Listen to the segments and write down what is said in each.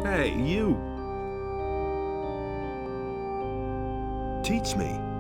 Hey, you! Teach me.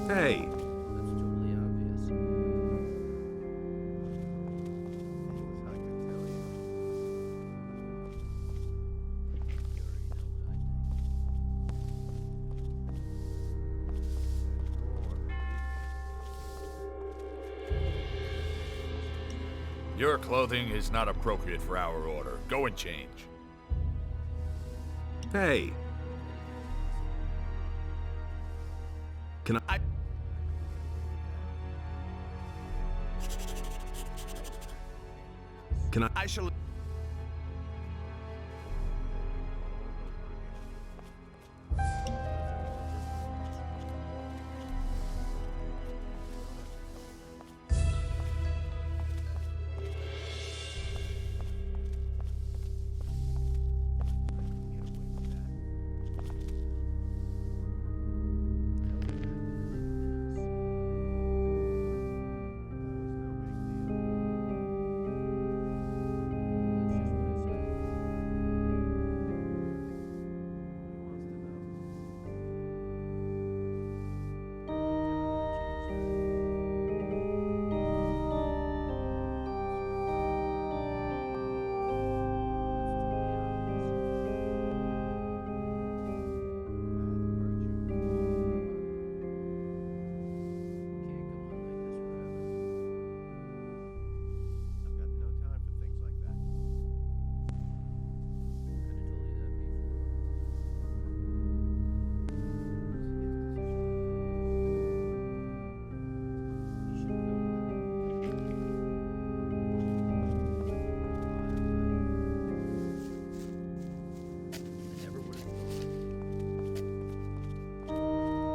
Hey. That's totally obvious. Things I could tell you. You already know what I think. Your clothing is not appropriate for our order. Go and change. Hey. Can I? Can I shall.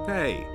Hey.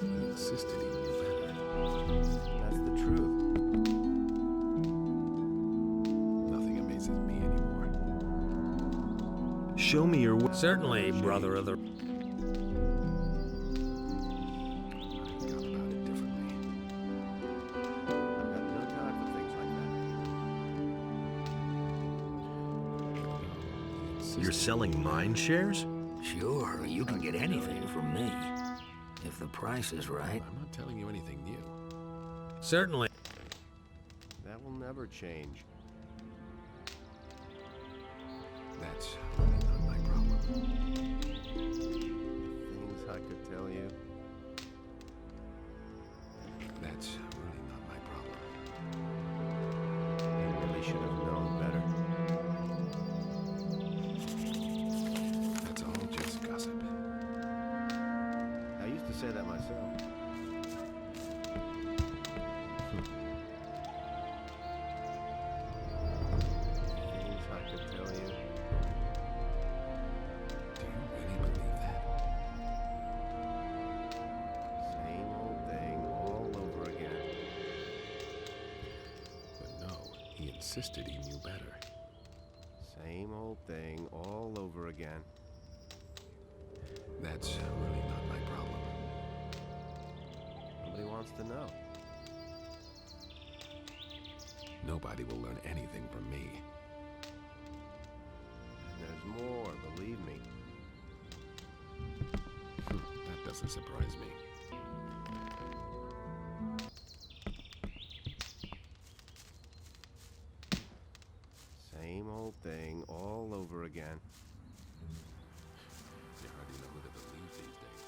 Insisted he knew better. That's the truth. Nothing amazes me anymore. Show me your way. Certainly, brother of the... I've gone about it differently. I've got no time for things like that. You're selling mine shares? Sure, you can get anything from me. If the price is right. I'm not telling you anything new. Certainly. That will never change. That's really not my problem. say that myself. Things I could tell you. Do you really believe that? Same old thing all over again. But no, he insisted he knew better. Same old thing all over again. That's really not my problem. Nobody wants to know. Nobody will learn anything from me. And there's more, believe me. That doesn't surprise me. Same old thing all over again. You hardly know who to believe these days.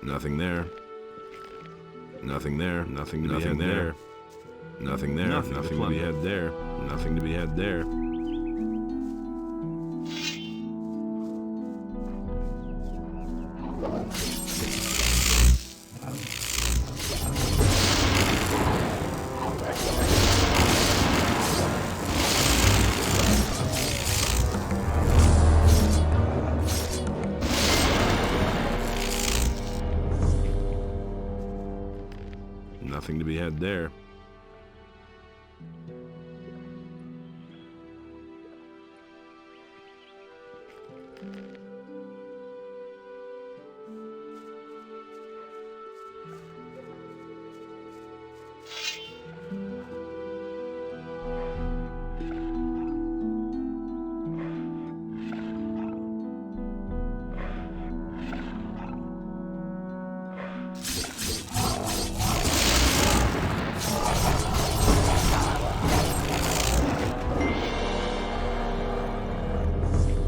Nothing there. Nothing there. Nothing to be had there. Nothing there. Nothing to be had there. Nothing to be had there. Nothing to be had there.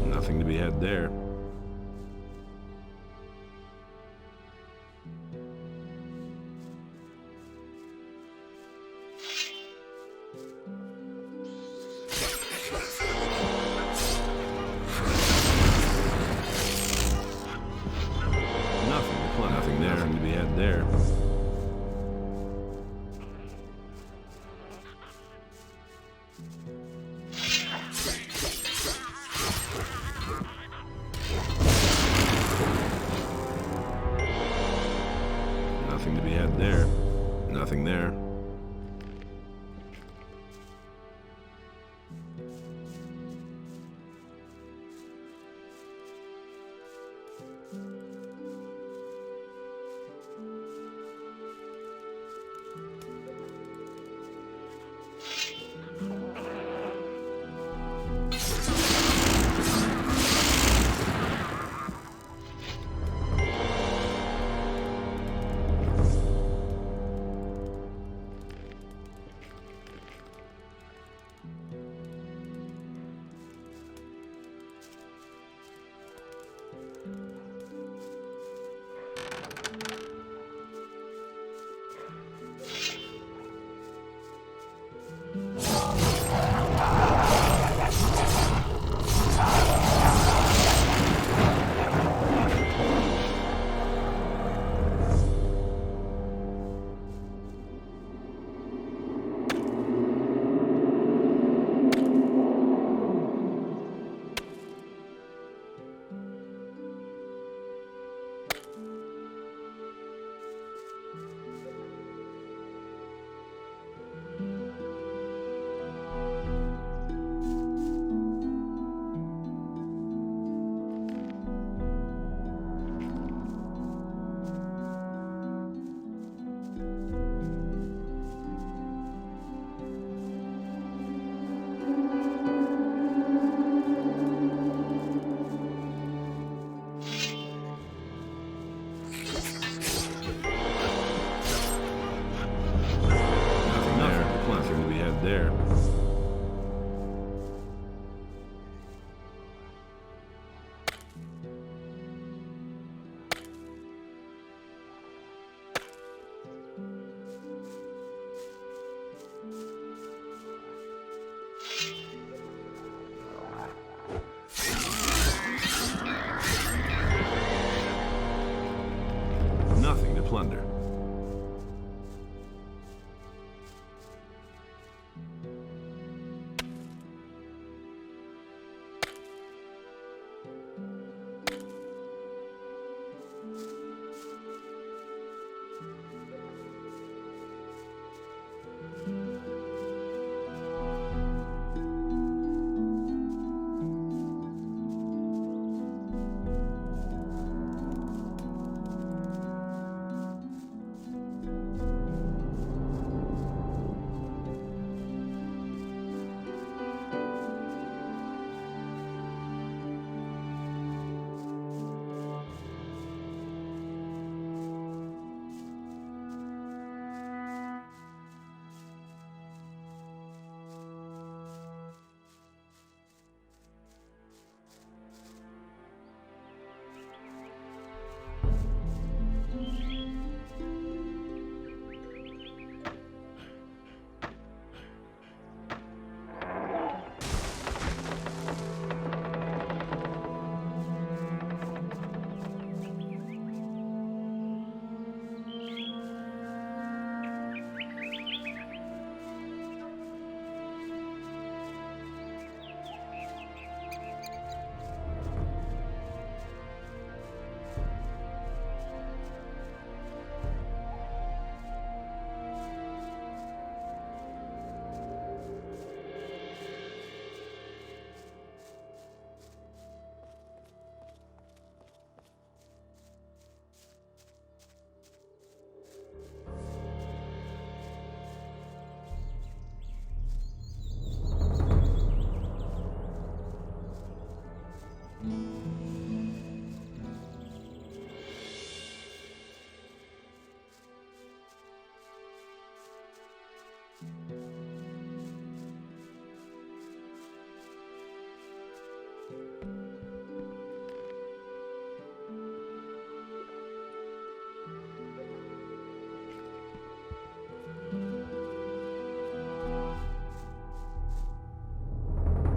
Nothing to be had there.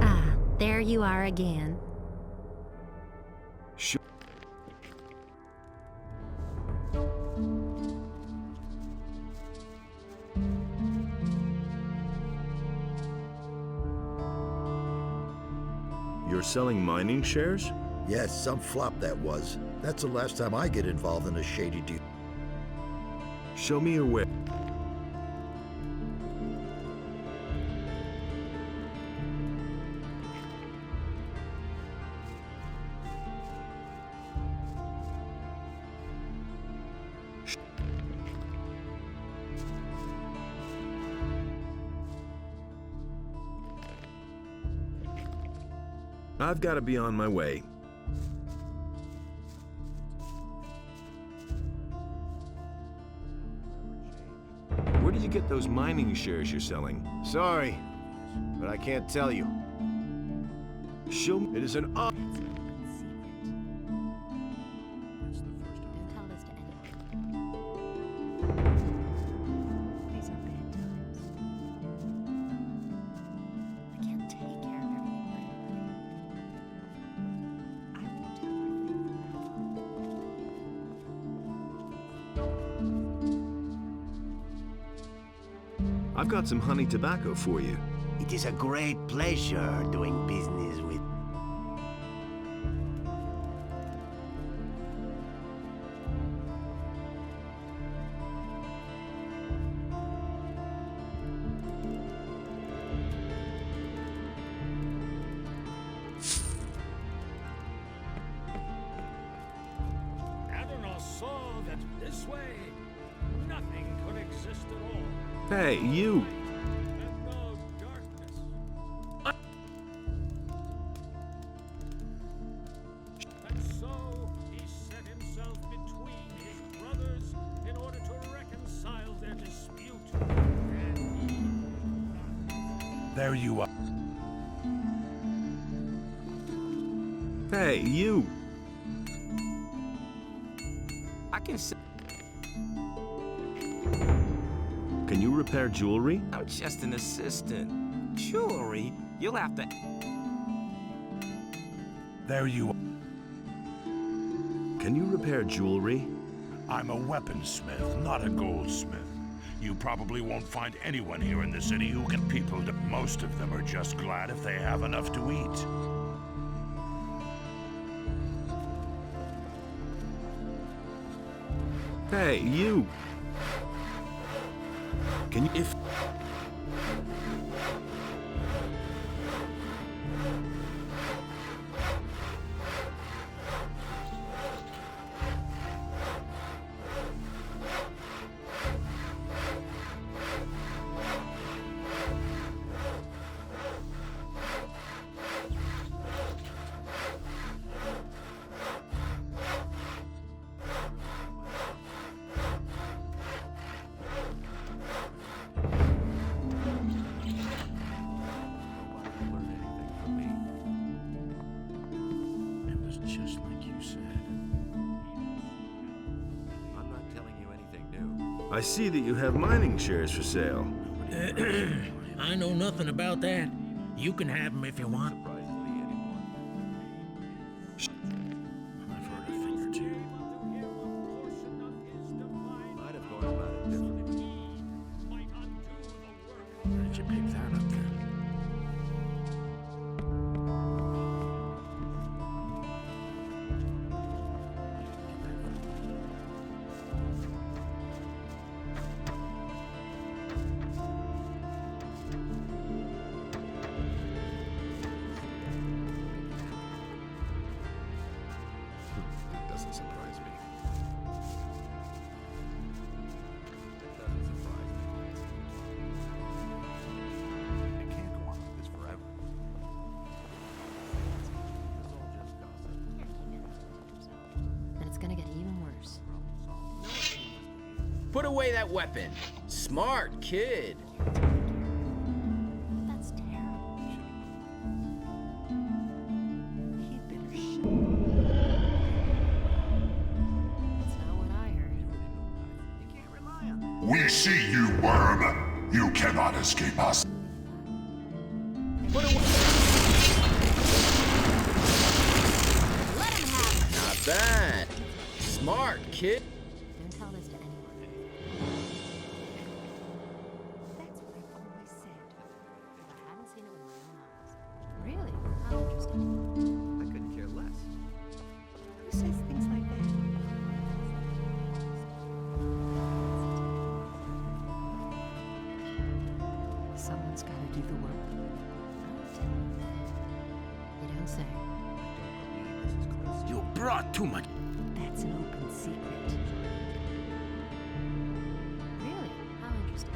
Ah, there you are again. Sure. You're selling mining shares? Yes, some flop that was. That's the last time I get involved in a shady deal. Show me your way. I've got to be on my way. Where did you get those mining shares you're selling? Sorry, but I can't tell you. Show me. It is an That's not a secret. Don't tell this to anyone. These are bad times. I can't take care of everything for everybody. I won't tell her things. I've got some honey tobacco for you. It is a great pleasure doing business with... Addon saw that this way, nothing could exist at all. Hey, you! And no darkness. And so he set himself between his brothers in order to reconcile their dispute. And he... There you are. Hey, you! I can say Can you repair jewelry? I'm just an assistant. Jewelry? You'll have to... There you are. Can you repair jewelry? I'm a weaponsmith, not a goldsmith. You probably won't find anyone here in the city who can people. Most of them are just glad if they have enough to eat. Hey, you! Can you... If... Just like you said. I'm not telling you anything new. I see that you have mining shares for sale. I know nothing about that. You can have them if you want. Surprisingly anymore. I've heard a thing or two. Might have gone about it differently. Where did you pick that up then? That doesn't surprise me. That doesn't surprise me. It can't go on like this forever. It's all just gossip. And it's gonna get even worse. Put away that weapon. Smart kid. That's terrible. worm! You cannot escape us. Not bad. Smart, kid. Don't tell this to anyone. That's what I've always said. But I haven't seen it with my own eyes. Really? How interesting. I couldn't care less. Who says things like that? Someone's got to do the work. You don't say. You brought too much. That's an open secret. Really? How interesting.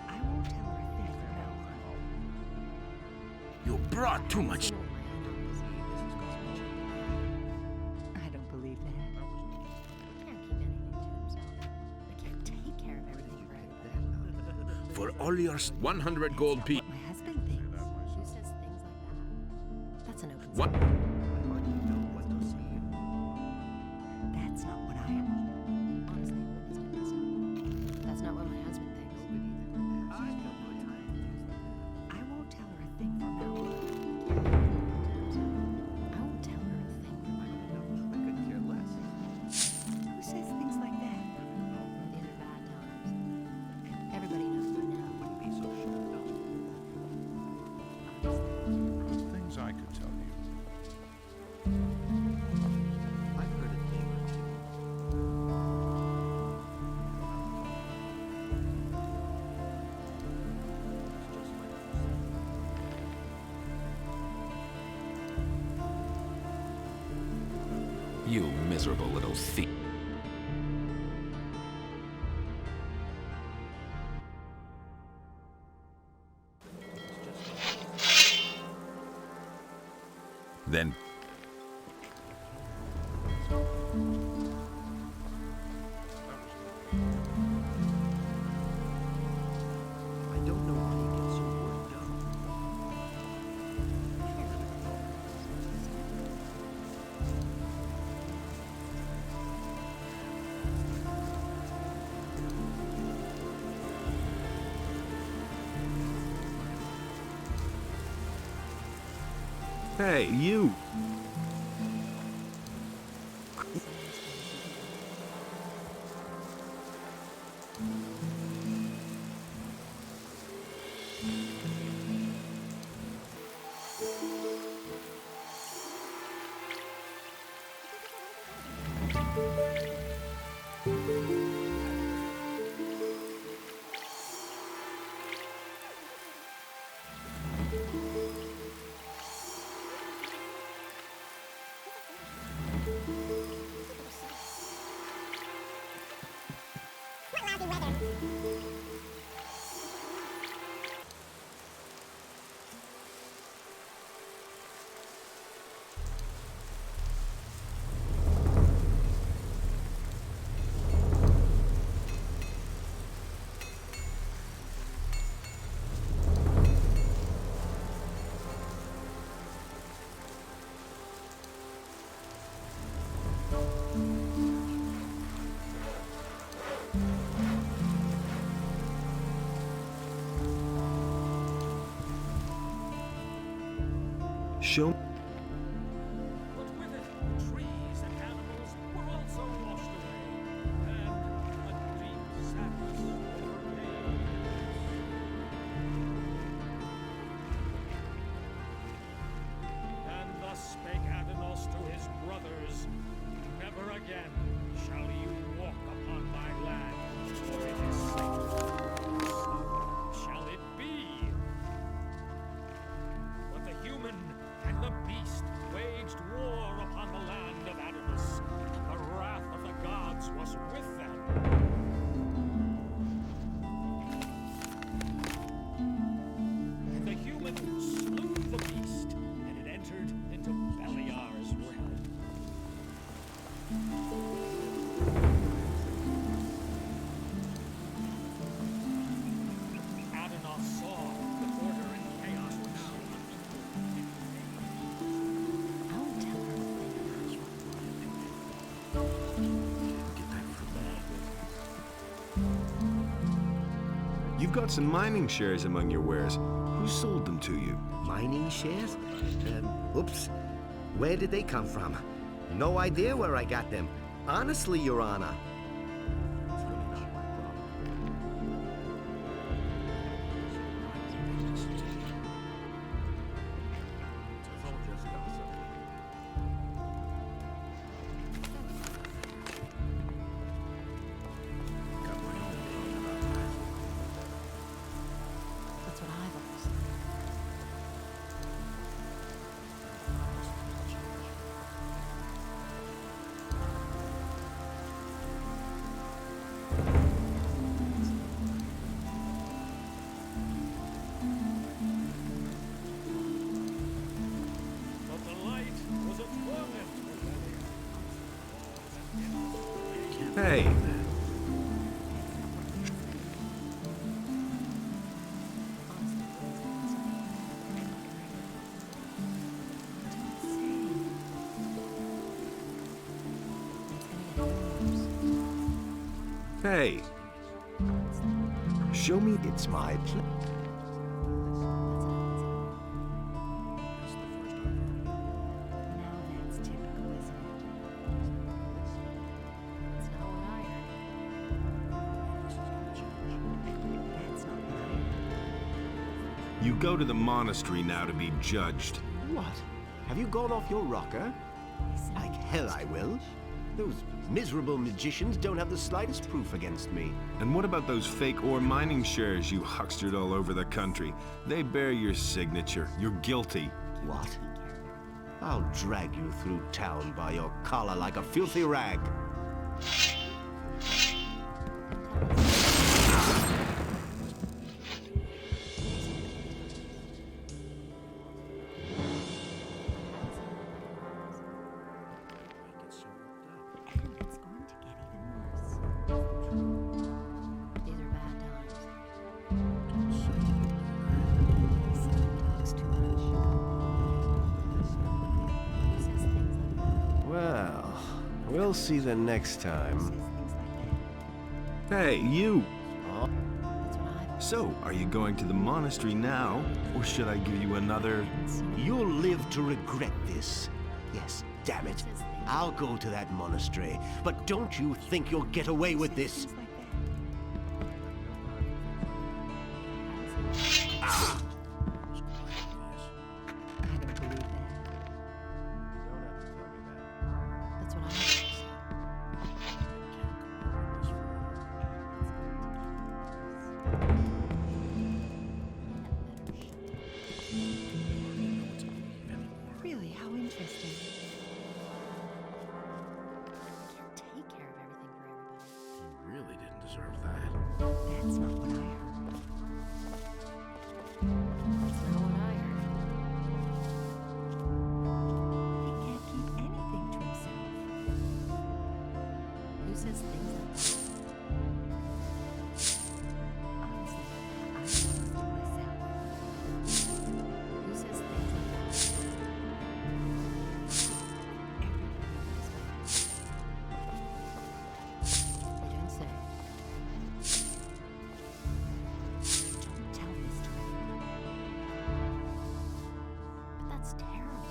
I won't tell her a thing from now on. You brought too much. I don't believe that. He can't keep anything to himself. He can't take care of everything for everybody. For all your 100 gold What pieces. my husband thinks. Who says things like that? That's an open What? secret. That's not what I am. Honestly, it wouldn't stand myself. That's not what my husband thinks. I won't tell her a thing from now on. I won't tell her a thing from now on. I couldn't care less. Who says things like that? These are bad times. Everybody knows by now. Wouldn't be so sure, no. Things I could tell you. I've heard a thing or two. It's just my You miserable little thief. Then I don't know why he gets so worked up. hey, you. Show. But with it, trees and animals were also washed away, and a deep sadness overcame. And thus spake Addanos to his brothers, never again shall you walk upon my land, for it is sacred. So shall it be. But the human and the got some mining shares among your wares. Who sold them to you? Mining shares? Oops. Where did they come from? No idea where I got them. Honestly, Your Honor. It's really not my problem. It's all just gossip. Got my own opinion about that. That's what I've always thought. But the light was a torment to Valiant. Hey, hey. Show me. It's my pleasure. That's the first I've heard. Now that's typical, isn't it? That's not what I heard. This is gonna change. That's not what I heard. You go to the monastery now to be judged. What? Have you gone off your rocker? Like hell I will. Those miserable magicians don't have the slightest proof against me. And what about those fake ore mining shares you huckstered all over the country? They bear your signature. You're guilty. What? I'll drag you through town by your collar like a filthy rag. Make it so worked out. And it's going to get even worse. These are bad times. Silly talks too much. Who says things like that? Well, we'll see the next Who time. says things like that? Hey, you! That's what I've So, are you going to the monastery now, or should I give you another? You'll live to regret this. Yes, damn it. I'll go to that monastery. But don't you think you'll get away with this? Things like that. I don't believe that. You don't have to tell me that. That's what I always say. Really, how interesting. I can't take care of everything for everybody. You really didn't deserve that. That's not what I heard. That's not what I heard. He can't keep anything to himself. Who says things like that? Honestly, I keep things to myself. Who says things like that? Everybody knows my name. They don't say. Don't tell this to anyone. But that's terrible.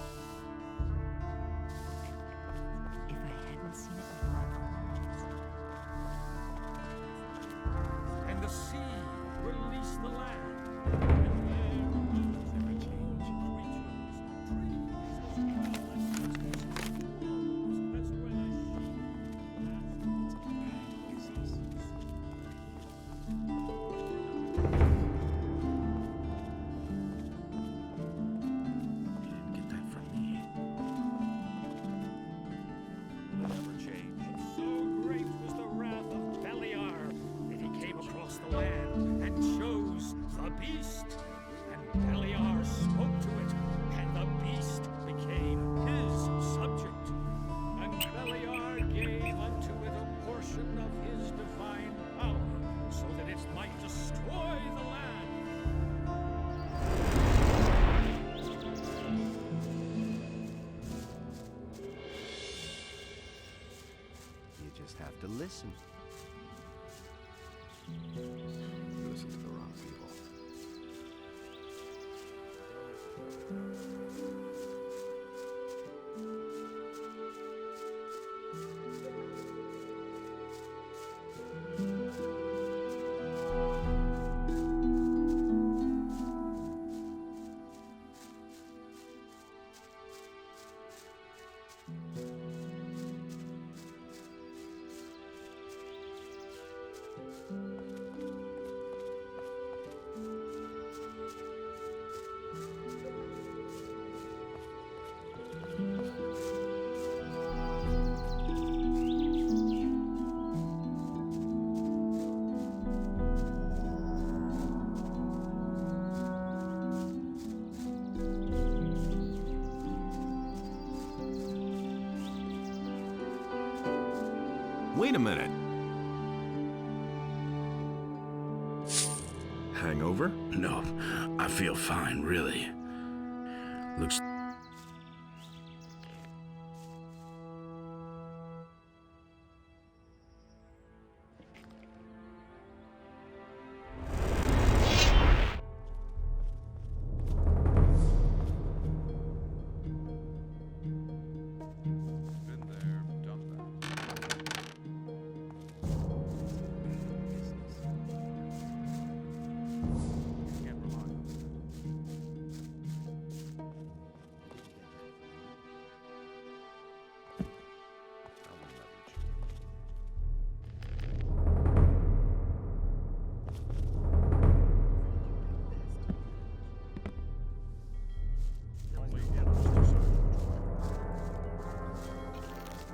If I hadn't seen it before I brought And the sea released the land. And there arose every change, creatures, trees, as well You didn't get that from me. It'll never change. So great was the wrath of Beliar that he came across the land and chose the beast. And Beliar spoke to it, and the beast became his subject. And Beliar gave unto it a portion of his divine power, so that it might destroy the land. You just have to listen. Listen to the rock. Wait a minute. Hangover? No, I feel fine, really. Looks...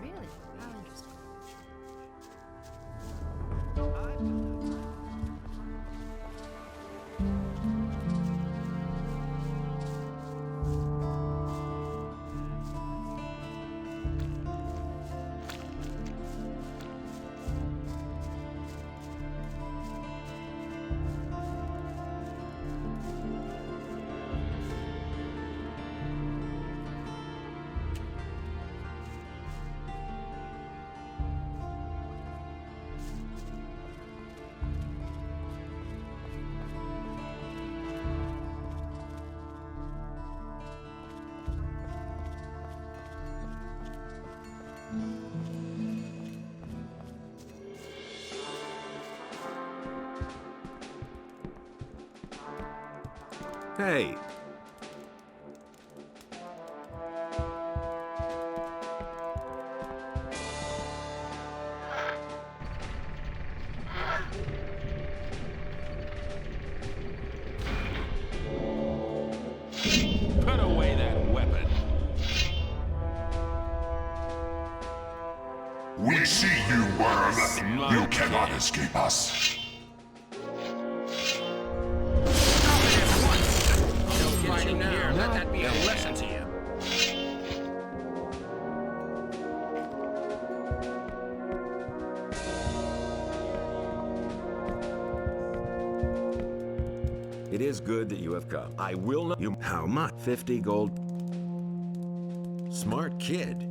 Really? How interesting. Hey. Put away that weapon. We see you, worm. You cannot escape us. Fighting here. Let that be a lesson to you. It is good that you have come. I will not. You. How much? 50 gold. Smart kid.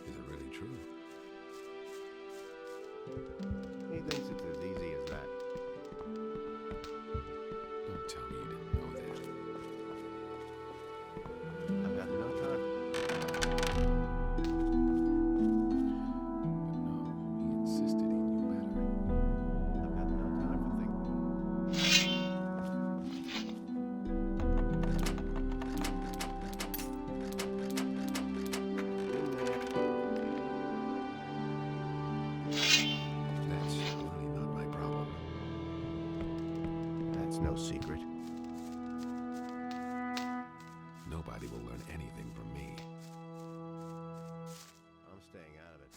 Is it really true? He thinks it's as easy as that. Don't tell me you didn't know that. I've got no time. But no, he insisted he knew better. I've got no time for things. That's really not my problem. That's no secret. Nobody will learn anything from me. I'm staying out of it.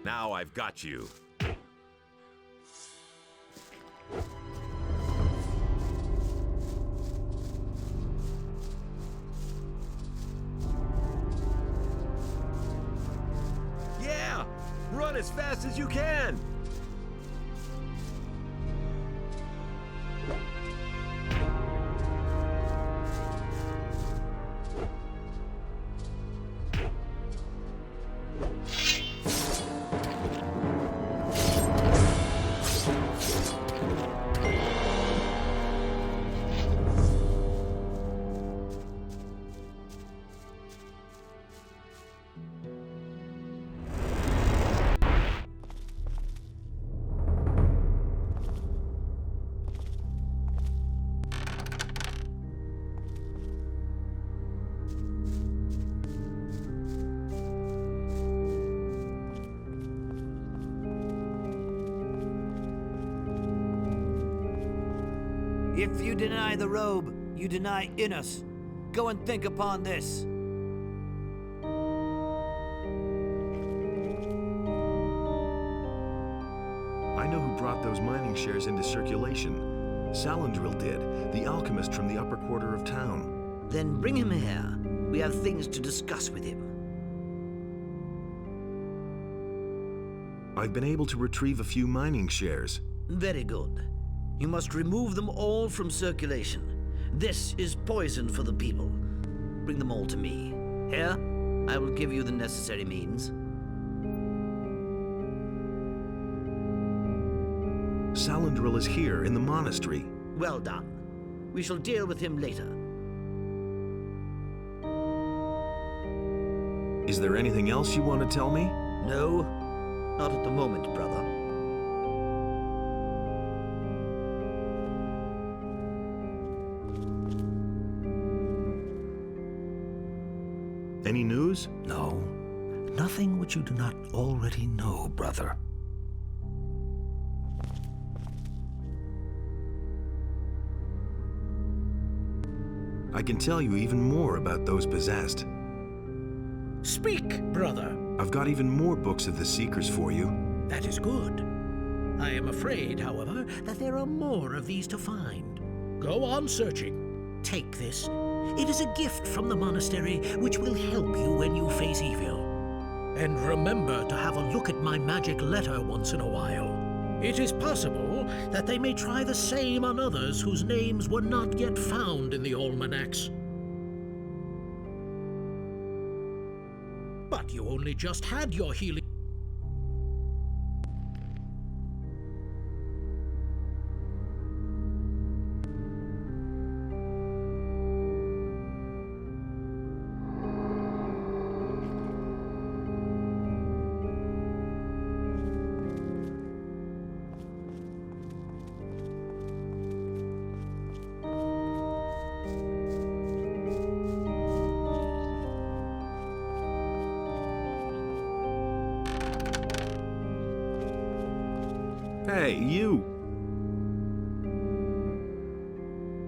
Now I've got you. Yeah! Run as fast as you can! If you deny the robe, you deny Innos. Go and think upon this. I know who brought those mining shares into circulation. Salandril did, the alchemist from the upper quarter of town. Then bring him here. We have things to discuss with him. I've been able to retrieve a few mining shares. Very good. You must remove them all from circulation. This is poison for the people. Bring them all to me. Here, I will give you the necessary means. Salandril is here in the monastery. Well done. We shall deal with him later. Is there anything else you want to tell me? No, not at the moment, brother. Any news? No. Nothing which you do not already know, brother. I can tell you even more about those possessed. Speak, brother. I've got even more books of the Seekers for you. That is good. I am afraid, however, that there are more of these to find. Go on searching. Take this. It is a gift from the monastery which will help you when you face evil. And remember to have a look at my magic letter once in a while. It is possible that they may try the same on others whose names were not yet found in the almanacs. But you only just had your healing. Hey, you!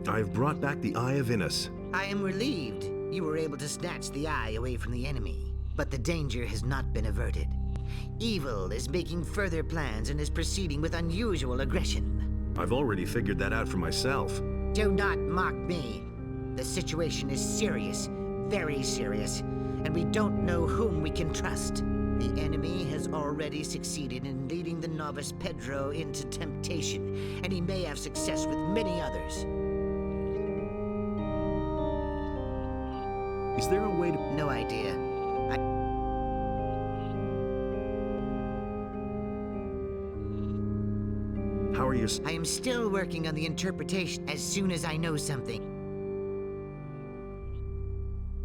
I've brought back the Eye of Innos. I am relieved you were able to snatch the eye away from the enemy, but the danger has not been averted. Evil is making further plans and is proceeding with unusual aggression. I've already figured that out for myself. Do not mock me. The situation is serious, very serious, and we don't know whom we can trust. The enemy has already succeeded in leading the novice Pedro into temptation, and he may have success with many others. Is there a way to... No idea. How are you... I am still working on the interpretation. As soon as I know something.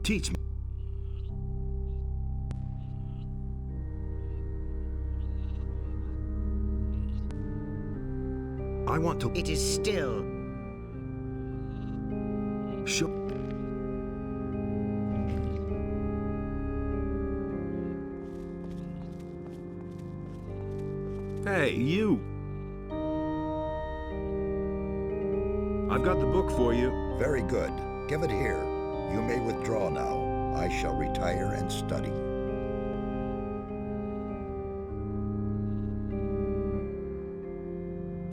Teach me. I want to... It is still... Sure. Hey, you! I've got the book for you. Very good. Give it here. You may withdraw now. I shall retire and study.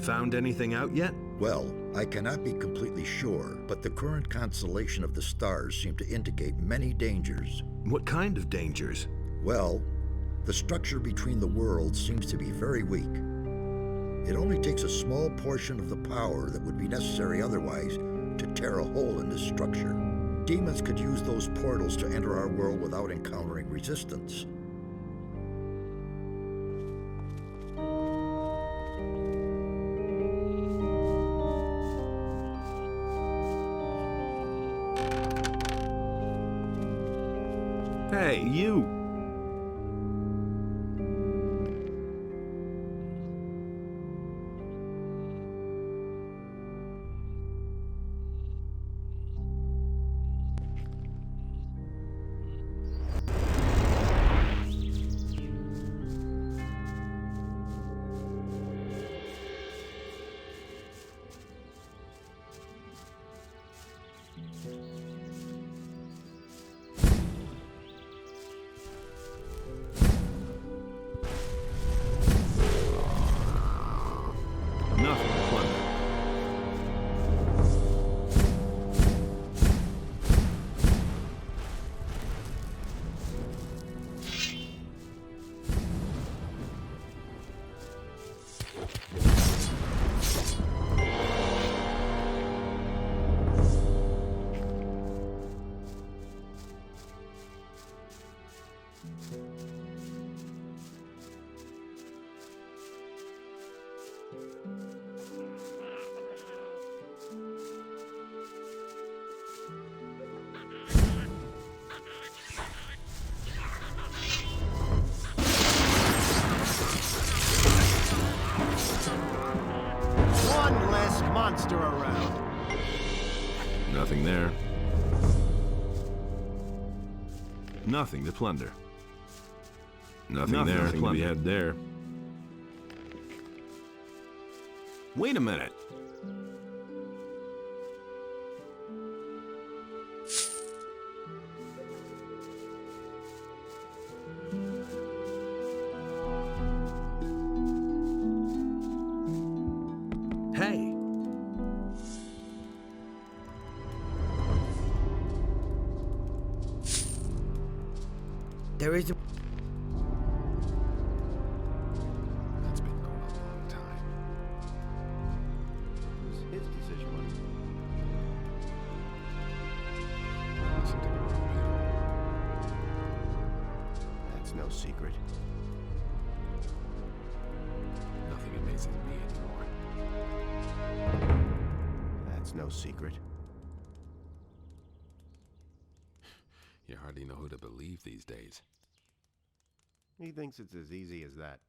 Found anything out yet? Well, I cannot be completely sure, but the current constellation of the stars seem to indicate many dangers. What kind of dangers? Well, the structure between the worlds seems to be very weak. It only takes a small portion of the power that would be necessary otherwise to tear a hole in this structure. Demons could use those portals to enter our world without encountering resistance. Hey, you! Nothing to plunder. One less monster around. Nothing there. Nothing to plunder. Nothing there to be had there. Wait a minute. Hey. There is a... That's been going on a long time. It was his decision, wasn't it? Listen to the wrong people. That's no secret. Nothing amazes me anymore. That's no secret. You hardly know who to believe these days. He thinks it's as easy as that.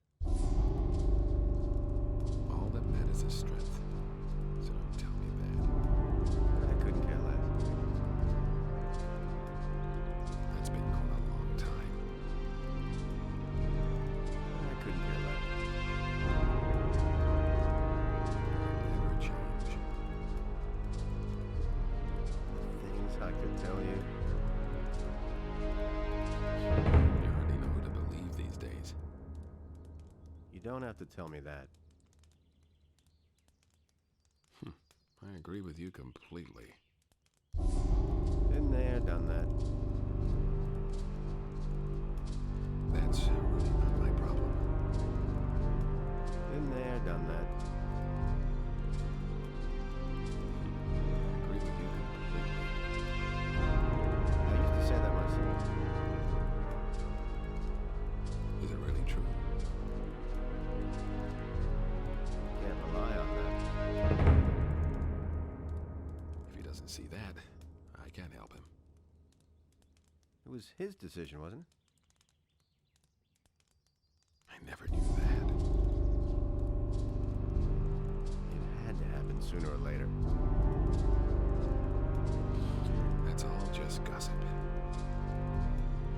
All that matters is strength. So don't tell me that. I couldn't care less. That's been going on a long time. I couldn't care less. Never change. The things I could tell you. You hardly know who to believe these days. You don't have to tell me that. I agree with you completely. Been there, done that. That's really not my problem. Been there, done that. I agree with you completely. I used to say that myself. Is it really true? Can't rely on that. If he doesn't see that, I can't help him. It was his decision, wasn't it? I never knew that. It had to happen sooner or later. That's all just gossip.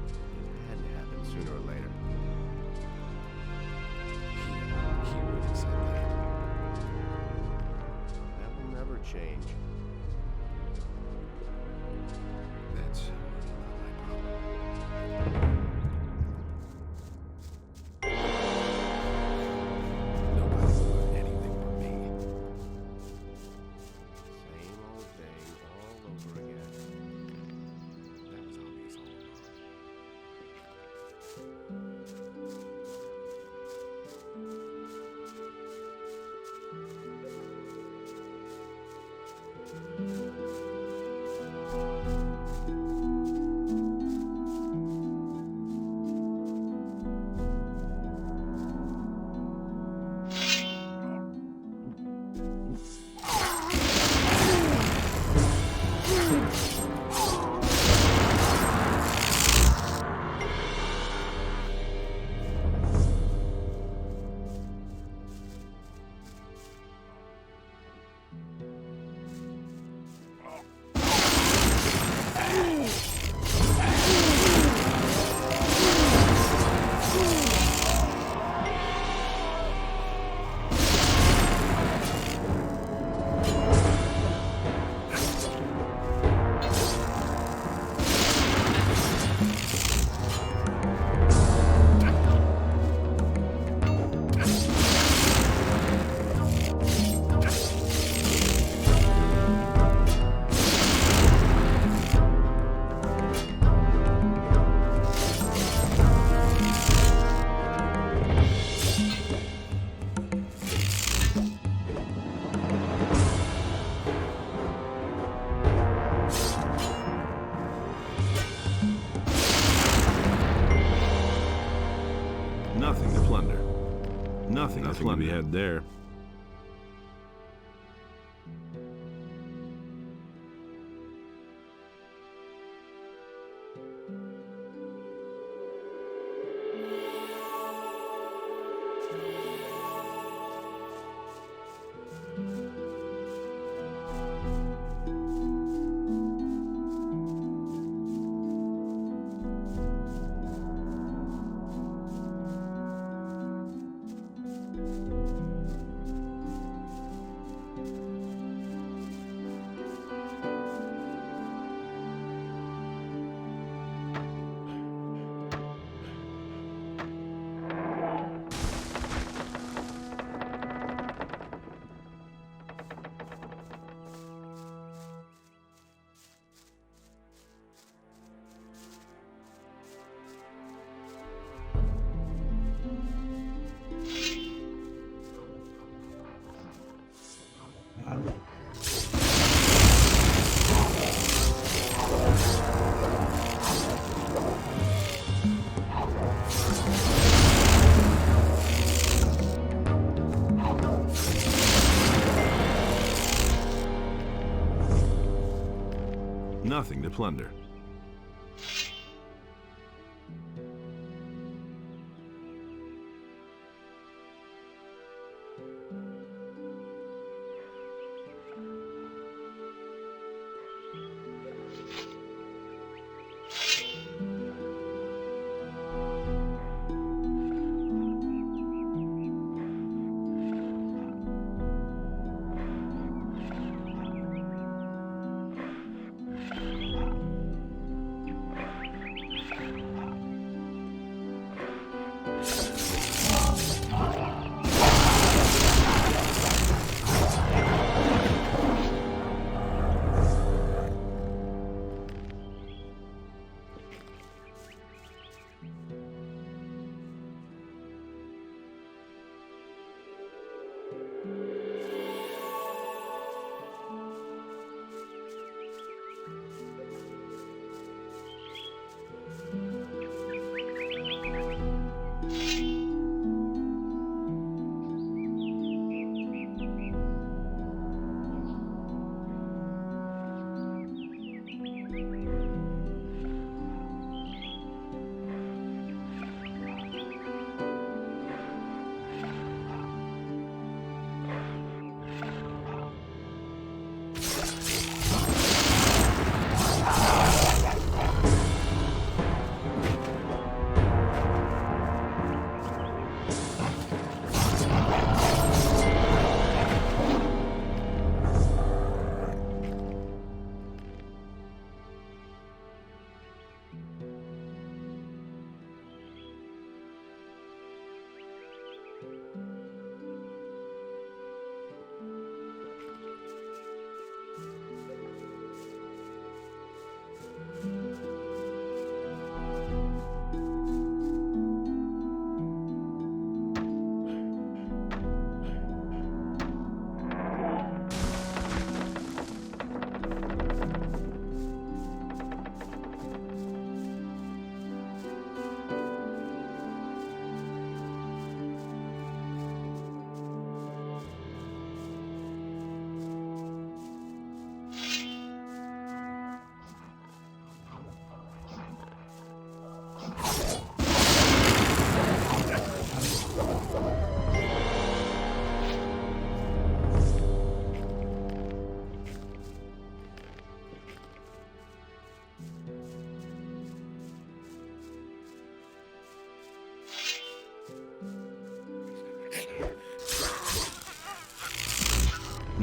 It had to happen sooner or later. He really said that. That will never change. That's really not my problem. Nobody will learn anything from me. Nothing to plunder. Nothing to be had there. Nothing to plunder.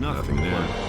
Nothing there.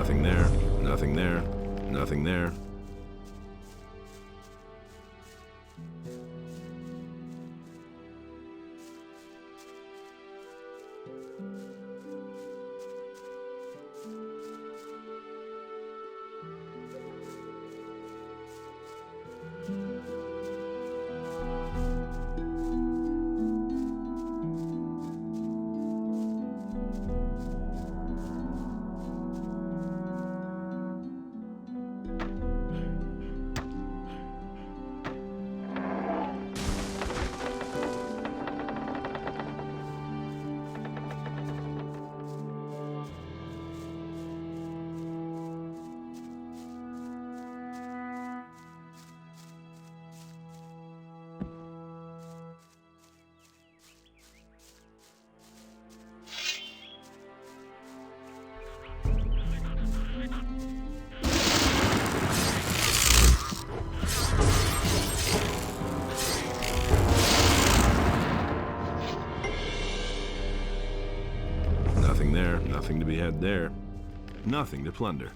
Nothing there. Nothing there. Nothing there. Nothing there. Nothing to be had there. Nothing to plunder.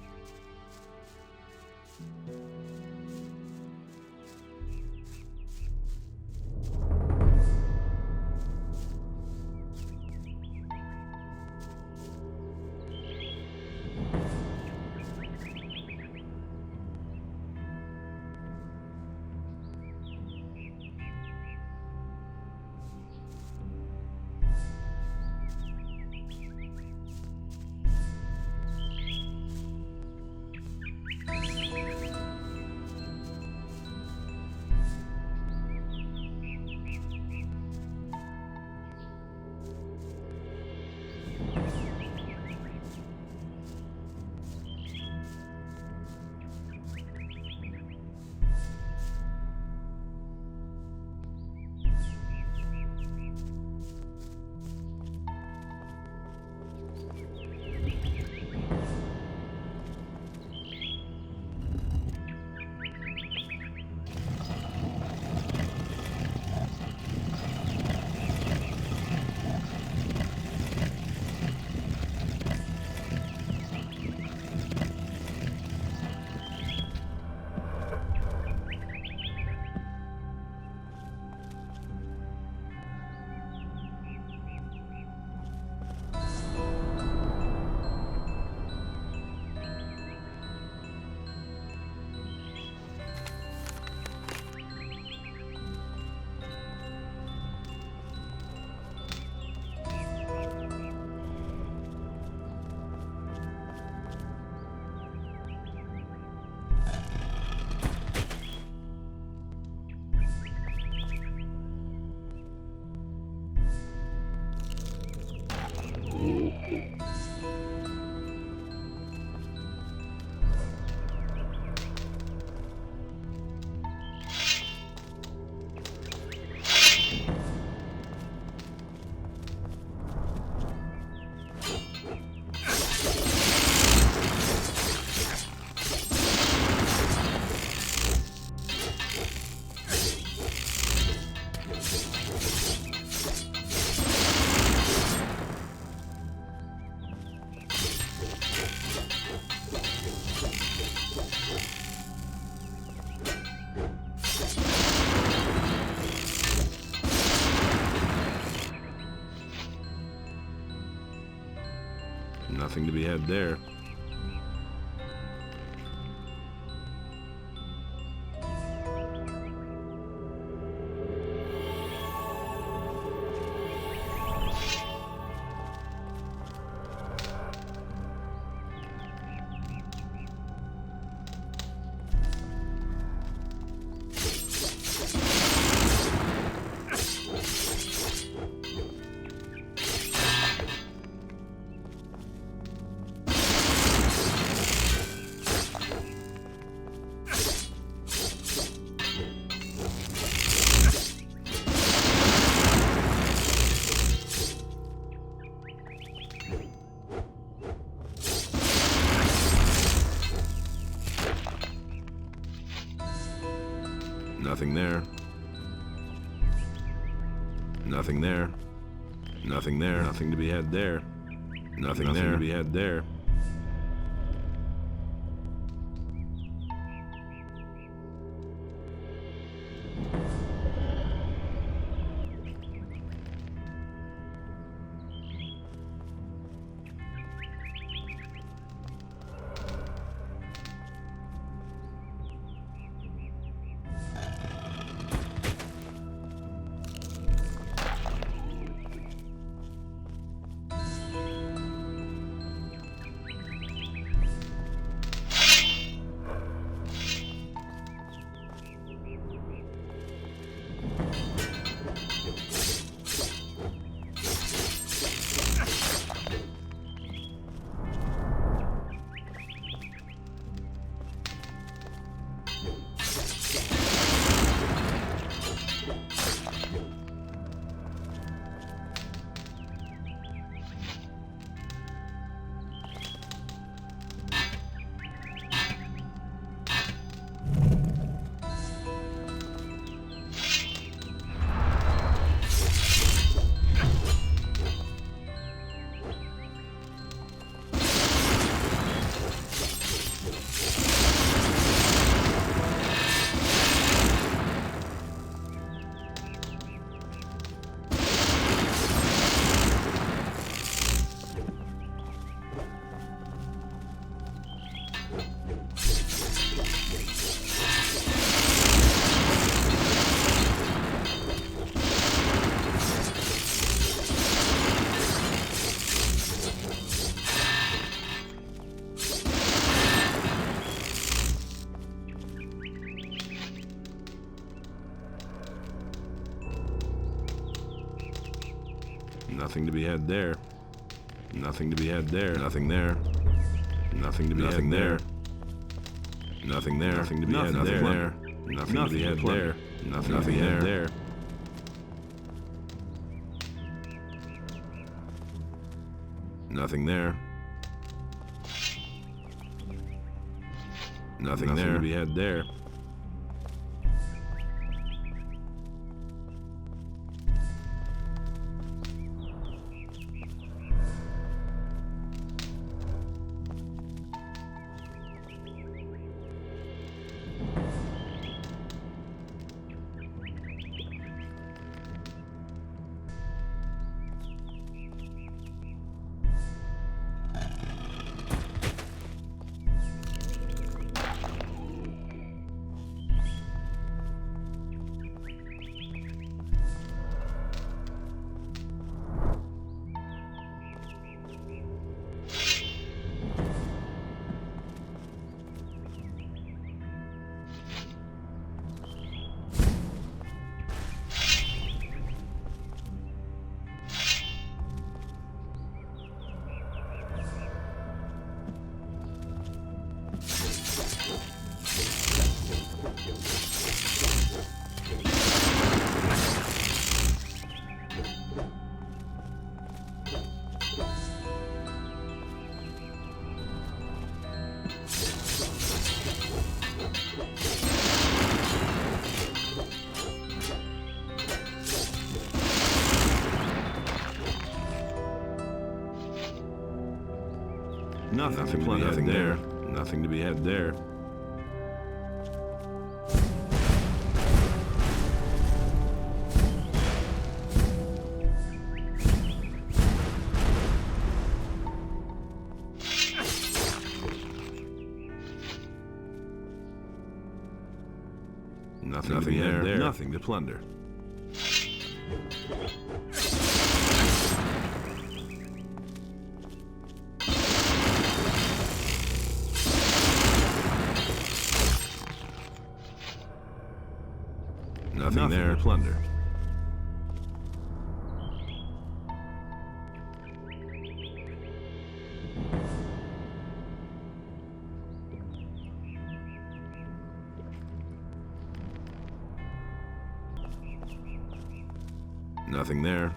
Nothing to be had there. Nothing there. Nothing there. Nothing there. Nothing to be had there. Nothing there to be had there. Nothing to be had there. Nothing to be had there. Nothing there. Nothing to be had there. Nothing there. Nothing to be had there. Nothing to be had there. Nothing to be had there. Nothing there. Nothing there to be had there. Nothing to be had there. Nothing to be had there. Nothing to be had there. Nothing to plunder. Nothing there to plunder. Nothing there.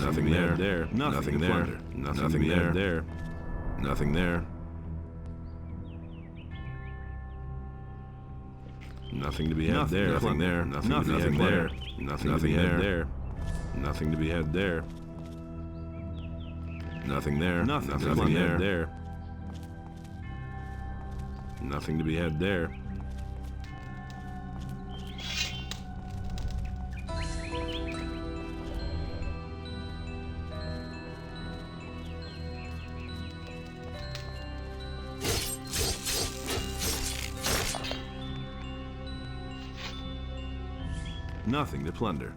Nothing there. Nothing there. Nothing there. Nothing there. Nothing to be had there. Nothing there. Nothing there. Nothing there. Nothing to be had there. Nothing there. Nothing there. Nothing to be had there. Nothing to plunder.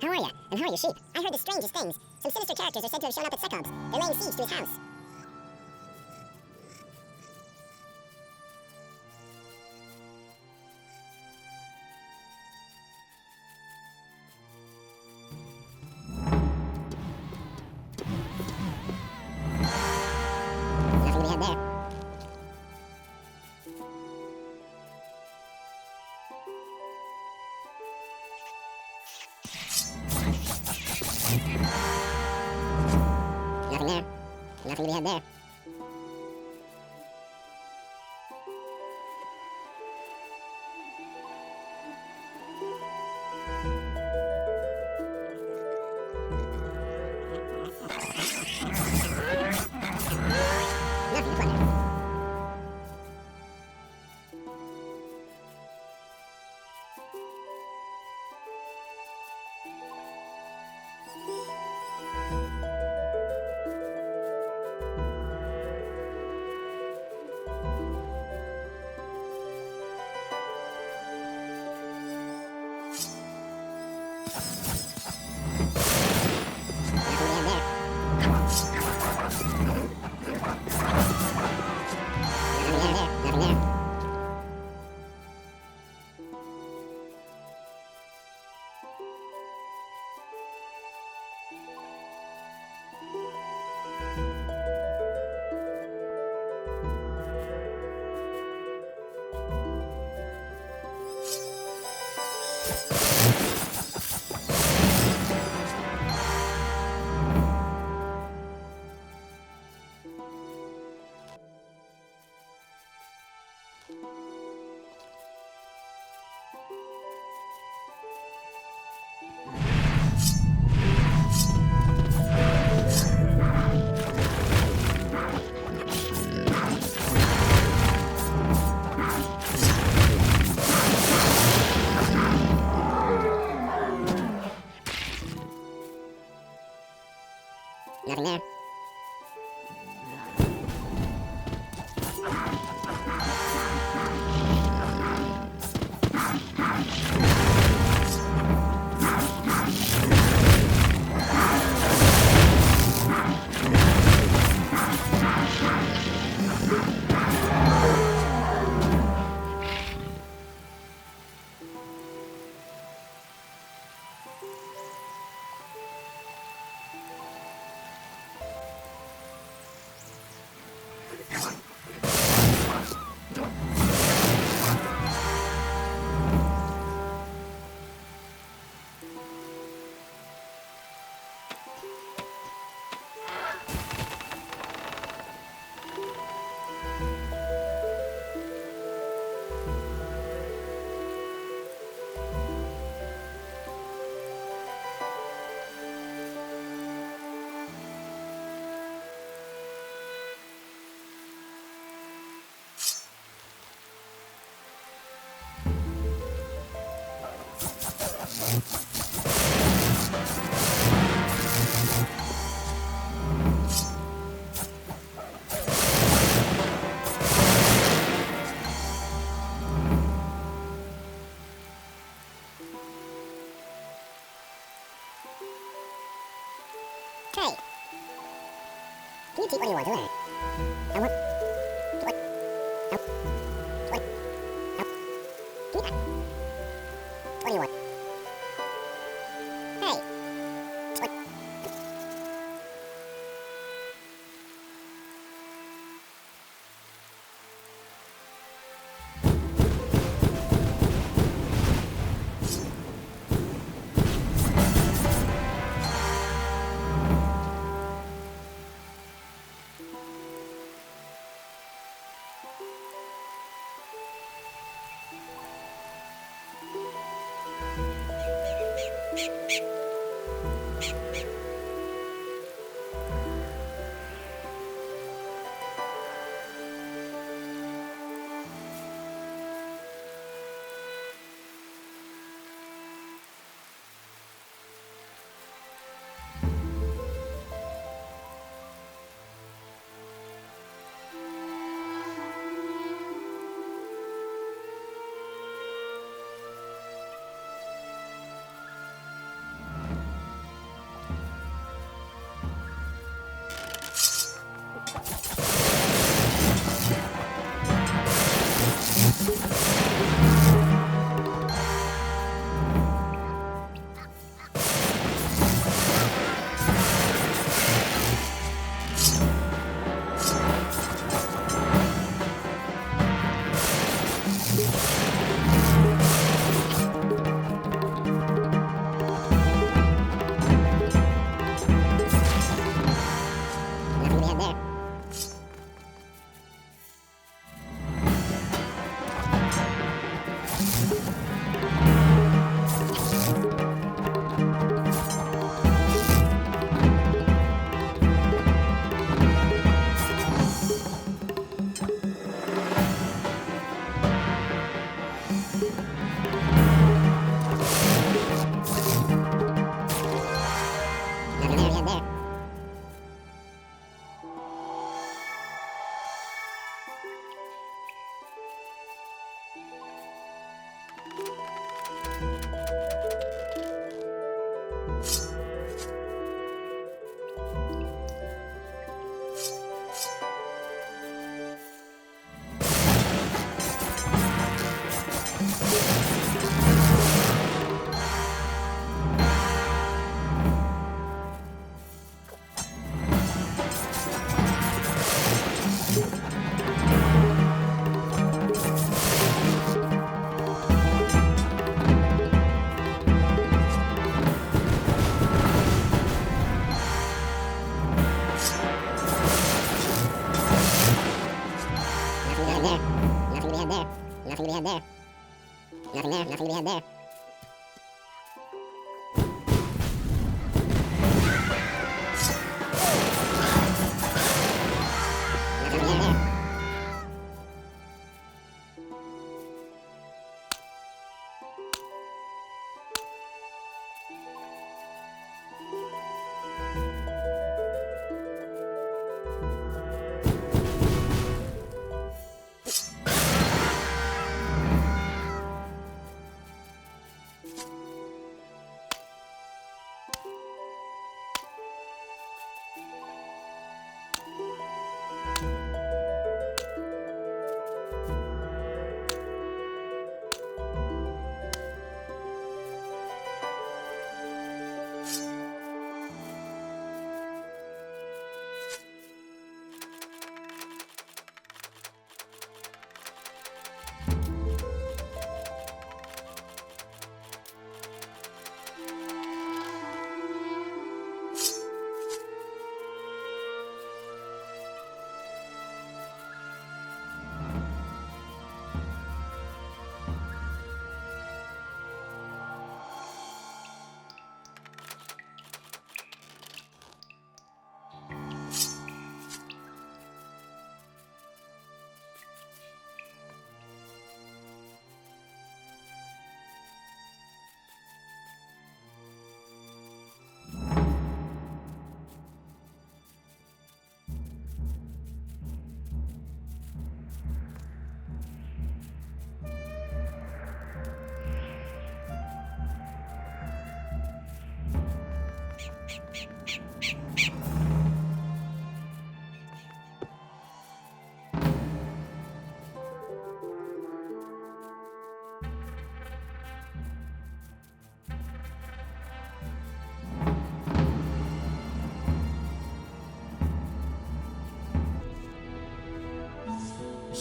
How are ya? And how are your sheep? I heard the strangest things. Some sinister characters are said to have shown up at Sekob's. They're laying siege to his house. Nothing to be had there. Nothing there. Nothing to be had there. Nothing to plunder. Nothing there. Can you keep what you want to learn? I want... What? What? What do you want? Hey! What?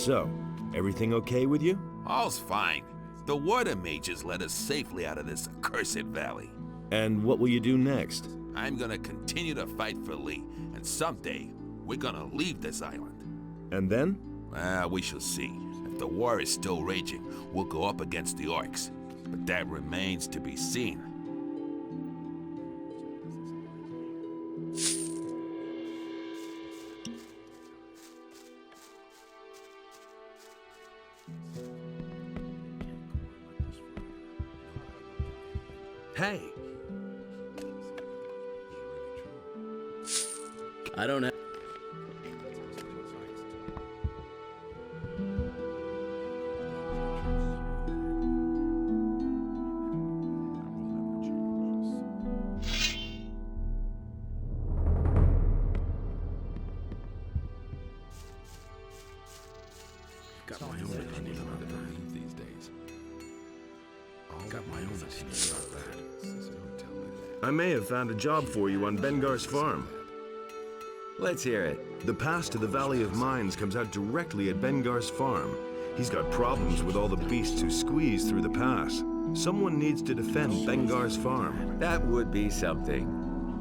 So, everything okay with you? All's fine. The water mages led us safely out of this accursed valley. And what will you do next? I'm gonna continue to fight for Lee, and someday, we're gonna leave this island. And then? Well, we shall see. If the war is still raging, we'll go up against the orcs. But that remains to be seen. Hey! I don't have... Got my own opinion about that these days. Got my own opinion about that. I may have found a job for you on Bengar's farm. Let's hear it. The pass to the Valley of Mines comes out directly at Bengar's farm. He's got problems with all the beasts who squeeze through the pass. Someone needs to defend Bengar's farm. That would be something.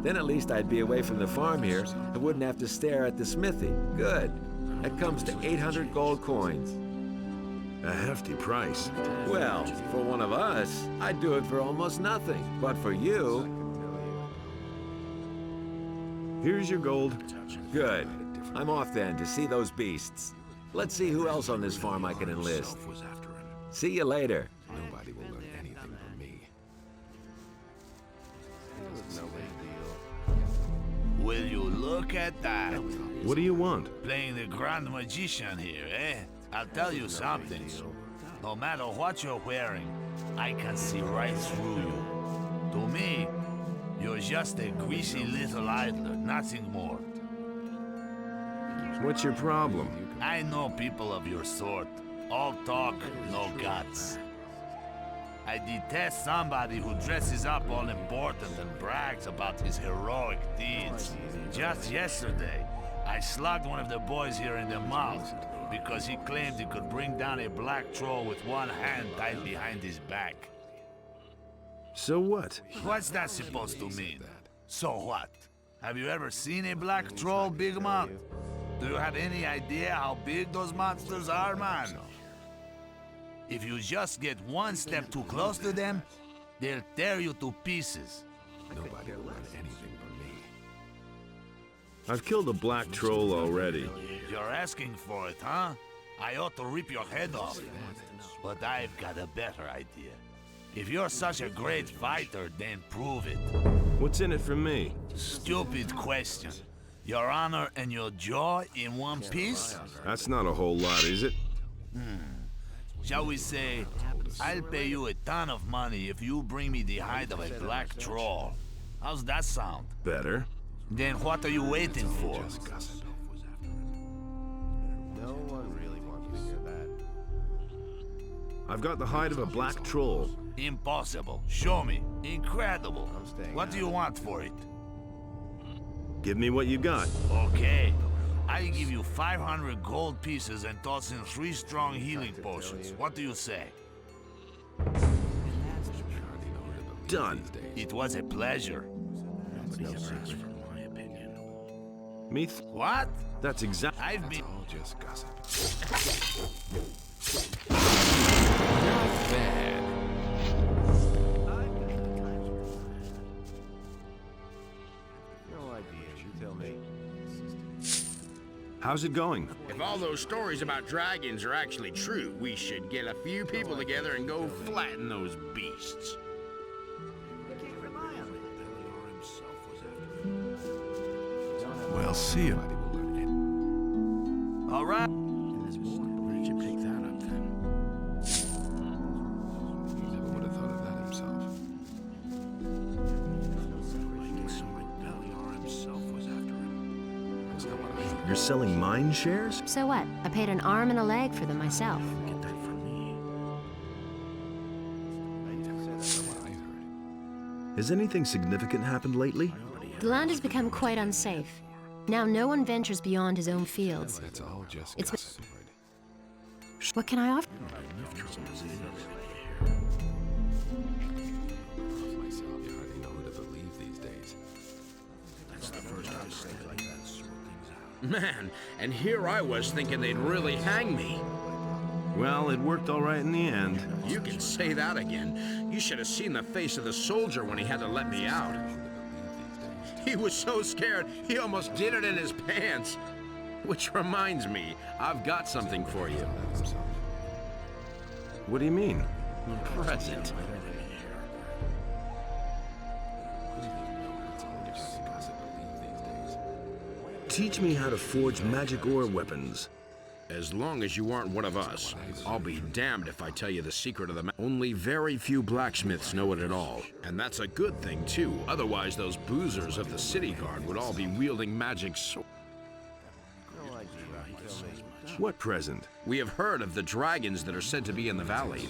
Then at least I'd be away from the farm here and wouldn't have to stare at the smithy. Good. That comes to 800 gold coins. A hefty price. Well, for one of us, I'd do it for almost nothing. But for you... Here's your gold. Good. I'm off then to see those beasts. Let's see who else on this farm I can enlist. See you later. Nobody will learn anything from me. Will you look at that? What do you want? Playing the Grand Magician here, eh? I'll tell you something. No matter what you're wearing, I can see right through you. To me, you're just a greasy little idler, nothing more. What's your problem? I know people of your sort. All talk, no guts. I detest somebody who dresses up all important and brags about his heroic deeds. Just yesterday, I slugged one of the boys here in the mouth because he claimed he could bring down a black troll with one hand tied behind his back. So what? What's that supposed to mean? So what? Have you ever seen a black troll, Big Mouth? Do you have any idea how big those monsters are, man? If you just get one step too close to them, they'll tear you to pieces. Nobody will learn anything from me. I've killed a black troll already. You're asking for it, huh? I ought to rip your head off. But I've got a better idea. If you're such a great fighter, then prove it. What's in it for me? Stupid question. Your honor and your jaw in one piece? That's not a whole lot, is it? Shall we say, I'll pay you a ton of money if you bring me the hide of a black troll. How's that sound? Better. Then what are you waiting for? No one really wants to hear that. I've got the hide of a black troll. Impossible. Show me. Incredible. What do you want for it? Give me what you got. Okay. I'll give you 500 gold pieces and toss in 3 strong healing potions. What do you say? Done. It was a pleasure. What? That's exactly. I've been all just gossip. Bad. No idea. You tell me. How's it going? If all those stories about dragons are actually true, we should get a few people together and go flatten those beasts. Well, see you. all right. Where did you pick that up then? He never would have thought of that himself. You're selling mine shares? So what? I paid an arm and a leg for them myself. Get that from me. Has anything significant happened lately? The land has become quite unsafe. Now no one ventures beyond his own fields. That's all just It's gossip. What can I offer? Man, and here I was thinking they'd really hang me. Well, it worked all right in the end. You can say that again. You should have seen the face of the soldier when he had to let me out. He was so scared, he almost did it in his pants. Which reminds me, I've got something for you. What do you mean? A present. Teach me how to forge magic ore weapons. As long as you aren't one of us, I'll be damned if I tell you the secret of the Only very few blacksmiths know it at all. And that's a good thing, too. Otherwise, those boozers of the city guard would all be wielding magic swords. What present? We have heard of the dragons that are said to be in the valley.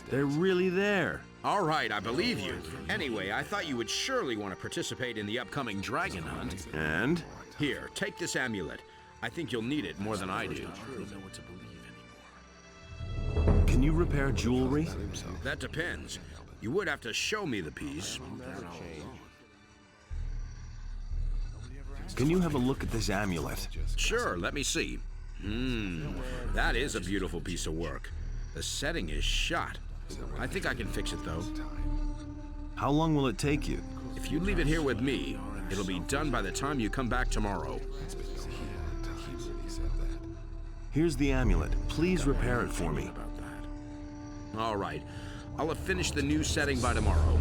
They're really there. All right, I believe you. Anyway, I thought you would surely want to participate in the upcoming dragon hunt. And? Here, take this amulet. I think you'll need it more than I do. Can you repair jewelry? That depends. You would have to show me the piece. Can you have a look at this amulet? Sure, let me see. That is a beautiful piece of work. The setting is shot. I think I can fix it, though. How long will it take you? If you leave it here with me, it'll be done by the time you come back tomorrow. Here's the amulet. Please repair it for me. All right. I'll have finished the new setting by tomorrow.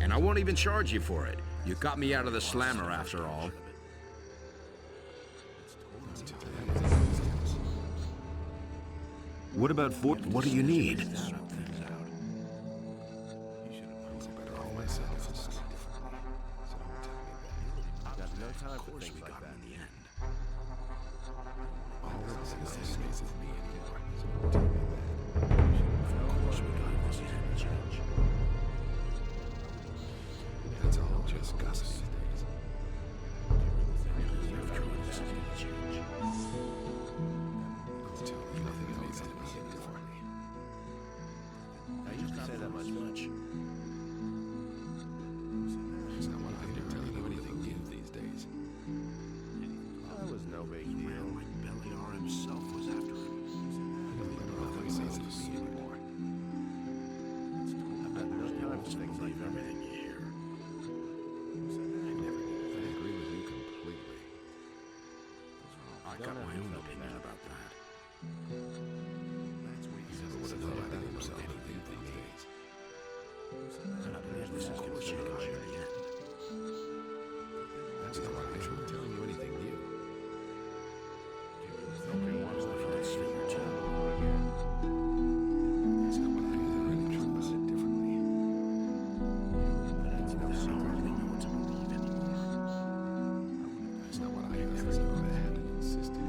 And I won't even charge you for it. You got me out of the slammer after all. What about Fort? What do you need? Of course we got him in the end. That's all just gossip. I used to say that much. It's not what I do tell you anything new these days. That was no big deal. Like Beliar himself was after him. Nothing says to me anymore. I've got no time for things like that. Everything here. I agree with you completely. I got my own opinion about that. That's what you never would have thought about himself anything these days. Of course you got here in the end. That's not what I am telling you anything new. Nobody wants to fight Stinger too. That's not what I am. I really true about it differently. I hardly know what to believe anymore. That's not what I have ever said. I had to insist it.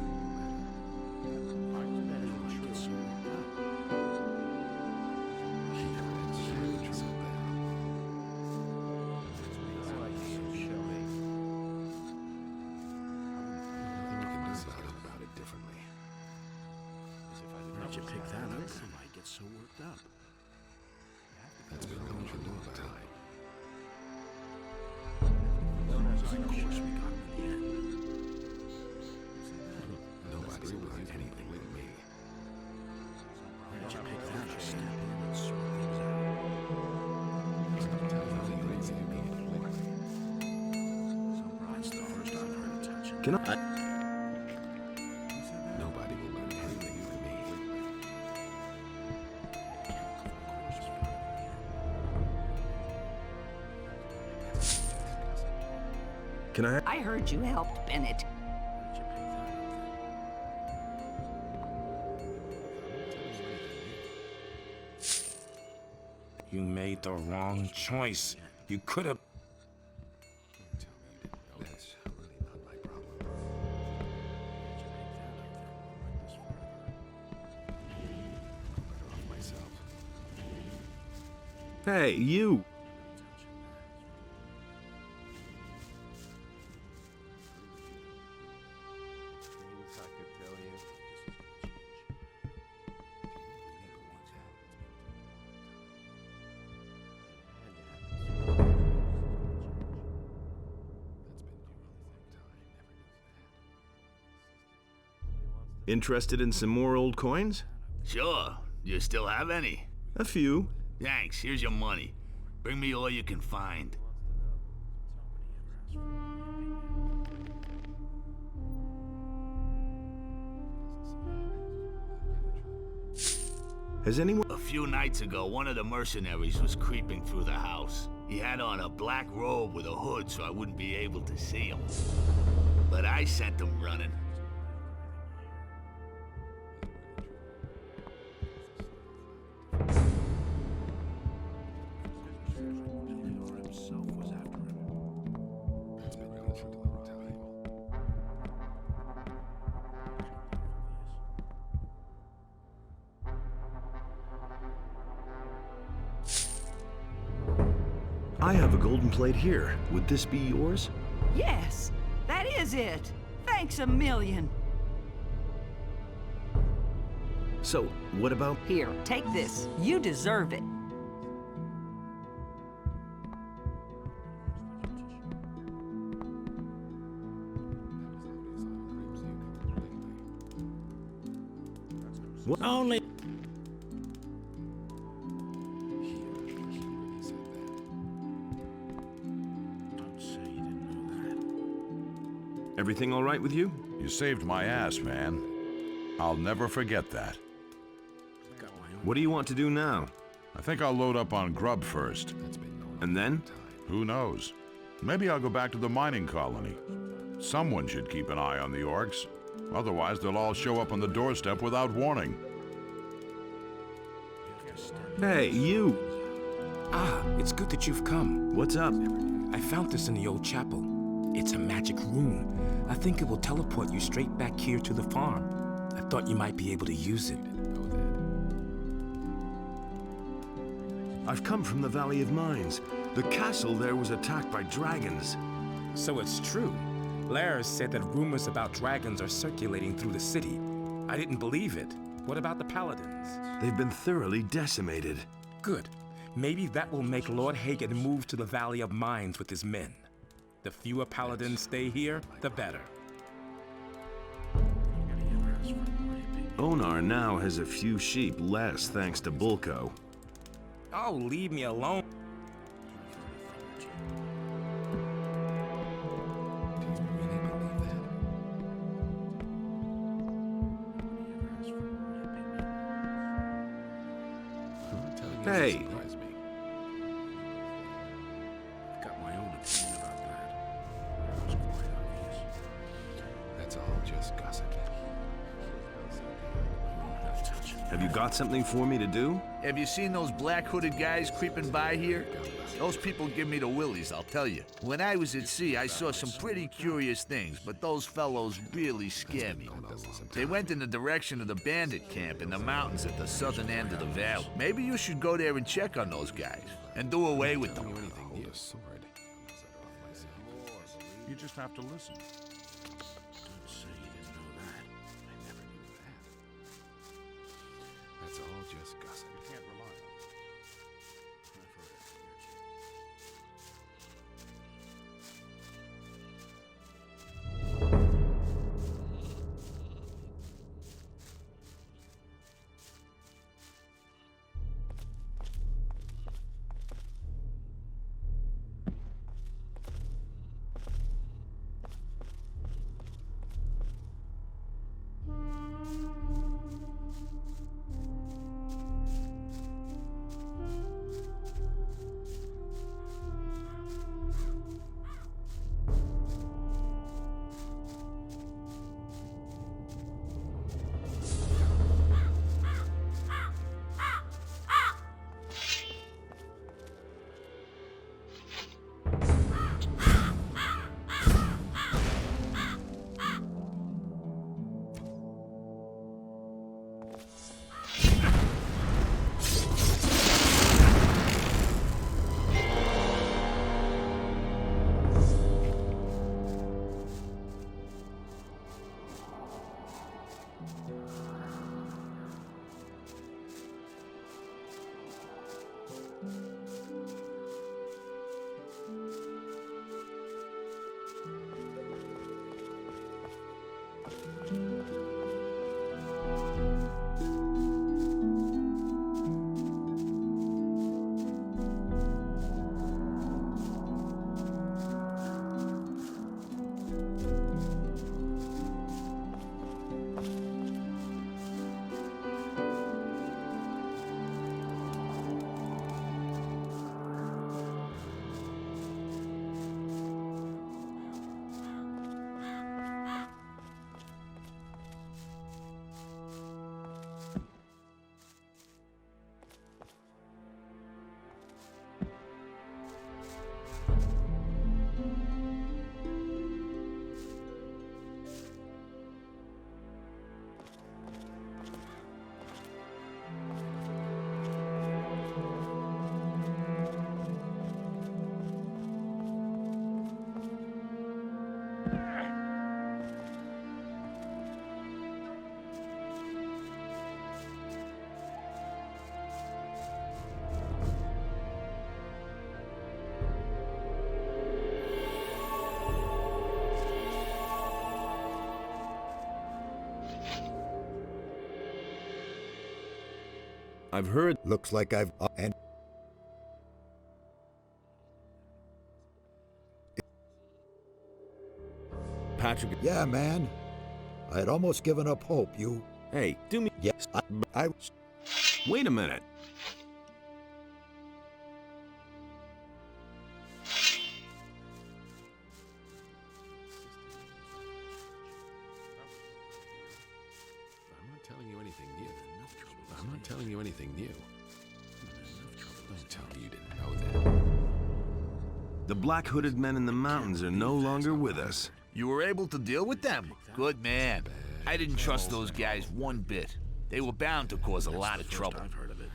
How'd you pick that up? I might get so worked up. That's been going for a long time. Of course we got him in the end. Nobody will do anything with me. How'd you pick that up? Step in and sort things out. That's the first I've heard of touching. Can I? Nobody will learn anything with me. Can I? I heard you helped Bennett. You made the wrong choice. You could have. That's really not my problem. Better off myself. Hey, you! Things I could tell you. Interested in some more old coins? Sure. You still have any? A few. Thanks. Here's your money. Bring me all you can find. Has anyone... A few nights ago, one of the mercenaries was creeping through the house. He had on a black robe with a hood so I wouldn't be able to see him. But I sent him running. I have a golden plate here. Would this be yours? Yes, that is it. Thanks a million. So, what about... Here, take this. You deserve it. What? Only... Everything all right with you? You saved my ass, man. I'll never forget that. What do you want to do now? I think I'll load up on grub first. And then? Who knows? Maybe I'll go back to the mining colony. Someone should keep an eye on the orcs. Otherwise, they'll all show up on the doorstep without warning. Hey, you! Ah, it's good that you've come. What's up? I found this in the old chapel. It's a magic rune. I think it will teleport you straight back here to the farm. I thought you might be able to use it. I've come from the Valley of Mines. The castle there was attacked by dragons. So it's true. Lars said that rumors about dragons are circulating through the city. I didn't believe it. What about the Paladins? They've been thoroughly decimated. Good. Maybe that will make Lord Hagen move to the Valley of Mines with his men. The fewer Paladins stay here, the better. Onar now has a few sheep less thanks to Bulko. Oh, leave me alone. Hey! Got my own opinion about that. It was quite obvious. That's all just gossip. Have you got something for me to do? Have you seen those black hooded guys creeping by here? Those people give me the willies, I'll tell you. When I was at sea, I saw some pretty curious things, but those fellows really scare me. They went in the direction of the bandit camp in the mountains at the southern end of the valley. Maybe you should go there and check on those guys, and do away with them. You just have to listen. Don't say you didn't know that. I never knew that. That's all just gossip. You can't rely on it. I've heard it from your I've heard. Looks like I've... and... Patrick. Yeah, man. I had almost given up hope. You... Hey, do me... Yes, I... Wait a minute. I'm not telling you anything new. I'm not telling you anything new. Don't tell me you didn't know that. The black-hooded men in the mountains are no longer with us. You were able to deal with them? Good man. I didn't trust those guys one bit. They were bound to cause a lot of trouble. I've heard of it.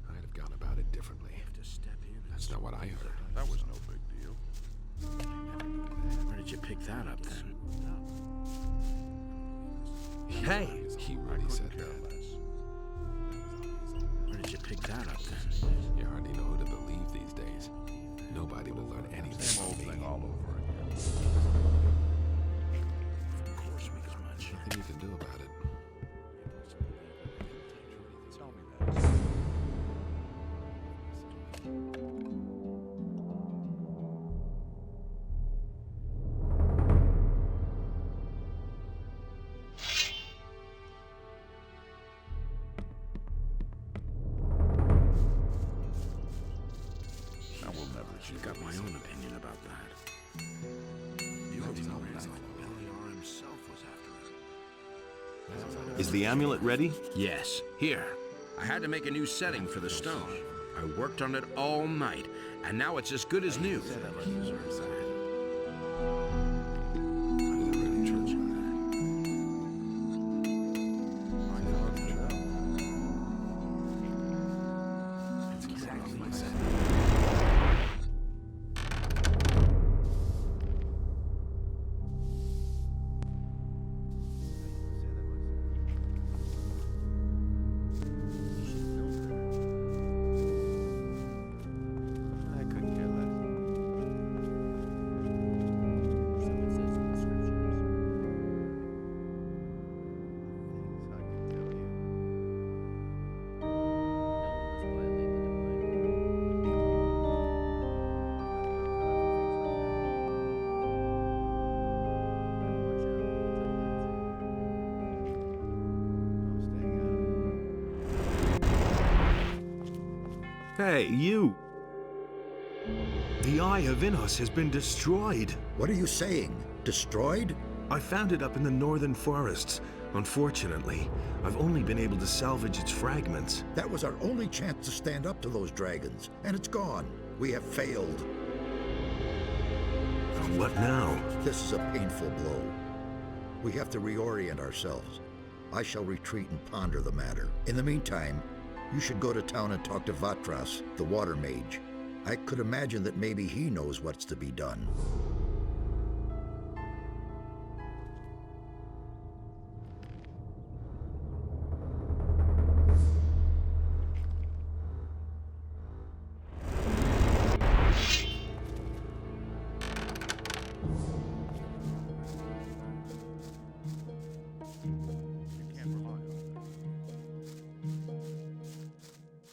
I'd have gone about it differently. That's not what I heard. That was no big deal. Where did you pick that up then? Hey! He already said that. Where did you pick that up then? You hardly know who to believe these days. Nobody will learn anything Same old from me. thing all over again. Of course we got much. Nothing you can do about it. Tell me that. I will never I've shoot. got my own opinion about that. You have no reason Beliar himself was after it. Is the amulet ready? Yes. Here. I had to make a new setting for the stone. I worked on it all night, and now it's as good as new. I couldn't care less. Things I could tell you. Hey, you! The Eye of Innos has been destroyed. What are you saying? Destroyed? I found it up in the northern forests. Unfortunately, I've only been able to salvage its fragments. That was our only chance to stand up to those dragons, and it's gone. We have failed. What now? This is a painful blow. We have to reorient ourselves. I shall retreat and ponder the matter. In the meantime, you should go to town and talk to Vatras, the water mage. I could imagine that maybe he knows what's to be done.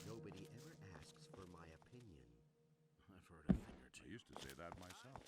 Nobody ever asks for my opinion. I've heard a thing or two. I used to say that myself.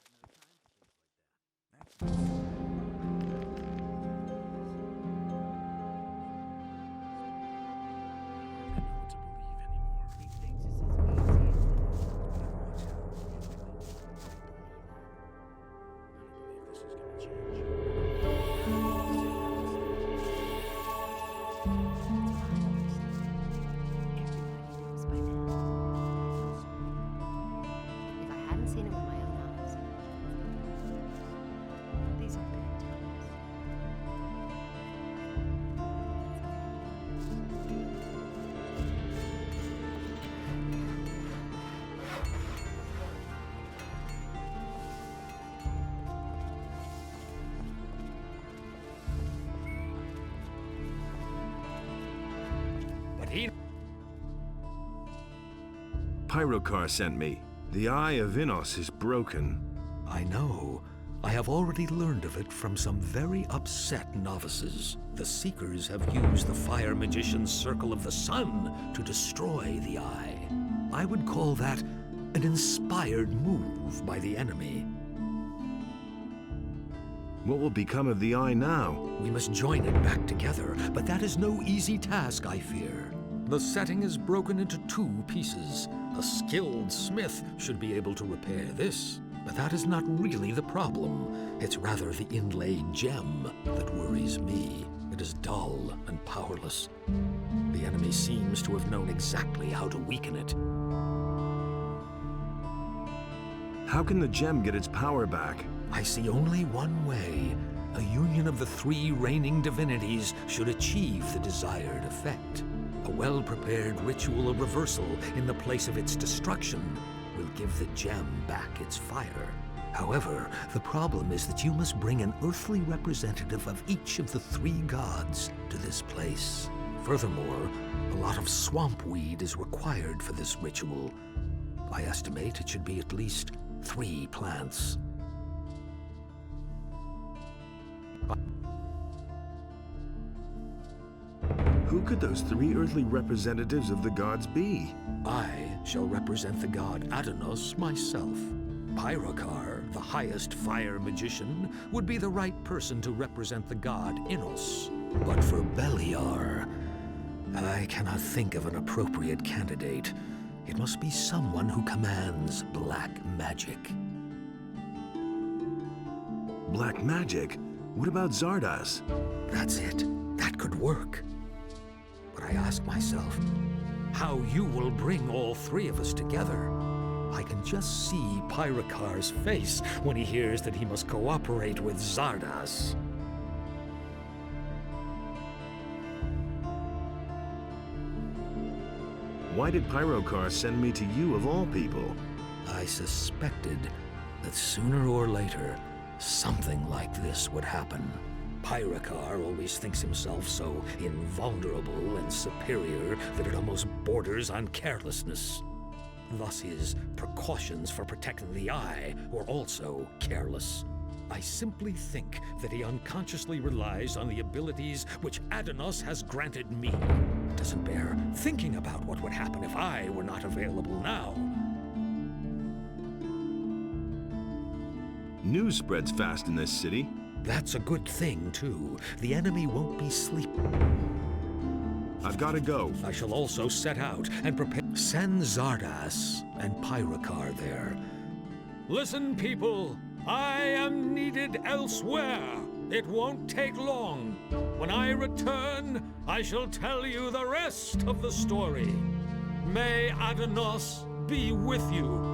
If I hadn't seen it with my own eyes, these are bad times. But he Pyrocar sent me. The Eye of Innos is broken. I know. I have already learned of it from some very upset novices. The Seekers have used the Fire Magician's Circle of the Sun to destroy the Eye. I would call that an inspired move by the enemy. What will become of the Eye now? We must join it back together, but that is no easy task, I fear. The setting is broken into 2 pieces. A skilled smith should be able to repair this, but that is not really the problem. It's rather the inlaid gem that worries me. It is dull and powerless. The enemy seems to have known exactly how to weaken it. How can the gem get its power back? I see only one way. A union of the 3 reigning divinities should achieve the desired effect. A well-prepared ritual of reversal in the place of its destruction will give the gem back its fire. However, the problem is that you must bring an earthly representative of each of the 3 gods to this place. Furthermore, a lot of swamp weed is required for this ritual. I estimate it should be at least 3 plants. Who could those 3 earthly representatives of the gods be? I shall represent the god Addonos myself. Pyrokar, the highest fire magician, would be the right person to represent the god Innos. But for Beliar, I cannot think of an appropriate candidate. It must be someone who commands black magic. Black magic? What about Zardas? That's it. That could work. But I ask myself, how you will bring all 3 of us together. I can just see Pyrokar's face when he hears that he must cooperate with Zardas. Why did Pyrokar send me to you of all people? I suspected that sooner or later, something like this would happen. Pyrokar always thinks himself so invulnerable and superior that it almost borders on carelessness. Thus his precautions for protecting the Eye were also careless. I simply think that he unconsciously relies on the abilities which Addonos has granted me. It doesn't bear thinking about what would happen if I were not available now. News spreads fast in this city. That's a good thing, too. The enemy won't be sleeping. I've got to go. I shall also set out and prepare. Send Zardas and Pyrokar there. Listen, people. I am needed elsewhere. It won't take long. When I return, I shall tell you the rest of the story. May Addonos be with you.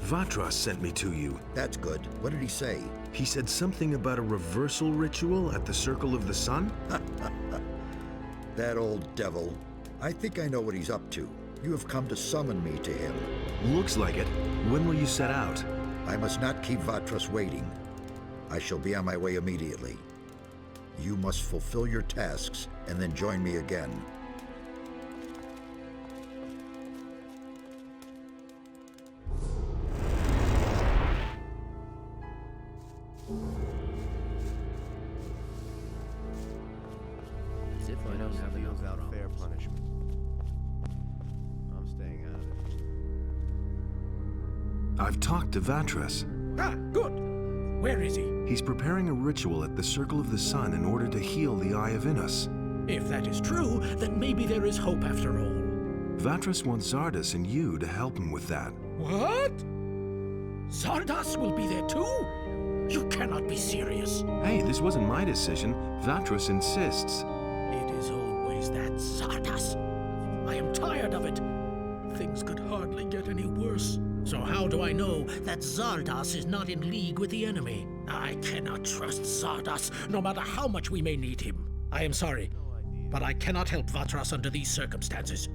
Vatras sent me to you. That's good. What did he say? He said something about a reversal ritual at the Circle of the Sun? That old devil. I think I know what he's up to. You have come to summon me to him. Looks like it. When will you set out? I must not keep Vatras waiting. I shall be on my way immediately. You must fulfill your tasks and then join me again. As if I don't have enough without problems. fair punishment. I'm staying out of it. I've talked to Vatras. Ah, good. Where is he? He's preparing a ritual at the Circle of the Sun in order to heal the Eye of Innos. If that is true, then maybe there is hope after all. Vatras wants Zardas and you to help him with that. What? Zardas will be there too? You cannot be serious. Hey, this wasn't my decision. Vatras insists. It is always that Zardas. I am tired of it. Things could hardly get any worse. So how do I know that Zardas is not in league with the enemy? I cannot trust Zardas, no matter how much we may need him. I am sorry. but I cannot help Vatras under these circumstances.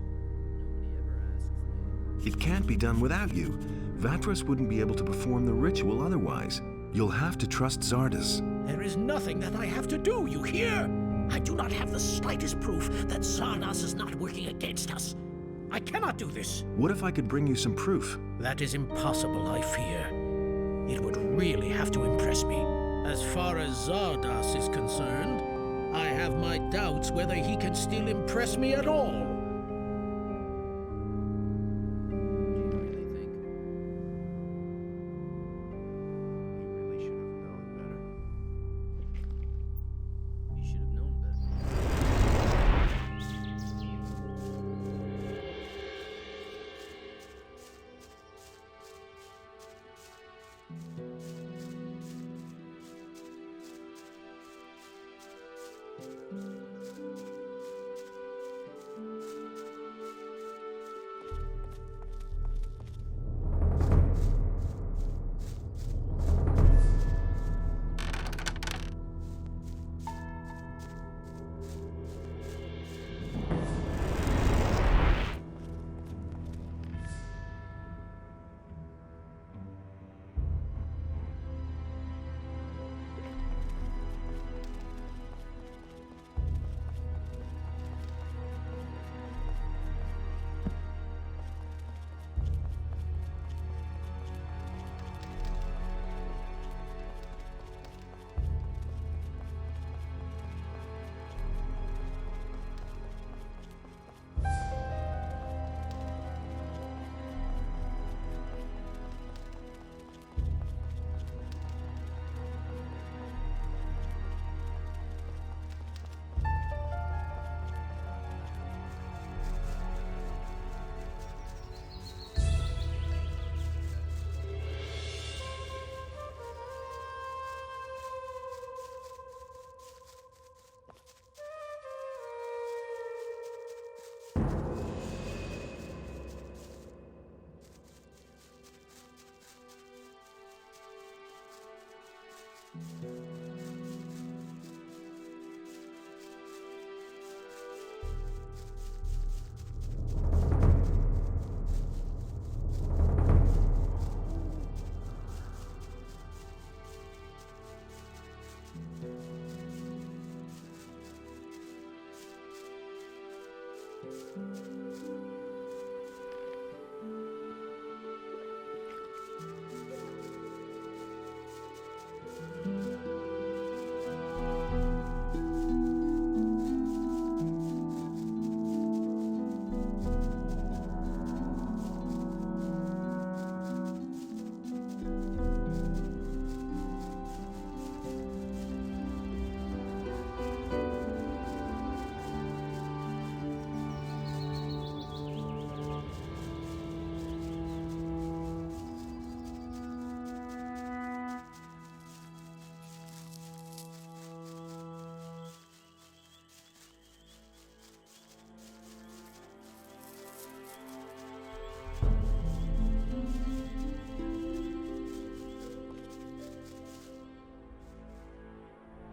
It can't be done without you. Vatras wouldn't be able to perform the ritual otherwise. You'll have to trust Zardas. There is nothing that I have to do, you hear? I do not have the slightest proof that Zardas is not working against us. I cannot do this. What if I could bring you some proof? That is impossible, I fear. It would really have to impress me. As far as Zardas is concerned, I have my doubts whether he can still impress me at all.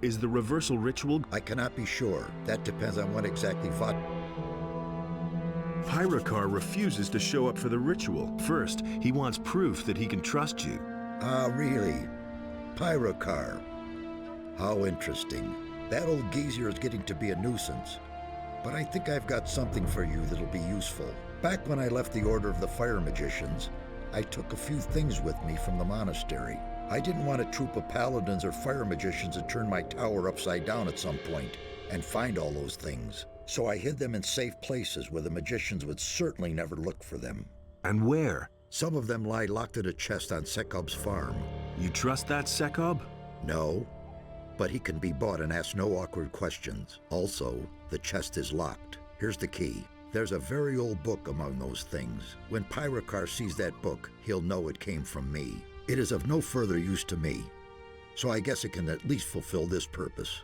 Is the reversal ritual? I cannot be sure. That depends on what exactly Hyrikar refuses to show up for the ritual. First, he wants proof that he can trust you. Ah, really? Hyrikar. How interesting. That old geezer is getting to be a nuisance. But I think I've got something for you that'll be useful. Back when I left the Order of the Fire Magicians, I took a few things with me from the monastery. I didn't want a troop of paladins or fire magicians to turn my tower upside down at some point and find all those things. So I hid them in safe places where the magicians would certainly never look for them. And where? Some of them lie locked in a chest on Sekob's farm. You trust that Sekob? No, but he can be bought and ask no awkward questions. Also, the chest is locked. Here's the key. There's a very old book among those things. When Hyrikar sees that book, he'll know it came from me. It is of no further use to me, so I guess it can at least fulfill this purpose.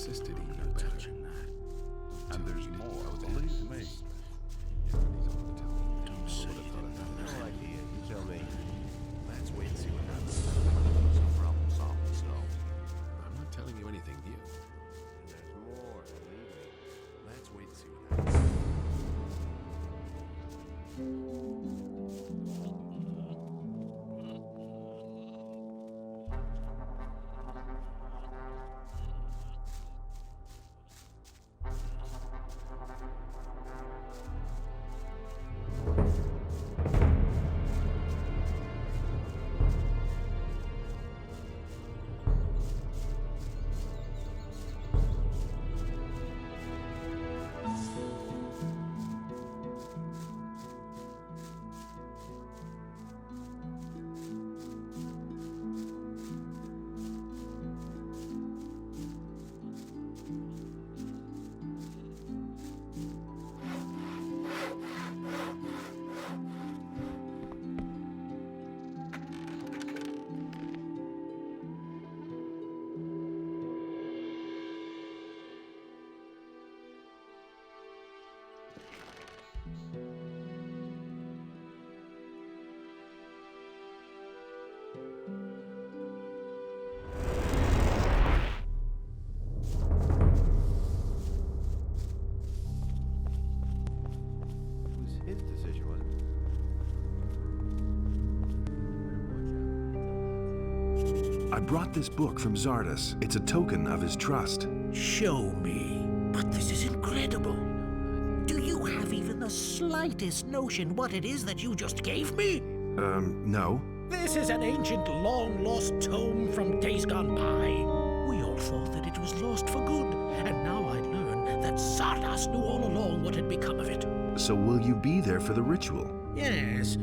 insisted he knew better. And there's more, believe me. Don't say No idea. You tell me. Let's wait and see what happens. Some problem solved, so. I'm not telling you anything new. There's more, believe me. Let's wait and see what happens. His decision, wasn't I brought this book from Zardas. It's a token of his trust. Show me. But this is incredible. Do you have even the slightest notion what it is that you just gave me? No. This is an ancient, long-lost tome from days gone by. We all thought that it was lost for good, and now I learn that Zardas knew all along what had become of it. So will you be there for the ritual? Yes,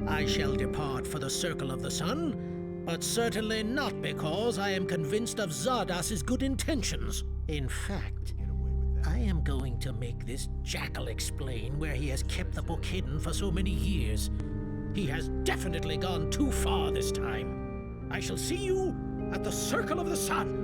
I shall depart for the Circle of the Sun, but certainly not because I am convinced of Zardas's good intentions. In fact, I am going to make this jackal explain where he has kept the book hidden for so many years. He has definitely gone too far this time. I shall see you at the Circle of the Sun.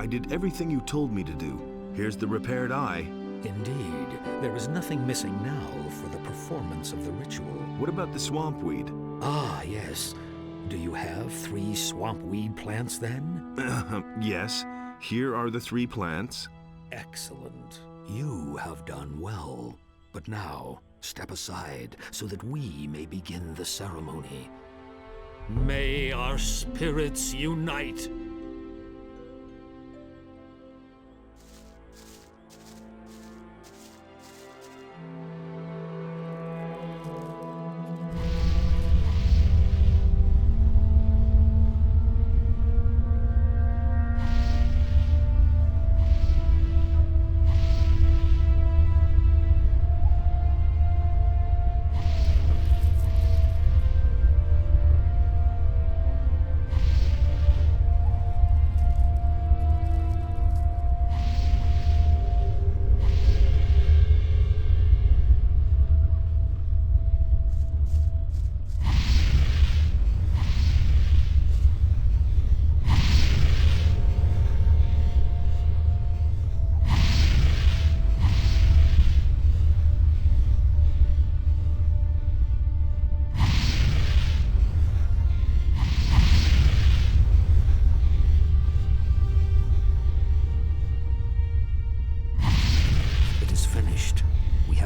I did everything you told me to do. Here's the repaired eye. Indeed, there is nothing missing now for the performance of the ritual. What about the swamp weed? Ah, yes. Do you have 3 swamp weed plants then? Yes. Here are the 3 plants. Excellent. You have done well. But now, step aside so that we may begin the ceremony. May our spirits unite!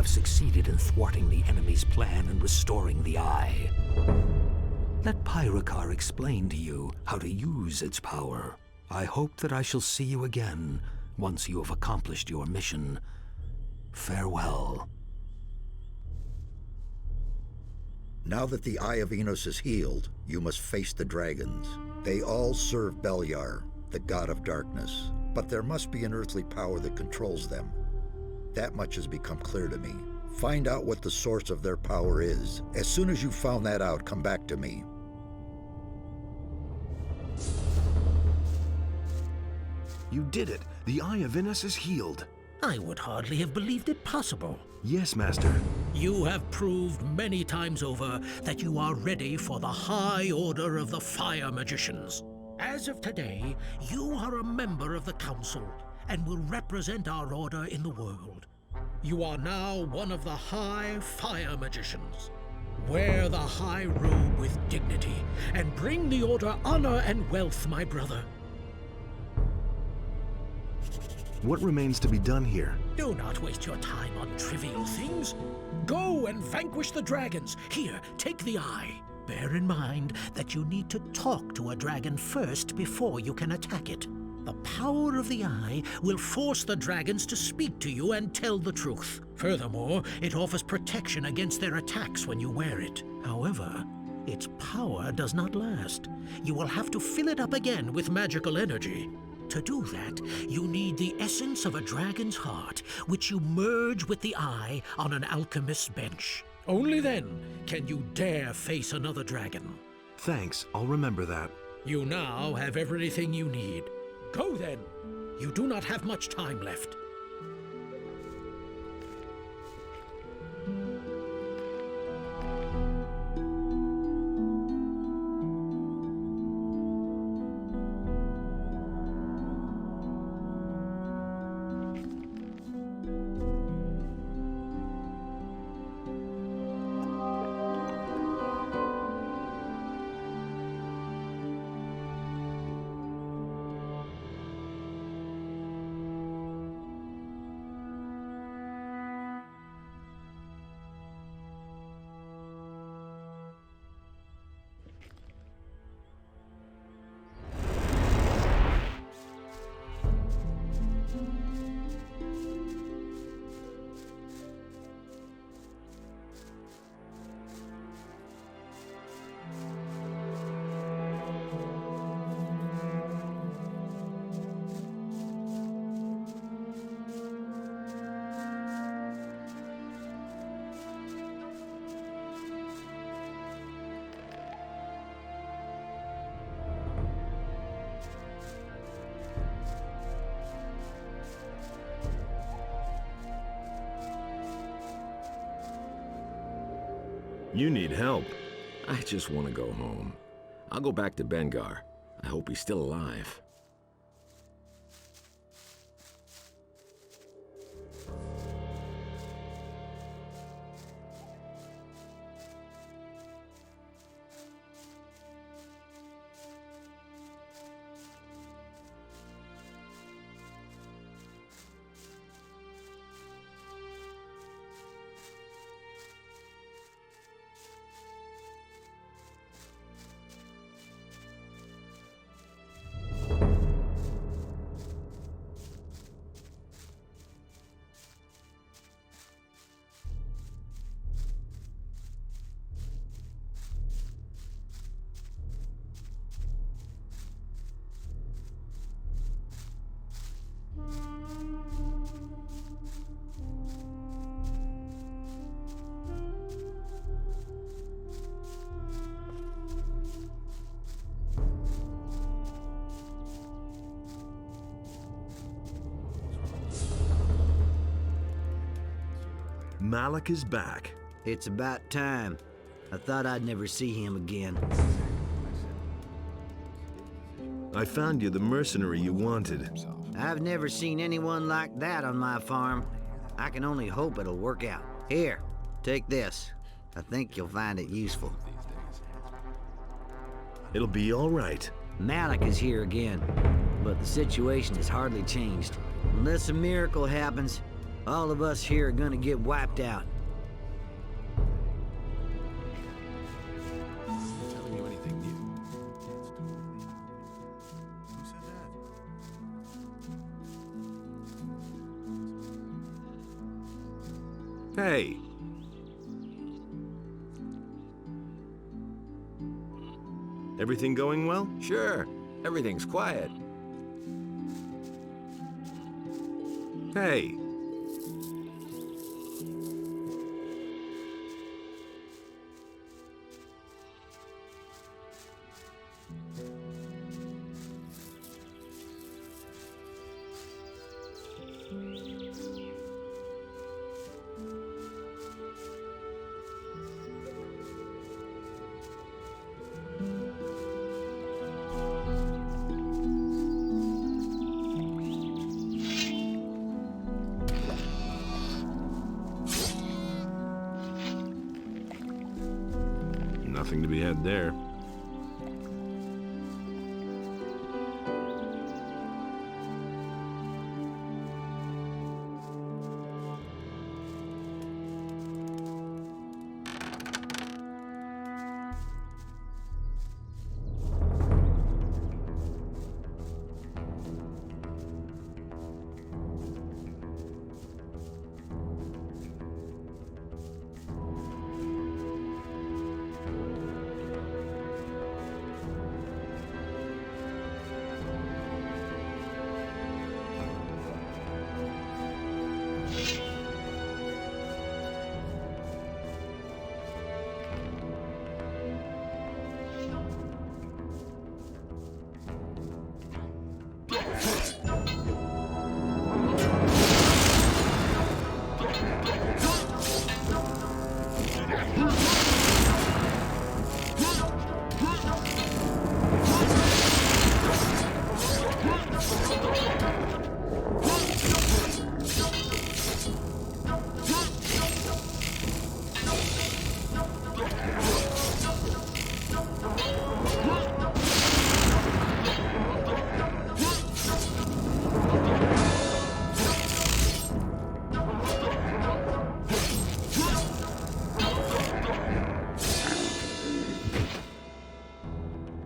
Succeeded in thwarting the enemy's plan and restoring the eye. Let Pyrakar explain to you how to use its power. I hope that I shall see you again once you have accomplished your mission. Farewell. Now that the Eye of Innos is healed, you must face the dragons. They all serve Beliar, the god of darkness, but there must be an earthly power that controls them. That much has become clear to me. Find out what the source of their power is. As soon as you've found that out, come back to me. You did it! The Eye of Innos is healed! I would hardly have believed it possible. Yes, Master. You have proved many times over that you are ready for the High Order of the Fire Magicians. As of today, you are a member of the Council and will represent our order in the world. You are now one of the High Fire Magicians. Wear the high robe with dignity and bring the Order honor and wealth, my brother. What remains to be done here? Do not waste your time on trivial things. Go and vanquish the dragons. Here, take the eye. Bear in mind that you need to talk to a dragon first before you can attack it. The power of the eye will force the dragons to speak to you and tell the truth. Furthermore, it offers protection against their attacks when you wear it. However, its power does not last. You will have to fill it up again with magical energy. To do that, you need the essence of a dragon's heart, which you merge with the eye on an alchemist's bench. Only then can you dare face another dragon. Thanks, I'll remember that. You now have everything you need. Go then. You do not have much time left. You need help. I just want to go home. I'll go back to Bengar. I hope he's still alive. Malik is back. It's about time. I thought I'd never see him again. I found you the mercenary you wanted. I've never seen anyone like that on my farm. I can only hope it'll work out. Here, take this. I think you'll find it useful. It'll be all right. Malik is here again, but the situation has hardly changed. Unless a miracle happens, all of us here are gonna get wiped out. Telling you anything new. Hey! Everything going well? Sure. Everything's quiet. Hey! Nothing to be had there.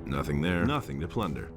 Nothing there, nothing to plunder.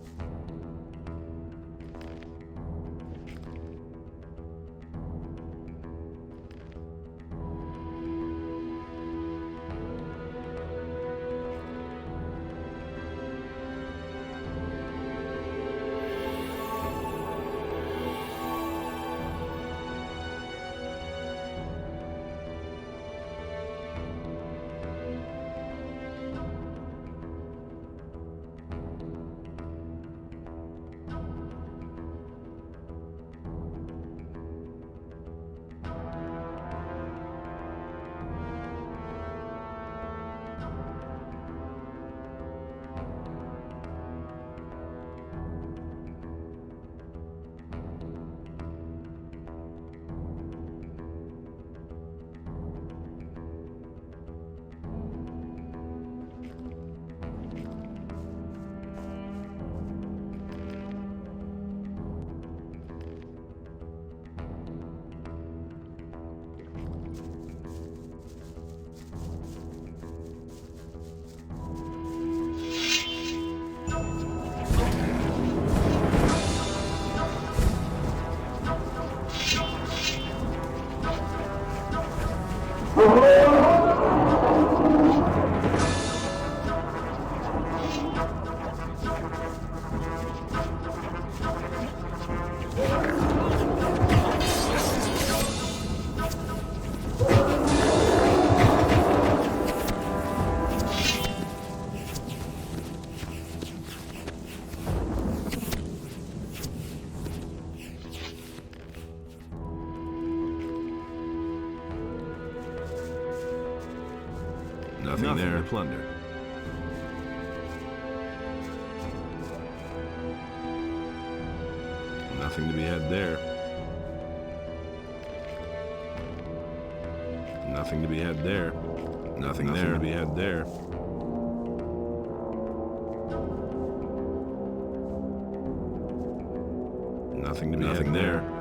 Nothing there to plunder. Nothing to be had there. Nothing to be had there. Nothing there to be had there. Nothing to be had there.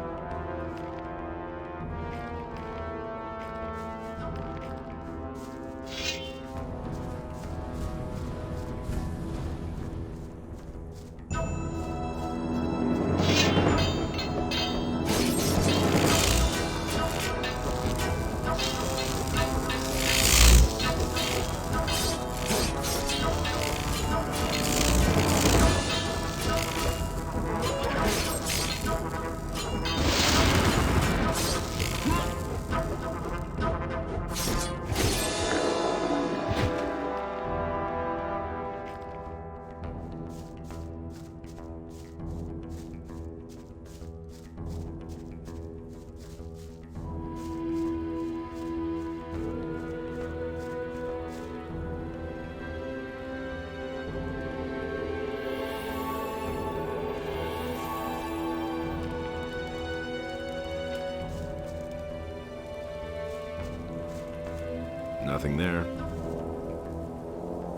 Nothing there.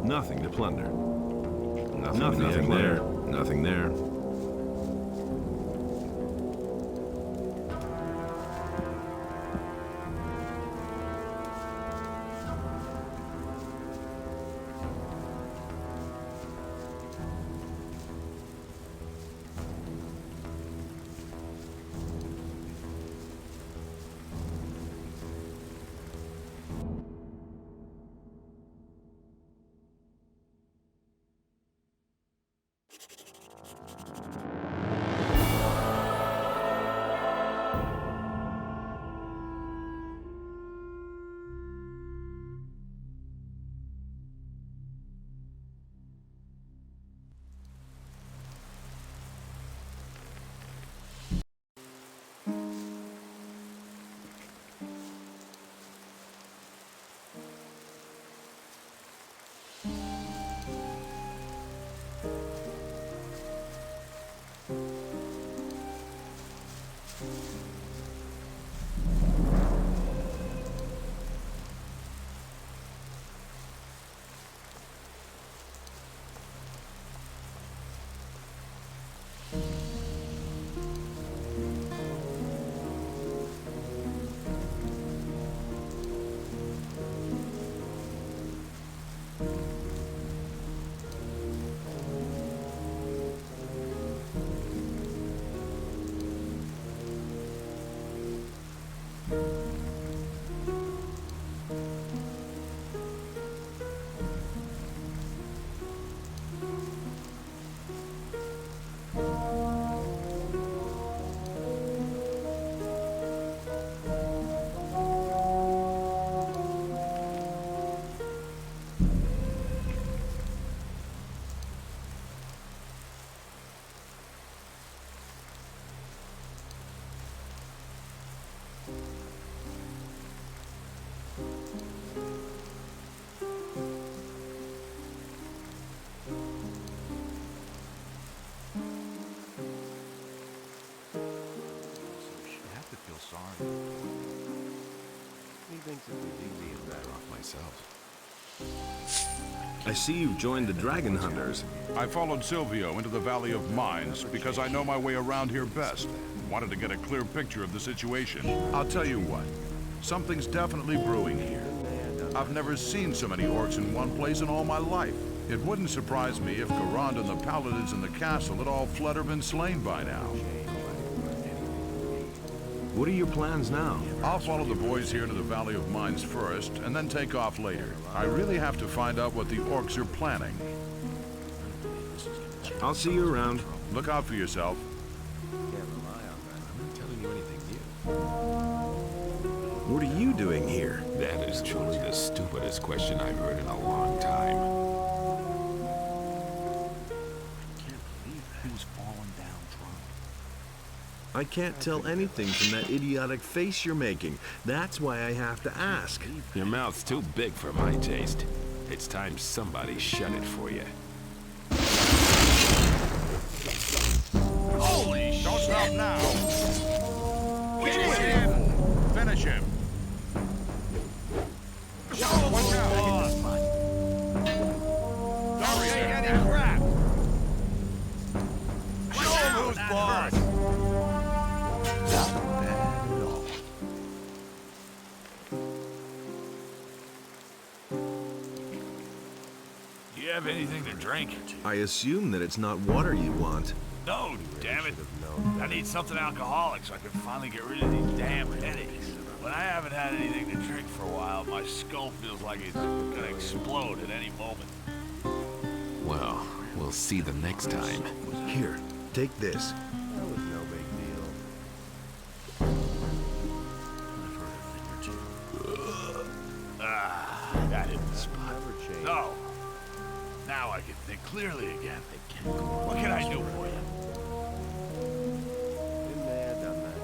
Nothing to plunder. Nothing there. Nothing there. He thinks it was easy and better off myself. I see you've joined the Dragon Hunters. I followed Silvio into the Valley of Mines because I know my way around here best. Wanted to get a clear picture of the situation. I'll tell you what, something's definitely brewing here. I've never seen so many orcs in one place in all my life. It wouldn't surprise me if Khorinis and the Paladins in the castle had all fled or been slain by now. What are your plans now? I'll follow the boys here to the Valley of Mines first, and then take off later. I really have to find out what the orcs are planning. I'll see you around. Look out for yourself. I'm not telling you anything new. What are you doing here? That is truly the stupidest question I've heard in a long time. I can't tell anything from that idiotic face you're making. That's why I have to ask. Your mouth's too big for my taste. It's time somebody shut it for you. Holy shit! Don't stop now! Finish him! Finish him! Watch out! Don't take any crap! Show him who's boss! Not bad at all. Do you have anything to drink? I assume that it's not water you want. No, damn it. I need something alcoholic so I can finally get rid of these damn headaches. When I haven't had anything to drink for a while, my skull feels like it's gonna explode at any moment. Well, we'll see the next time. Here, take this. That was no big deal. That hit the spot. No. Now I can think clearly again. What can I do for you? Been there, done that.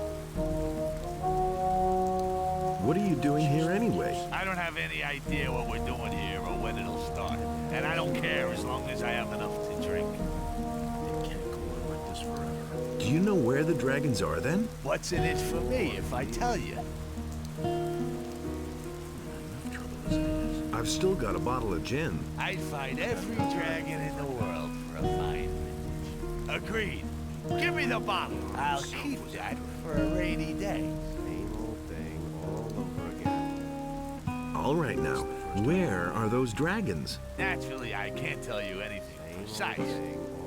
What are you doing here anyway? I don't have any idea what we're doing here or when it'll start. And I don't care as long as I have enough to drink. It can't go on like this forever. Do you know where the dragons are then? What's in it for me if I tell you? I've still got a bottle of gin. I'd fight every dragon in the world for a fine vintage. Agreed. Give me the bottle. I'll keep that for a rainy day. Same old thing all over again. All right now, where are those dragons? Naturally, I can't tell you anything precise,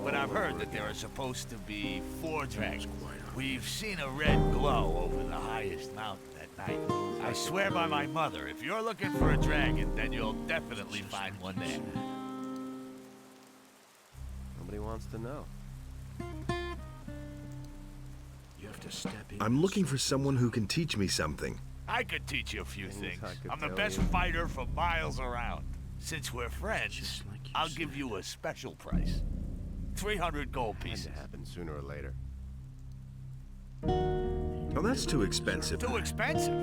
but I've heard that there are supposed to be 4 dragons. We've seen a red glow over the highest mountain at night. I swear by my mother, if you're looking for a dragon, then you'll definitely find one there. Nobody wants to know. You have to step in. I'm looking for someone who can teach me something. I could teach you a few things. I could I'm the tell best you. fighter for miles around. Since we're friends, I'll give you a special price. 300 gold Had pieces. to happen sooner or later. Oh, that's too expensive. Too expensive?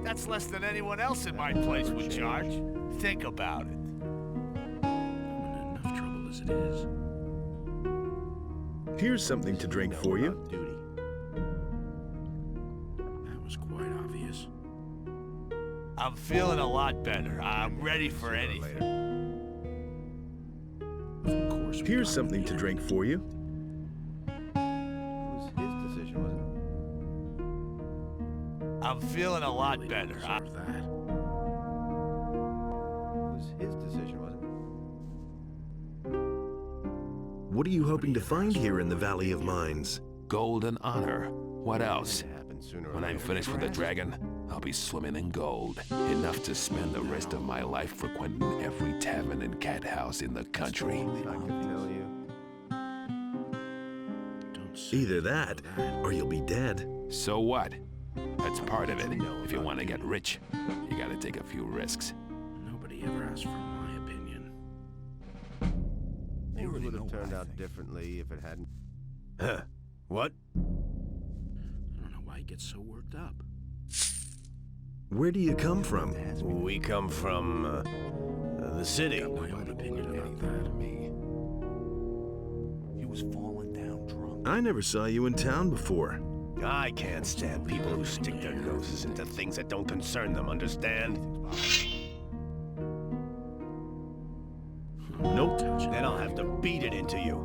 That's less than anyone else in my place would charge. Think about it. I'm in enough trouble as it is. Here's something to drink for you. Duty. That was quite obvious. I'm feeling a lot better. I'm ready for anything. Of course. Here's something to drink for you. It was his decision, wasn't it? I'm feeling a lot better. That. It was his decision, wasn't it? What are you hoping to find here in the Valley of Mines? Gold and honor. What else? Had to happen sooner or When I'm later. finished with the dragon, I'll be swimming in gold. Enough to spend the rest of my life frequenting every tavern and cat house in the country. If I could tell you. Either that, or you'll be dead. So what? That's part of it. If you want to get rich, you gotta take a few risks. Nobody ever asked for my opinion. Things would have turned out differently if it hadn't. Huh? What? I don't know why he gets so worked up. Where do you come from? We come from the city. Got my own opinion about that. He was falling down drunk. I never saw you in town before. I can't stand people who stick their noses into things that don't concern them, understand? Nope. Then I'll have to beat it into you.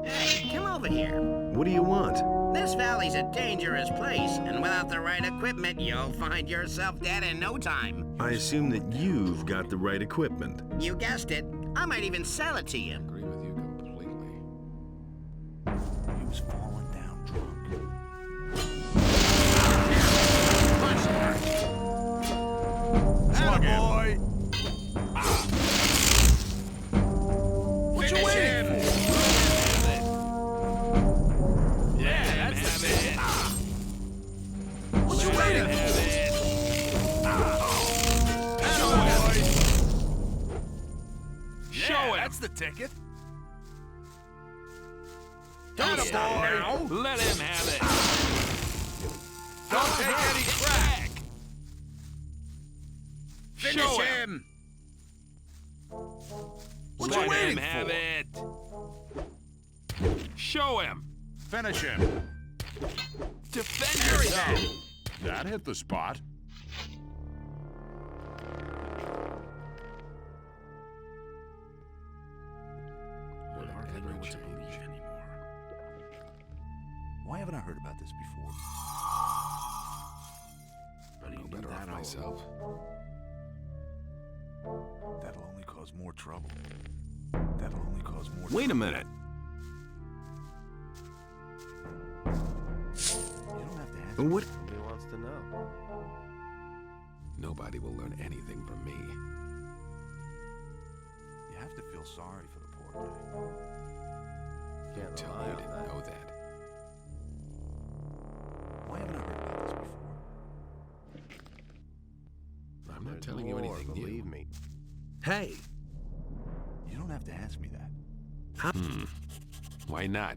Hey, come over here. What do you want? This valley's a dangerous place, and without the right equipment, you'll find yourself dead in no time. I assume that you've got the right equipment. You guessed it. I might even sell it to you. I agree with you completely. He was falling down drunk. Attaboy! What you waiting for? Yeah, that's it. What you waiting for? Show him. That's the ticket. Don't stop now. Let him have it. Don't take any crack. Show him. What you waiting for? Have it. Show him. Finish him. Defend yourself. That hit the spot. I hardly know what to believe anymore. Why haven't I heard about this before? But I'm better off myself. That'll only cause more trouble. That'll only cause more trouble. Wait a minute. You don't have to ask. What? Somebody wants to know. Nobody will learn anything from me. You have to feel sorry for the poor guy. Can't Tell rely me you on didn't that. know that. Why haven't I heard about this before? I'm not There's telling you more, anything believe new. me. Hey. You don't have to ask me that. Why not?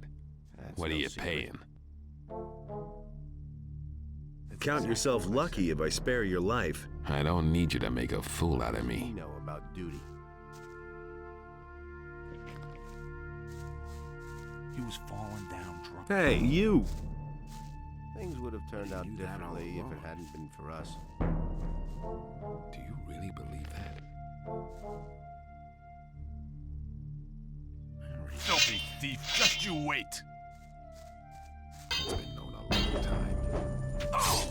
That's What are no you secret. paying? Count yourself lucky if I spare your life. I don't need you to make a fool out of You me. know about duty. He was falling down drunk. Hey, you. Things would have turned out knew that all differently if it along. hadn't been for us. Do you really believe that? Filthy thief, just you wait. It's been known a long time. Oh!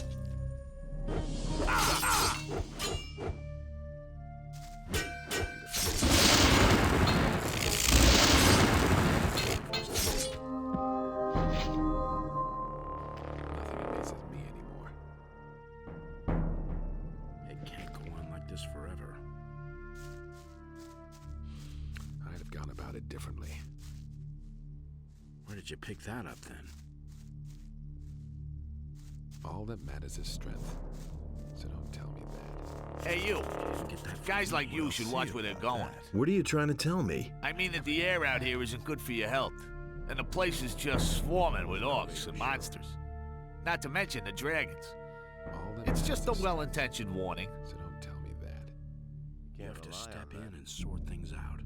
Nothing amazes me anymore. It can't go on like this forever. I'd have gone about it differently. Where did you pick that up then? All that matters is strength. So don't tell me that. Hey, you. Get that Guys like you should watch where they're going. What are you trying to tell me? I mean that the air out here isn't good for your health. And the place is just swarming with orcs and monsters. Not to mention the dragons. All that It's just a matters is well-intentioned warning. So don't tell me that. You Can't have to rely step on in that. and sort things out.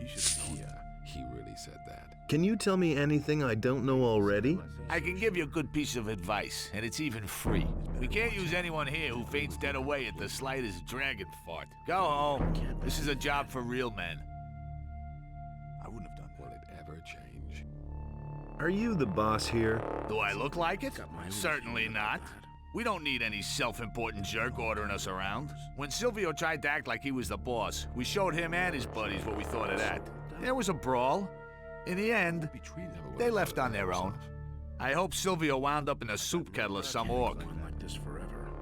He should know. Yeah, he really said that. Can you tell me anything I don't know already? I can give you a good piece of advice, and it's even free. We can't use anyone here who faints dead away at the slightest dragon fart. Go home. This is a job for real men. I wouldn't have done that. Will it ever change? Are you the boss here? Do I look like it? Certainly not. We don't need any self-important jerk ordering us around. When Silvio tried to act like he was the boss, we showed him and his buddies what we thought of that. There was a brawl. In the end, they left on their own. I hope Silvio wound up in a soup kettle of some orc. Going like this forever.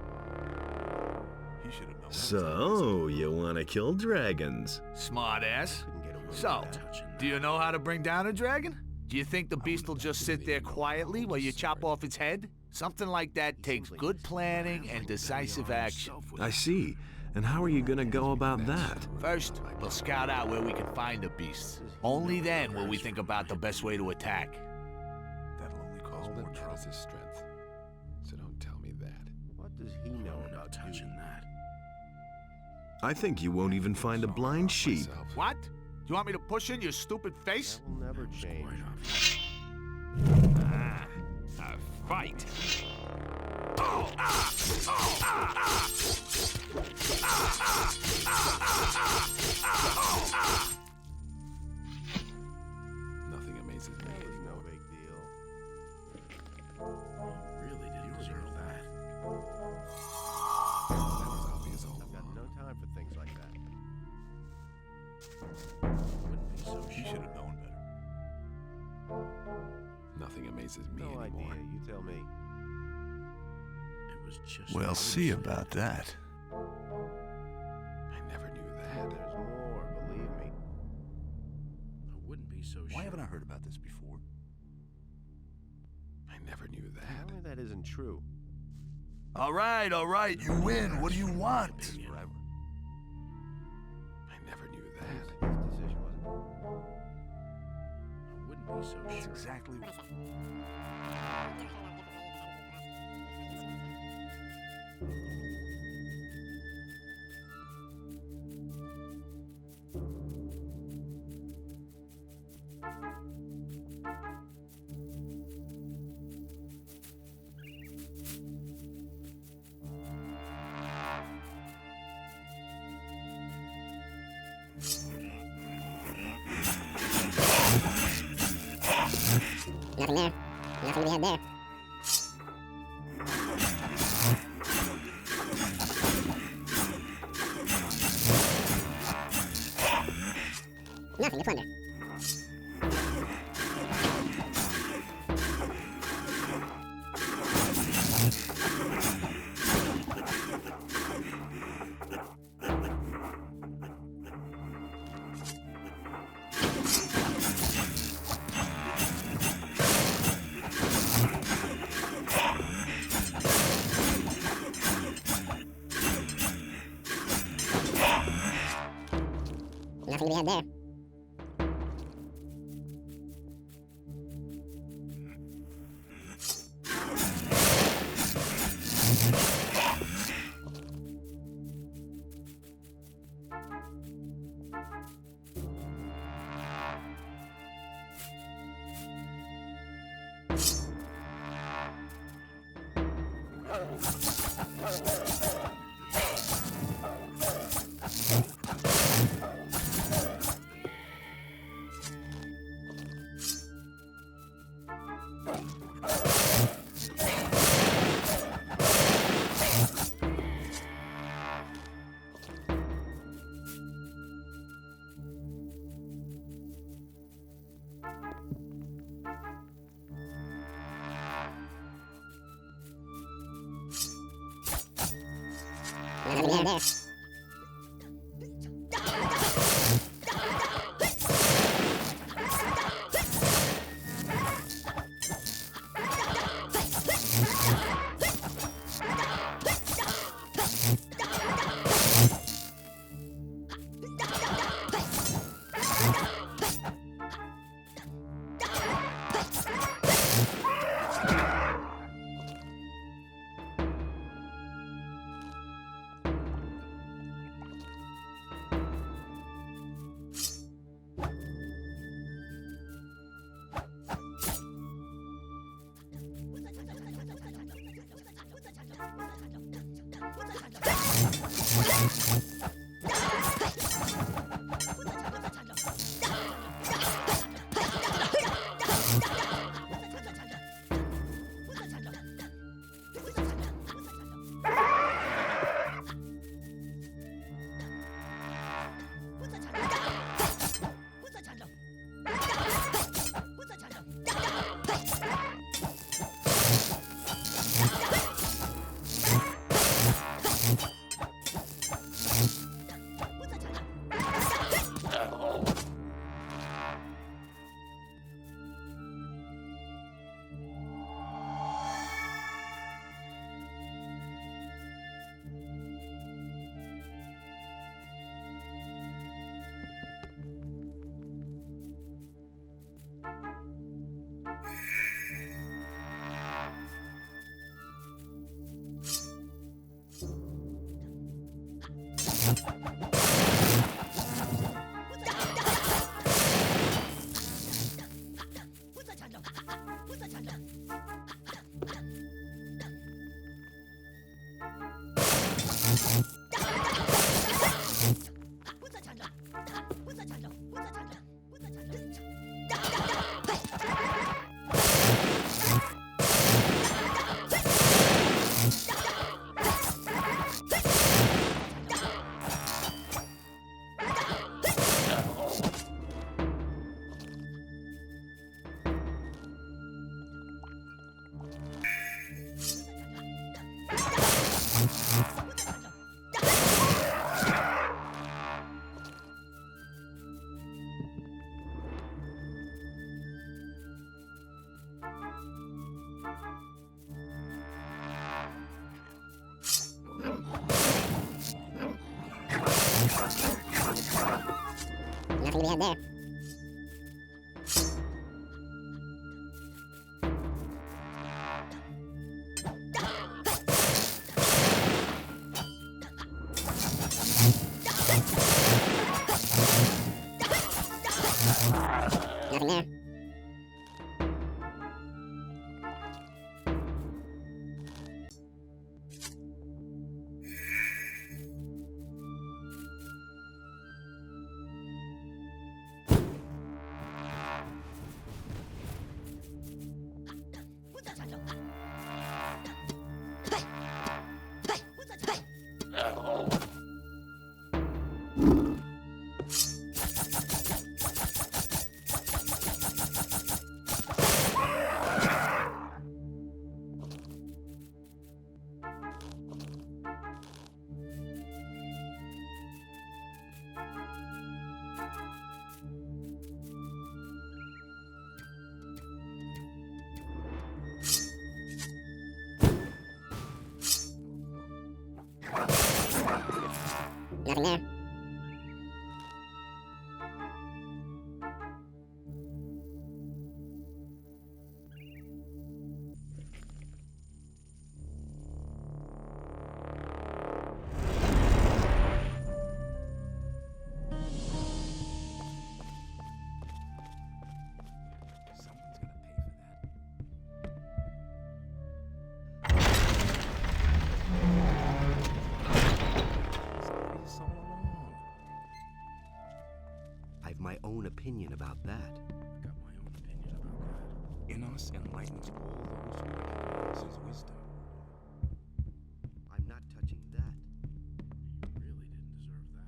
He should have known. So, you want to kill dragons? Smart ass. Couldn't get away with So, that. do you know how to bring down a dragon? Do you think the beast will just sit there quietly while you chop off its head? Something like that takes good planning and decisive action. I see. And how are you gonna go about that? First, we'll scout out where we can find the beast. Only then will we think about the best way to attack. That'll only cause All more that trouble. matters is strength. So don't tell me that. What does he know I'm not about touching duty? that. I think you won't even find a blind sheep. Myself. What? Do you want me to push in your stupid face? That will never change. Quite obvious. Ah, a fight. Oh, ah, oh, ah, ah. Ah, ah, ah, ah, ah, oh, ah. Nothing amazes me That was anymore. no big deal. Really didn't deserve that. That was obvious all I've got along. no time for things like that. Wouldn't be so He should have known better. Nothing amazes me No anymore. idea. You tell me. It was just. We'll see about that. I never knew that. There's more. Believe me. I wouldn't be so sure. Why haven't I heard about this before? I never knew Tell that. me that isn't true. All right, you win. What do you want? Forever. I never knew that. His decision wasn't. I wouldn't be so That's sure. exactly what... Nothing there. Nothing to be had there. Nothing to plunder. Nothing to be had there. Nothing to be had there. Nothing to be had there. Nothing there. Nothing there. My own opinion about that. Got my own opinion about that. Innos enlightens all those who recognize his wisdom. I'm not touching that. You really didn't deserve that.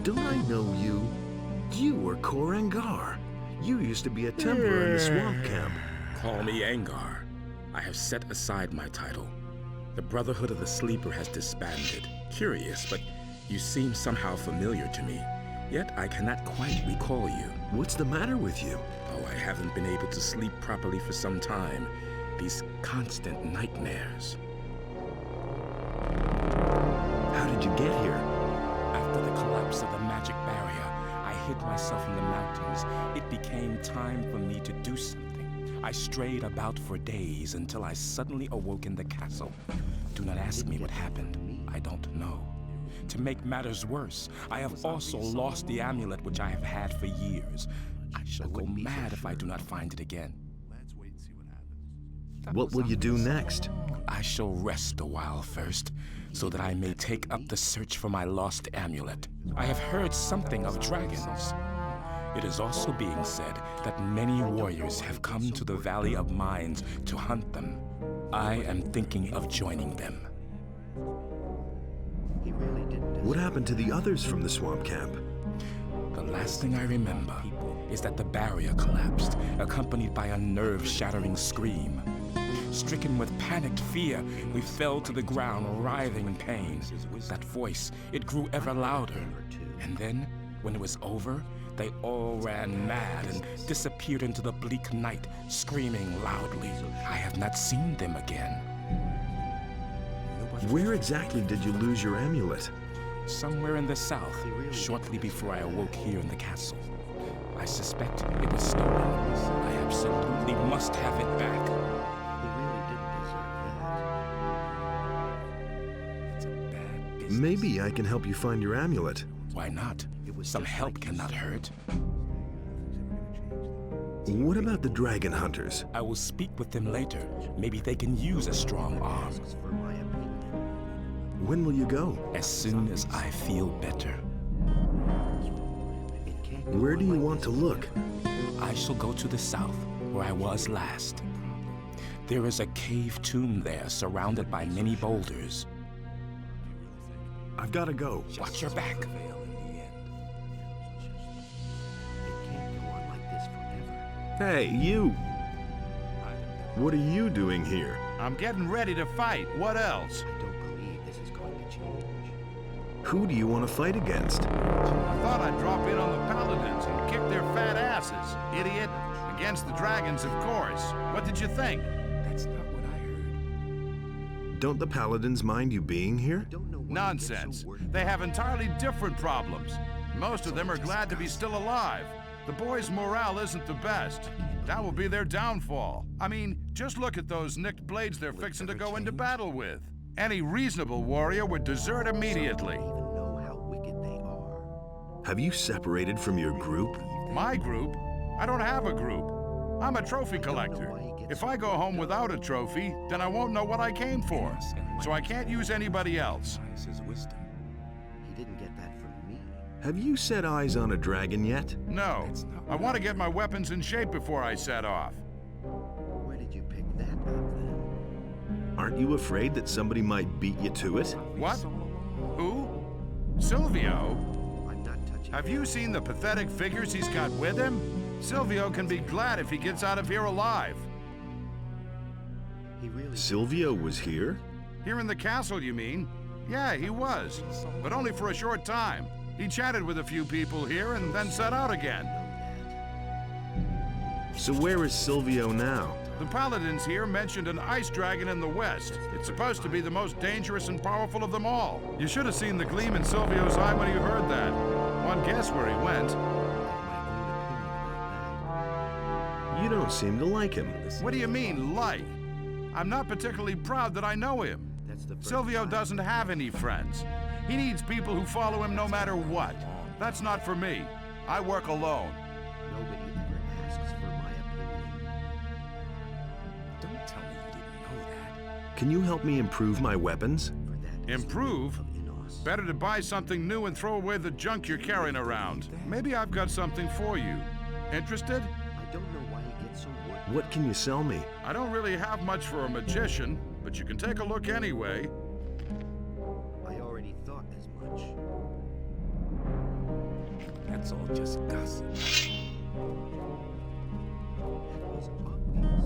Don't I know you? You were Jharkendar. You used to be a Templar in the swamp camp. Call me Angar. I have set aside my title. The Brotherhood of the Sleeper has disbanded. Curious, but you seem somehow familiar to me. Yet I cannot quite recall you. What's the matter with you? Oh, I haven't been able to sleep properly for some time. These constant nightmares. How did you get here? After the collapse of the magic barrier, I hid myself in the mountains. It became time for me to do something. I strayed about for days until I suddenly awoke in the castle. Do not ask me what happened. I don't know. To make matters worse, I have also lost the amulet which I have had for years. I shall go mad if I do not find it again. What will you do next? I shall rest a while first, so that I may take up the search for my lost amulet. I have heard something of dragons. It is also being said that many warriors have come to the Valley of Mines to hunt them. I am thinking of joining them. What happened to the others from the swamp camp? The last thing I remember is that the barrier collapsed, accompanied by a nerve-shattering scream. Stricken with panicked fear, we fell to the ground, writhing in pain. That voice, it grew ever louder. And then, when it was over, they all ran mad and disappeared into the bleak night, screaming loudly. I have not seen them again. Where exactly did you lose your amulet? Somewhere in the south, shortly before I awoke here in the castle. I suspect it was stolen. I absolutely must have it back. Maybe I can help you find your amulet. Why not? Some help cannot hurt. What about the dragon hunters? I will speak with them later. Maybe they can use a strong arm. When will you go? As soon as I feel better. Where do you want to look? I shall go to the south, where I was last. There is a cave tomb there, surrounded by many boulders. I've got to go. Watch your back. Hey, you! What are you doing here? I'm getting ready to fight. What else? I don't believe this is going to change. Who do you want to fight against? I thought I'd drop in on the Paladins and kick their fat asses. Idiot. Against the dragons, of course. What did you think? That's not what I heard. Don't the Paladins mind you being here? Nonsense. They have entirely different problems. Most of them are glad to be still alive. The boys' morale isn't the best. That will be their downfall. I mean, just look at those nicked blades they're fixing to go into battle with. Any reasonable warrior would desert immediately. Have you separated from your group? My group? I don't have a group. I'm a trophy collector. If I go home without a trophy, then I won't know what I came for. So I can't use anybody else. He didn't get that from me. Have you set eyes on a dragon yet? No. I want to get my weapons in shape before I set off. Where did you pick that up then? Aren't you afraid that somebody might beat you to it? What? Who? Silvio? I'm not touching. Have you seen the pathetic figures he's got with him? Silvio can be glad if he gets out of here alive. He really. Silvio was here? Here in the castle, you mean? Yeah, he was. But only for a short time. He chatted with a few people here and then set out again. So where is Silvio now? The Paladins here mentioned an ice dragon in the west. It's supposed to be the most dangerous and powerful of them all. You should have seen the gleam in Silvio's eye when you heard that. One guess where he went. You don't seem to like him. What do you mean, like? I'm not particularly proud that I know him. Silvio doesn't have any friends. He needs people who follow him no matter what. That's not for me. I work alone. Nobody ever asks for my opinion. Don't tell me you didn't know that. Can you help me improve my weapons? Improve? Better to buy something new and throw away the junk you're carrying around. Maybe I've got something for you. Interested? I don't know why he gets so worked. What can you sell me? I don't really have much for a magician, but you can take a look anyway. I already thought as much. That's all just gossip. That was obvious.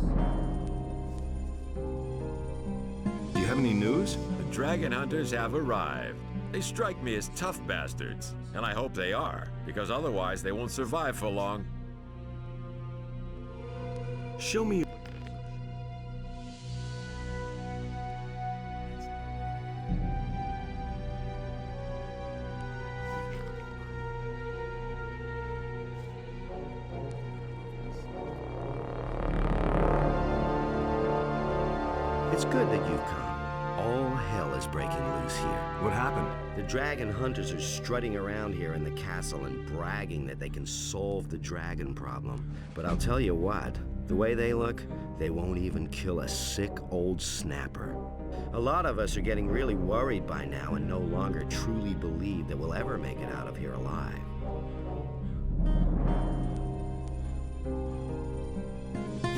Do you have any news? The dragon hunters have arrived. They strike me as tough bastards, and I hope they are, because otherwise they won't survive for long. Show me. It's good that you've come. All hell is breaking loose here. What happened? The dragon hunters are strutting around here in the castle and bragging that they can solve the dragon problem. But I'll tell you what, the way they look, they won't even kill a sick old snapper. A lot of us are getting really worried by now and no longer truly believe that we'll ever make it out of here alive.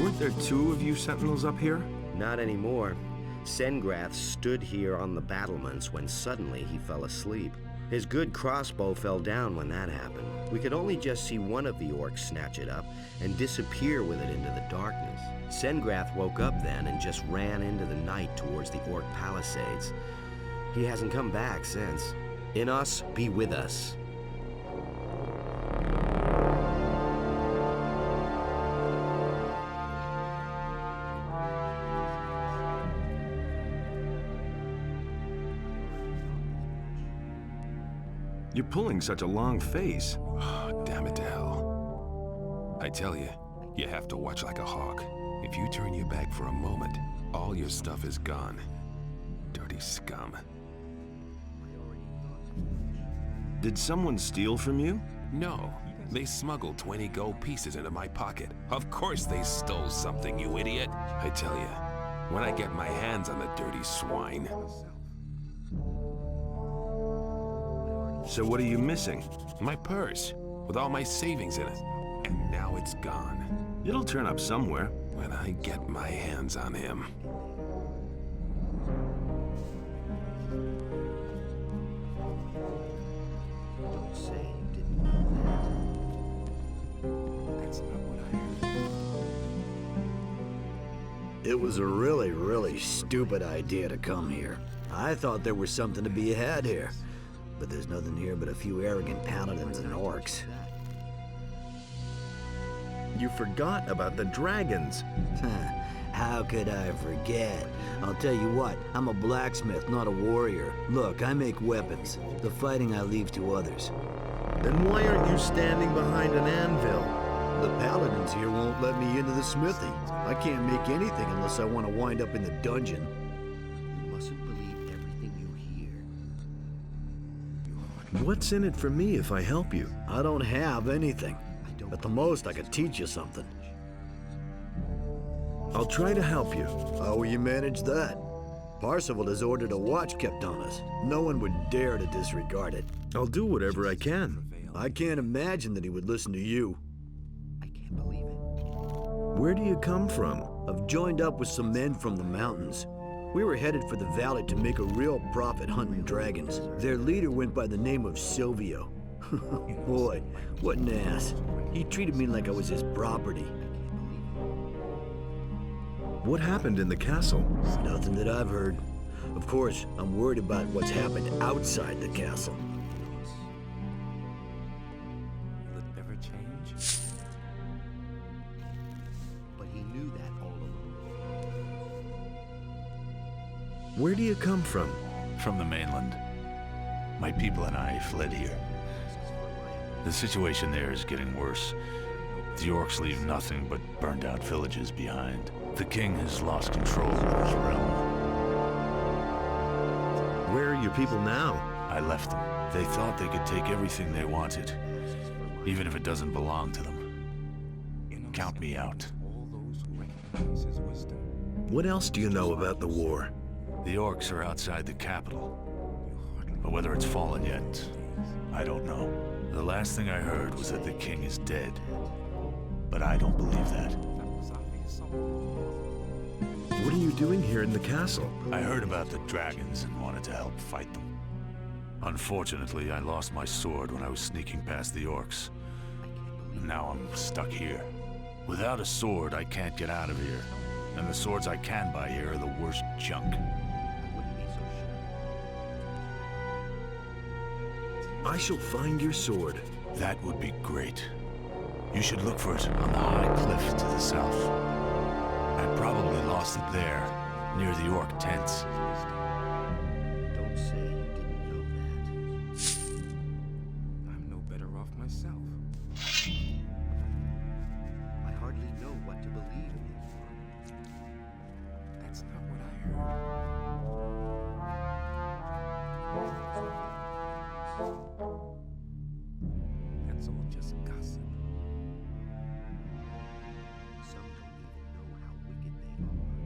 Weren't there two of you sentinels up here? Not anymore. Sengrath stood here on the battlements when suddenly he fell asleep. His good crossbow fell down when that happened. We could only just see one of the orcs snatch it up and disappear with it into the darkness. Sengrath woke up then and just ran into the night towards the orc palisades. He hasn't come back since. Innos, be with us. You're pulling such a long face. Oh, damn it to hell. I tell you, you have to watch like a hawk. If you turn your back for a moment, all your stuff is gone. Dirty scum. Did someone steal from you? No, they smuggled 20 gold pieces into my pocket. Of course they stole something, you idiot. I tell you, when I get my hands on the dirty swine. So what are you missing? My purse, with all my savings in it. And now it's gone. It'll turn up somewhere. When I get my hands on him. Don't say you didn't know that. That's not what I heard. It was a really stupid idea to come here. I thought there was something to be had here. but there's nothing here but a few arrogant paladins and orcs. You forgot about the dragons. How could I forget? I'll tell you what, I'm a blacksmith, not a warrior. Look, I make weapons. The fighting I leave to others. Then why aren't you standing behind an anvil? The paladins here won't let me into the smithy. I can't make anything unless I want to wind up in the dungeon. You mustn't believe everything you hear. What's in it for me if I help you? I don't have anything. At the most, I could teach you something. I'll try to help you. How will you manage that? Parsifal has ordered a watch kept on us. No one would dare to disregard it. I'll do whatever I can. I can't imagine that he would listen to you. I can't believe it. Where do you come from? I've joined up with some men from the mountains. We were headed for the valley to make a real profit hunting dragons. Their leader went by the name of Silvio. Boy, what an ass. He treated me like I was his property. What happened in the castle? Nothing that I've heard. Of course, I'm worried about what's happened outside the castle. Will it ever change? But he knew that all along. Where do you come from? From the mainland. My people and I fled here. The situation there is getting worse. The orcs leave nothing but burned out villages behind. The king has lost control of his realm. Where are your people now? I left them. They thought they could take everything they wanted, even if it doesn't belong to them. Count me out. What else do you know about the war? The orcs are outside the capital. But whether it's fallen yet, I don't know. The last thing I heard was that the king is dead. But I don't believe that. What are you doing here in the castle? I heard about the dragons and wanted to help fight them. Unfortunately, I lost my sword when I was sneaking past the orcs. And now I'm stuck here. Without a sword, I can't get out of here. And the swords I can buy here are the worst junk. I shall find your sword. That would be great. You should look for it on the high cliff to the south. I probably lost it there, near the orc tents. Don't say you didn't know that. I'm no better off myself. I hardly know what to believe in. That's not what I heard. That's all just gossip.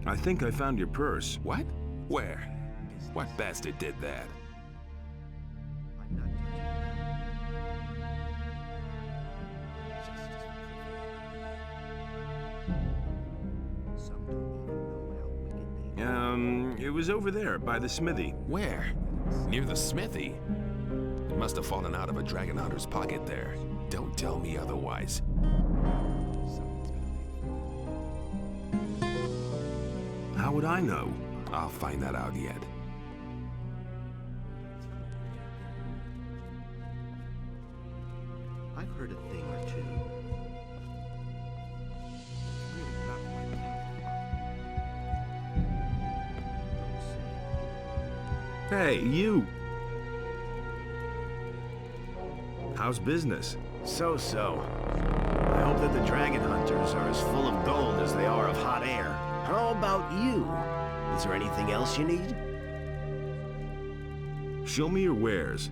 I think I found your purse. What? Where? What bastard did that? It was over there, by the smithy. Where? Near the smithy? It must have fallen out of a dragon hunter's pocket there. Don't tell me otherwise. How would I know? I'll find that out yet. I've heard a thing or two. Hey, you! How's business? So-so. I hope that the dragon hunters are as full of gold as they are of hot air. How about you? Is there anything else you need? Show me your wares.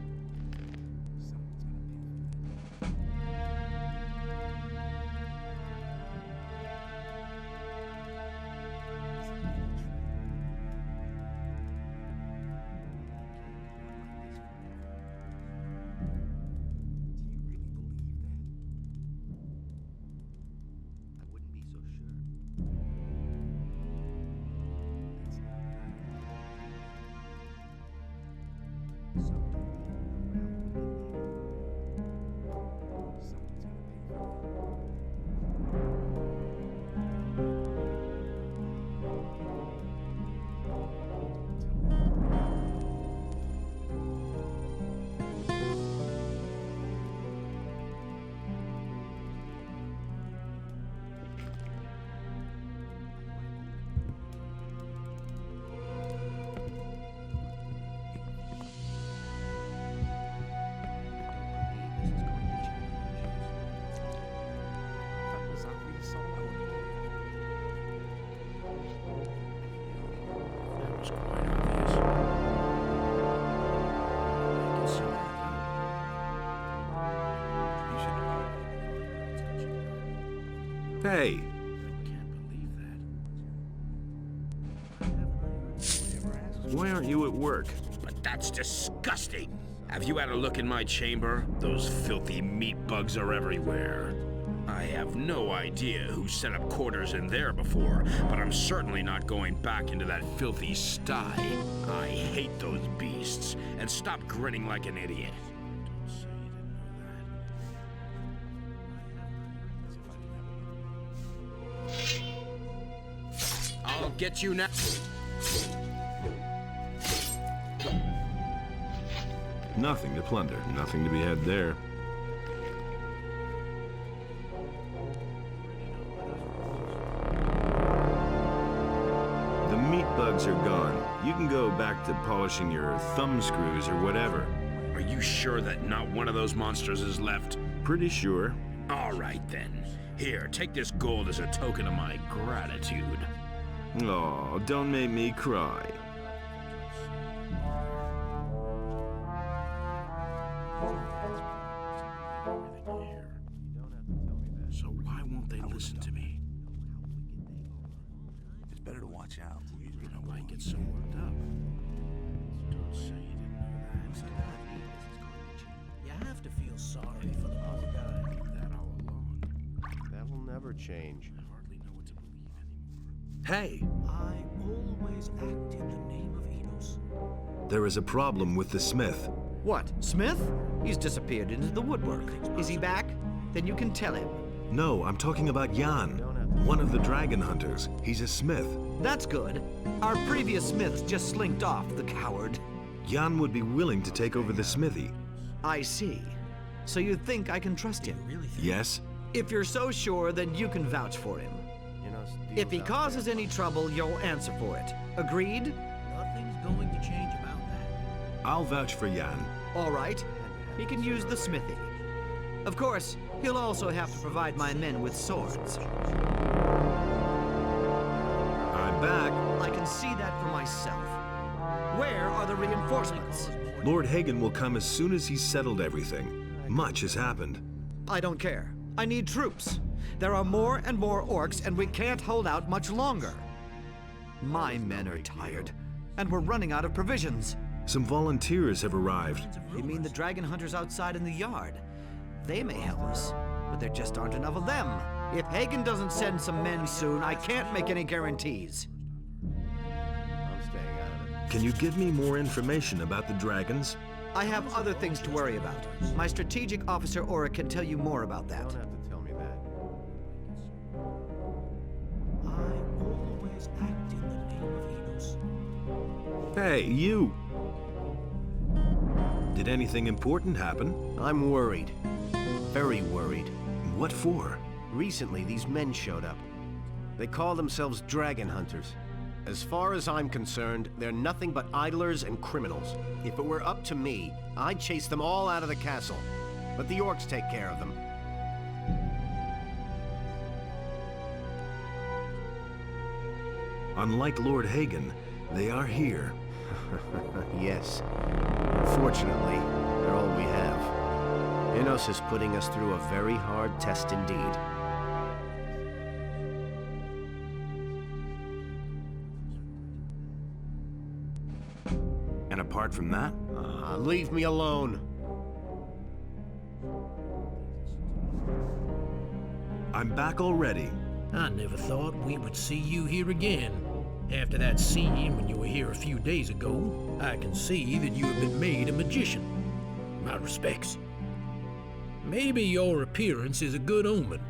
Why aren't you at work? But that's disgusting! Have you had a look in my chamber? Those filthy meat bugs are everywhere. I have no idea who set up quarters in there before, but I'm certainly not going back into that filthy sty. I hate those beasts, and stop grinning like an idiot. I'll get you now. Nothing to plunder, nothing to be had there. The meat bugs are gone. You can go back to polishing your thumb screws or whatever. Are you sure that not one of those monsters is left? Pretty sure. All right then. Here, take this gold as a token of my gratitude. Oh, don't make me cry. So why won't they listen to me? It's better to watch out. You know why he gets so worked up. Don't say you didn't know that. You have to feel sorry for the poor guy. Leave that all alone. That will never change. I hardly know what to believe anymore. Hey! I always act in the name of Innos. There is a problem with the smith. What, Smith? He's disappeared into the woodwork. Is he back? Then you can tell him. No, I'm talking about Jan, one of the dragon hunters. He's a smith. That's good. Our previous smith just slinked off, the coward. Jan would be willing to take over the smithy. I see. So you think I can trust him? Yes? If you're so sure, then you can vouch for him. If he causes any trouble, you'll answer for it. Agreed? Nothing's going to change about that. I'll vouch for Jan. All right. He can use the smithy. Of course, he'll also have to provide my men with swords. I'm back. I can see that for myself. Where are the reinforcements? Lord Hagen will come as soon as he's settled everything. Much has happened. I don't care. I need troops. There are more and more orcs, and we can't hold out much longer. My men are tired, and we're running out of provisions. Some volunteers have arrived. You mean the dragon hunters outside in the yard? They may help us, but there just aren't enough of them. If Hagen doesn't send some men soon, I can't make any guarantees. I'm staying out of it. Can you give me more information about the dragons? I have other things to worry about. My strategic officer Aura can tell you more about that. You don't have to tell me that. I always act in the name of Innos. Hey, you! Did anything important happen? I'm worried. Very worried. What for? Recently, these men showed up. They call themselves dragon hunters. As far as I'm concerned, they're nothing but idlers and criminals. If it were up to me, I'd chase them all out of the castle. Let the orcs take care of them. Unlike Lord Hagen, they are here. Yes. Unfortunately, they're all we have. Innos is putting us through a very hard test indeed. And apart from that? Leave me alone. I'm back already. I never thought we would see you here again. After that scene when you were here a few days ago, I can see that you have been made a magician. My respects. Maybe your appearance is a good omen.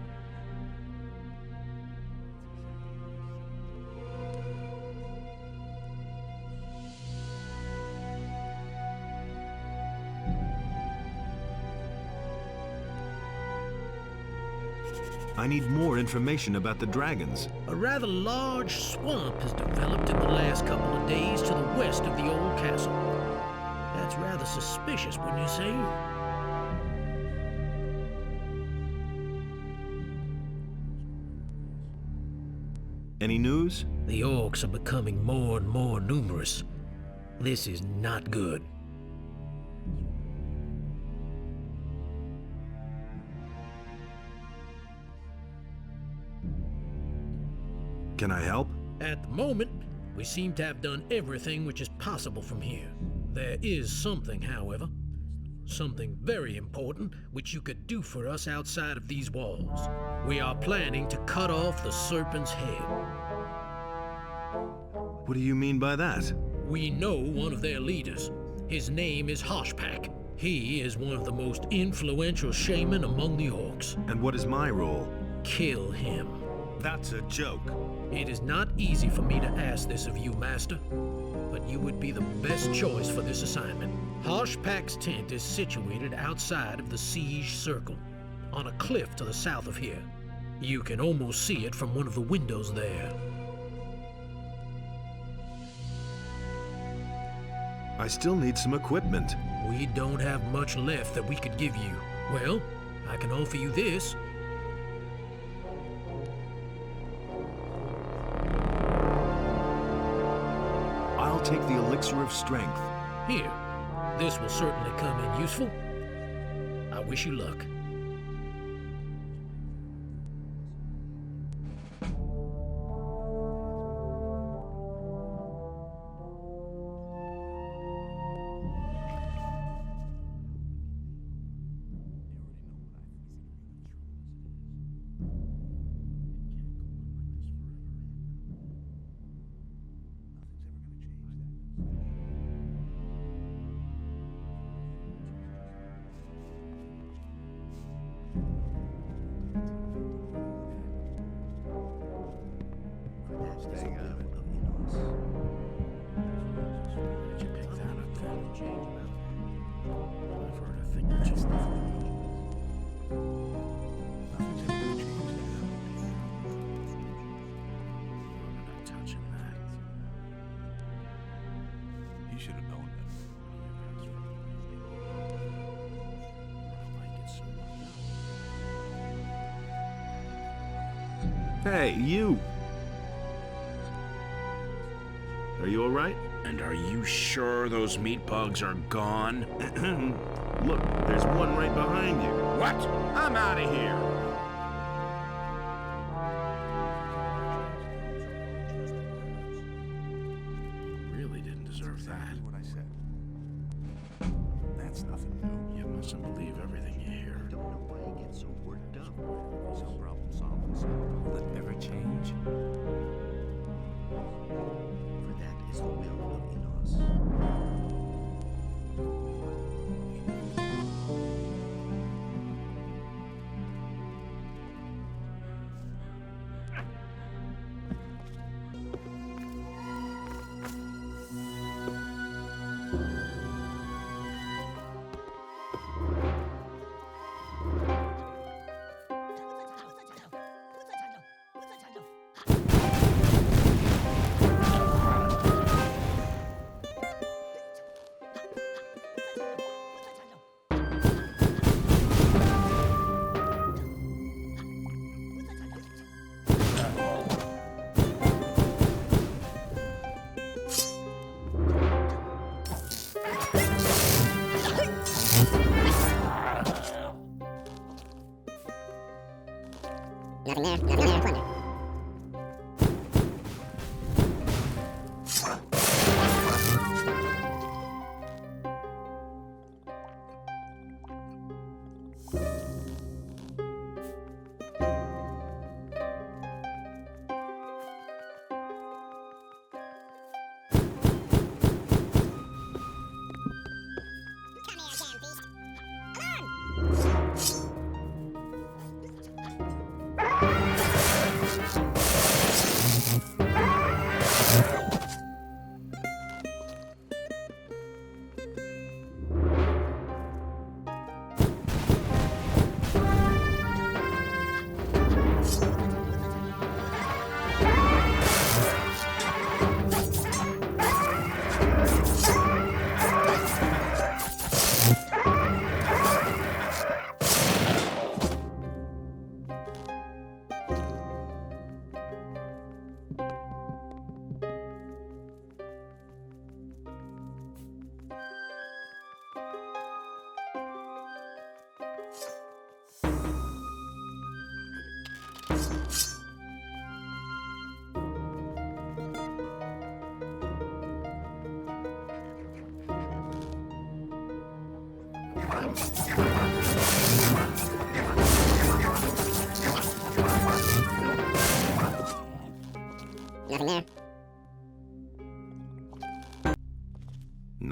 I need more information about the dragons. A rather large swamp has developed in the last couple of days to the west of the old castle. That's rather suspicious, wouldn't you say? Any news? The orcs are becoming more and more numerous. This is not good. Can I help? At the moment, We seem to have done everything which is possible from here. There is something, however, something very important which you could do for us outside of these walls. We are planning to cut off the serpent's head. What do you mean by that? We know one of their leaders. His name is Hoshpak. He is one of the most influential shaman among the orcs. And what is my role? Kill him. That's a joke. It is not easy for me to ask this of you, Master, but you would be the best choice for this assignment. Hoshpak's tent is situated outside of the siege circle, on a cliff to the south of here. You can almost see it from one of the windows there. I still need some equipment. We don't have much left that we could give you. Well, I can offer you this. I'll take the elixir of strength. Here, this will certainly come in useful. I wish you luck. He should have known that. Hey, you! Are you alright? And are you sure those meat bugs are gone? Look, there's one right behind you. What? I'm out of here! Really didn't deserve that. That's what I said. That's nothing new. You mustn't believe everything you hear. I don't know why you get so worked up. Some problem solving. Will it ever change? For that is the will of Innos.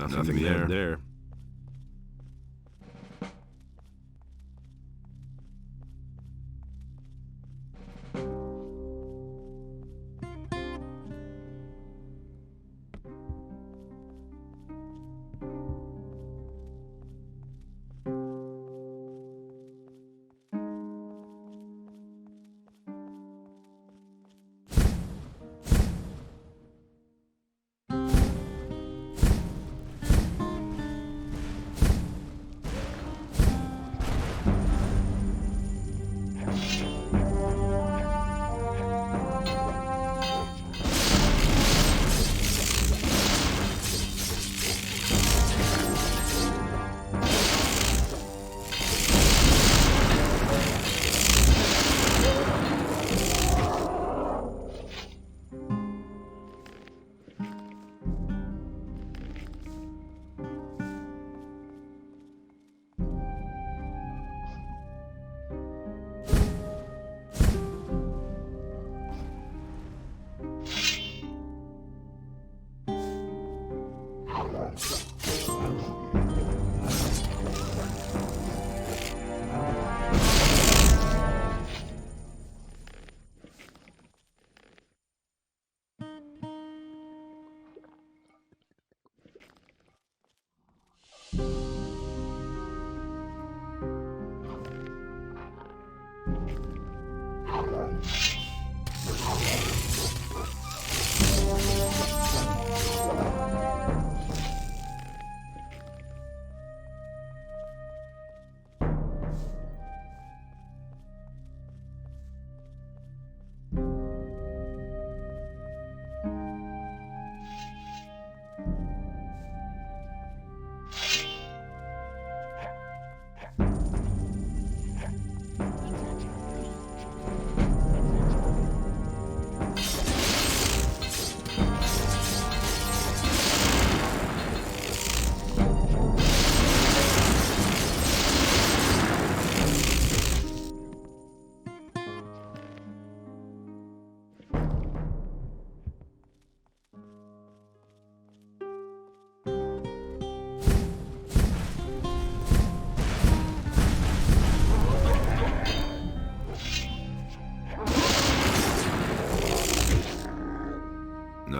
Nothing there.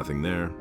Nothing there.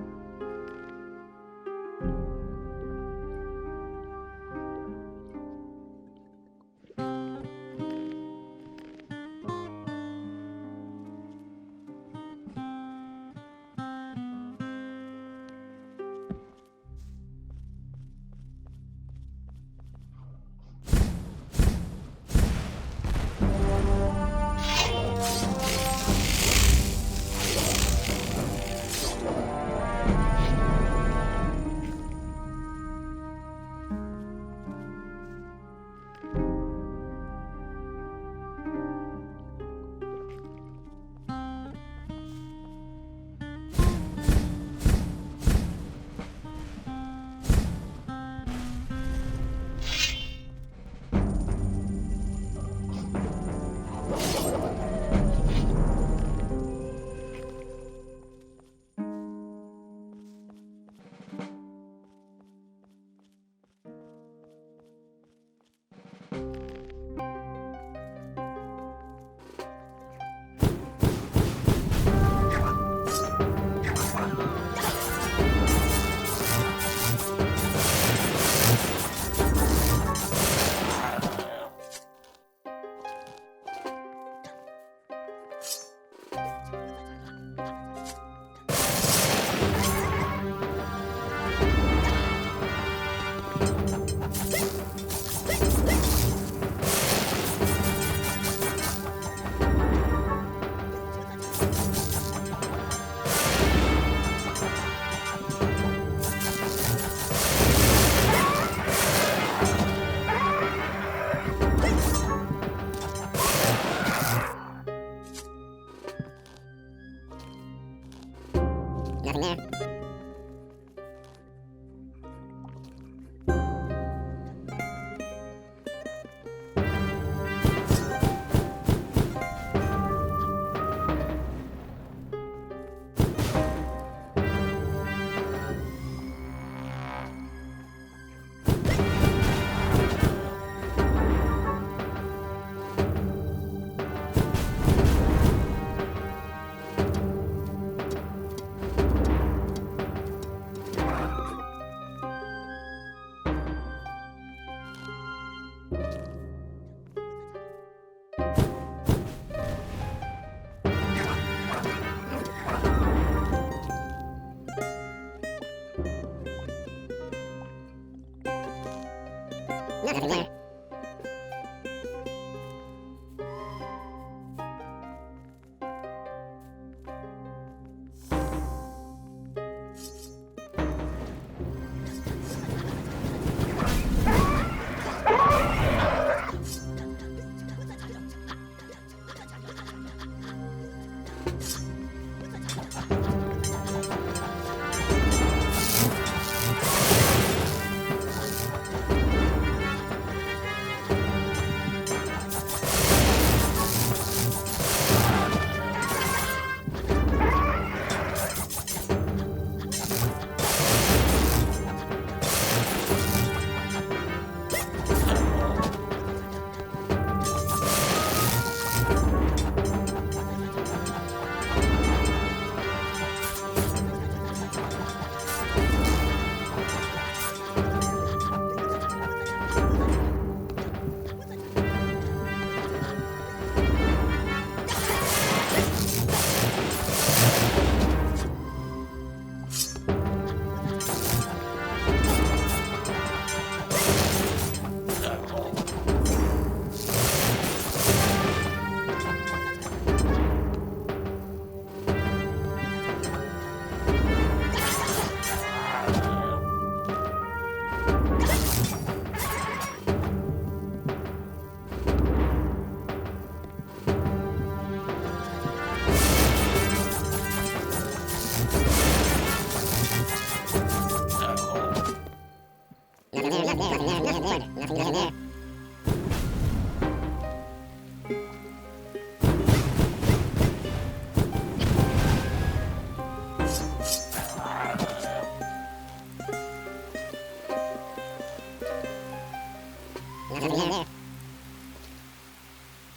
Nothing there.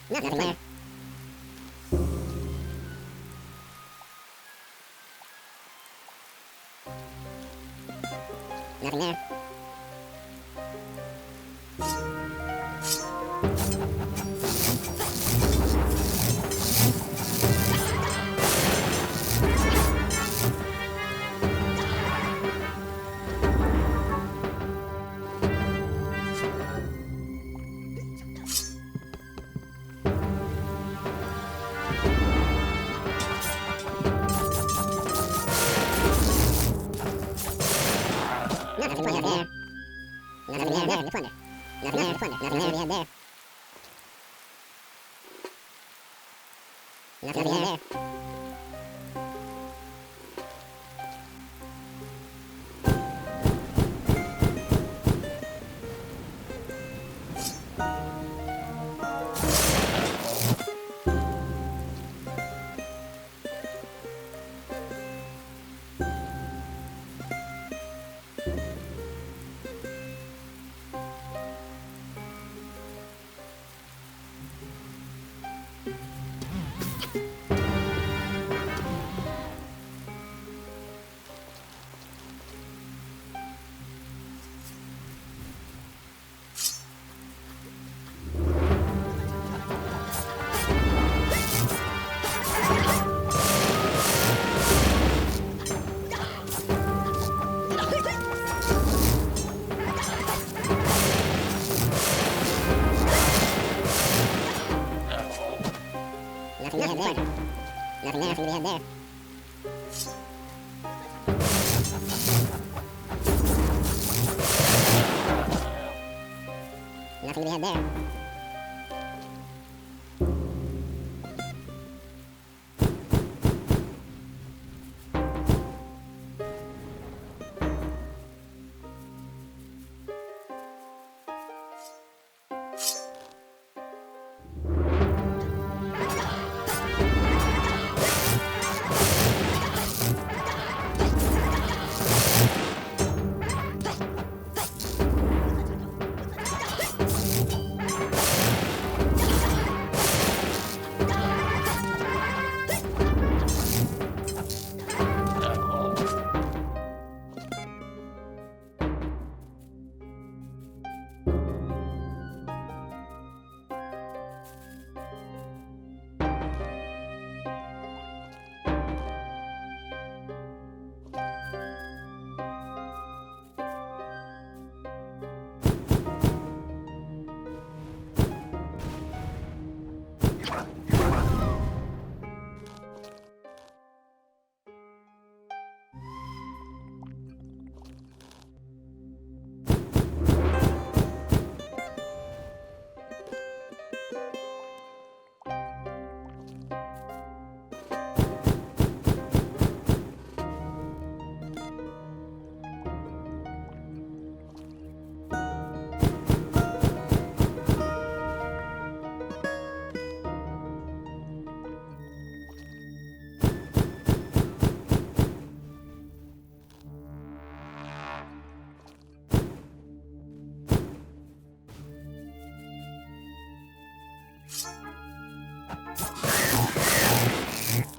Nothing there.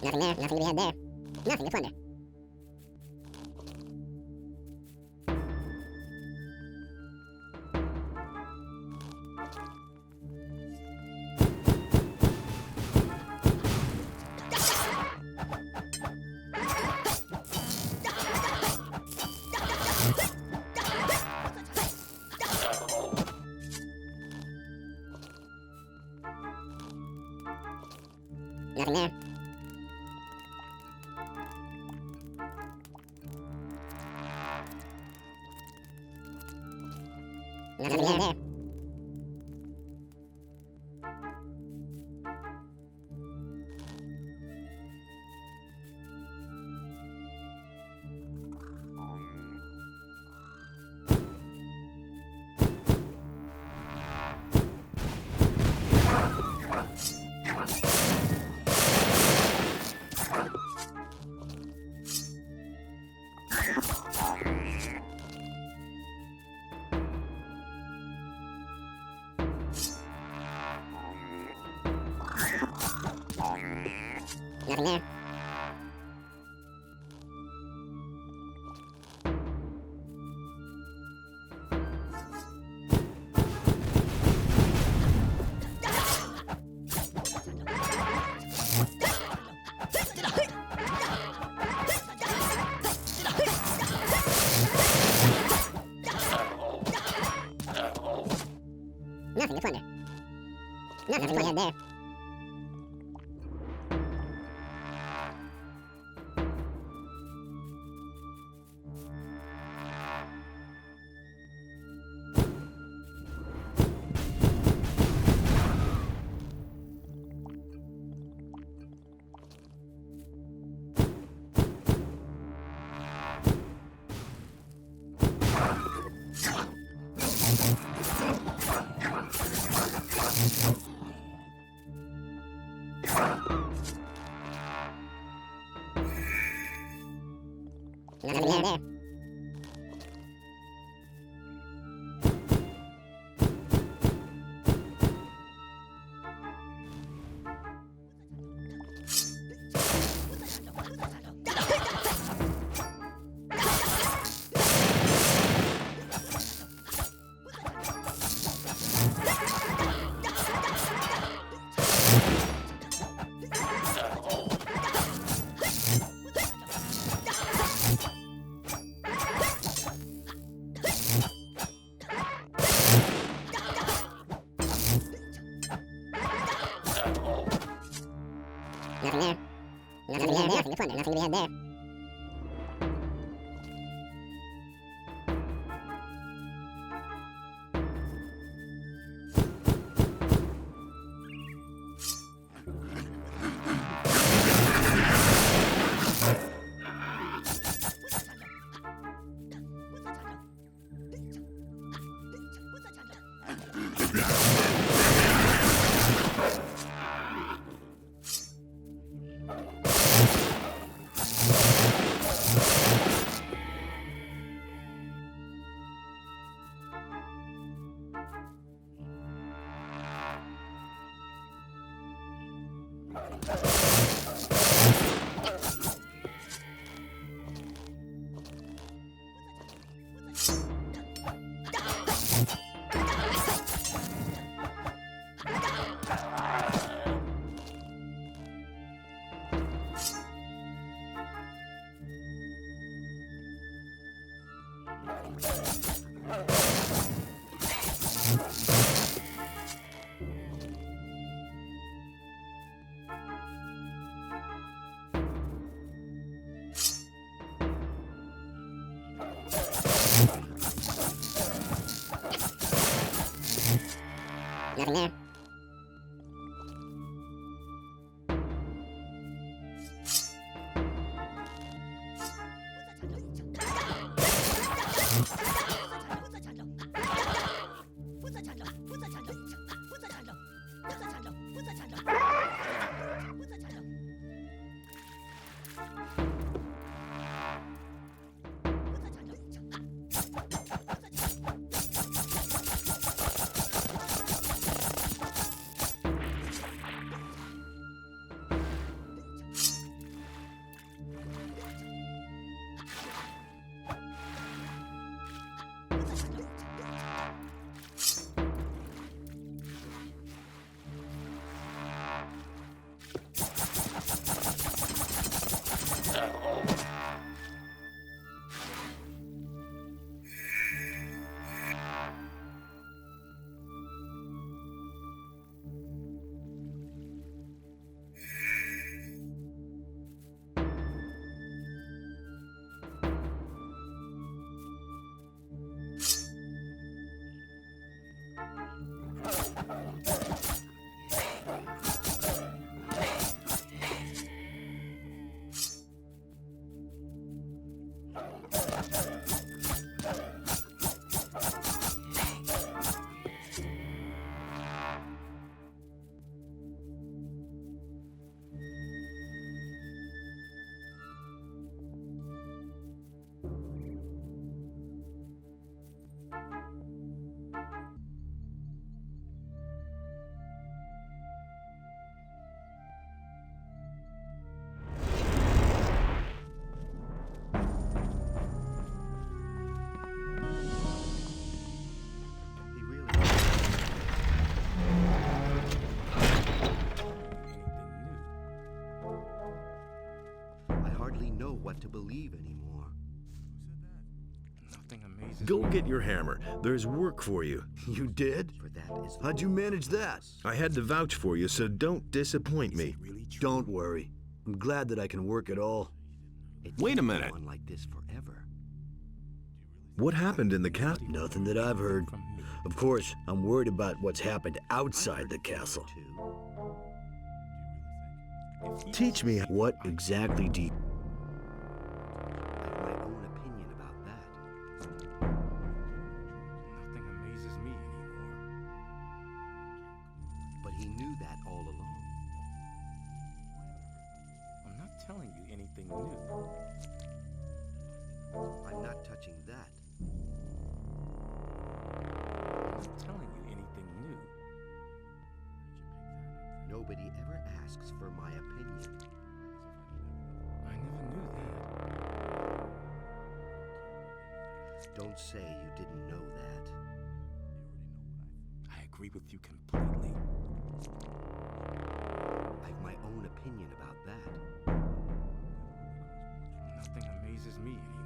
Nothing there, nothing to be had there. Nothing to plunder. Nothing there. Nothing there. Nothing there. Nothing to plunder. Nothing to be had there. Nothing to be had there. Nothing there. Nothing to be had there. Nothing to plunder. Nothing to be had there. Nothing there. hardly know what to believe anymore. Nothing amazes Go get your hammer. There's work for you. You did? For that is How'd you manage that? I had to vouch for you, so don't disappoint me. Don't worry. I'm glad that I can work it all. Wait a minute. on like this forever. What happened in the castle? Nothing that I've heard. Of course, I'm worried about what's happened outside the castle. Teach me. What exactly do you... I have my own opinion about that. Nothing amazes me anymore. But he knew that all along. I'm not telling you anything new. I'm not touching that. I'm not telling you anything new. Nobody ever asks for my opinion. I never knew that. Don't say you didn't know that. I agree with you completely. I have my own opinion about that. Nothing amazes me anymore.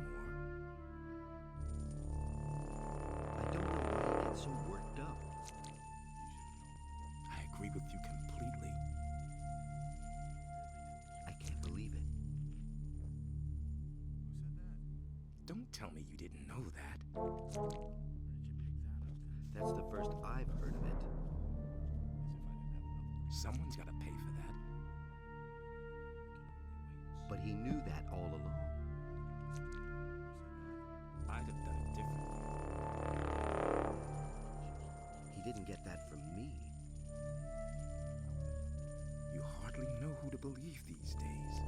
I don't know why you get so worked up. I agree with you completely. I can't believe it. Don't tell me you didn't know that. That's the first I've heard of it. Someone's got to pay for that. But he knew that all along. I'd have done it differently. He didn't get that from me. You hardly know who to believe these days.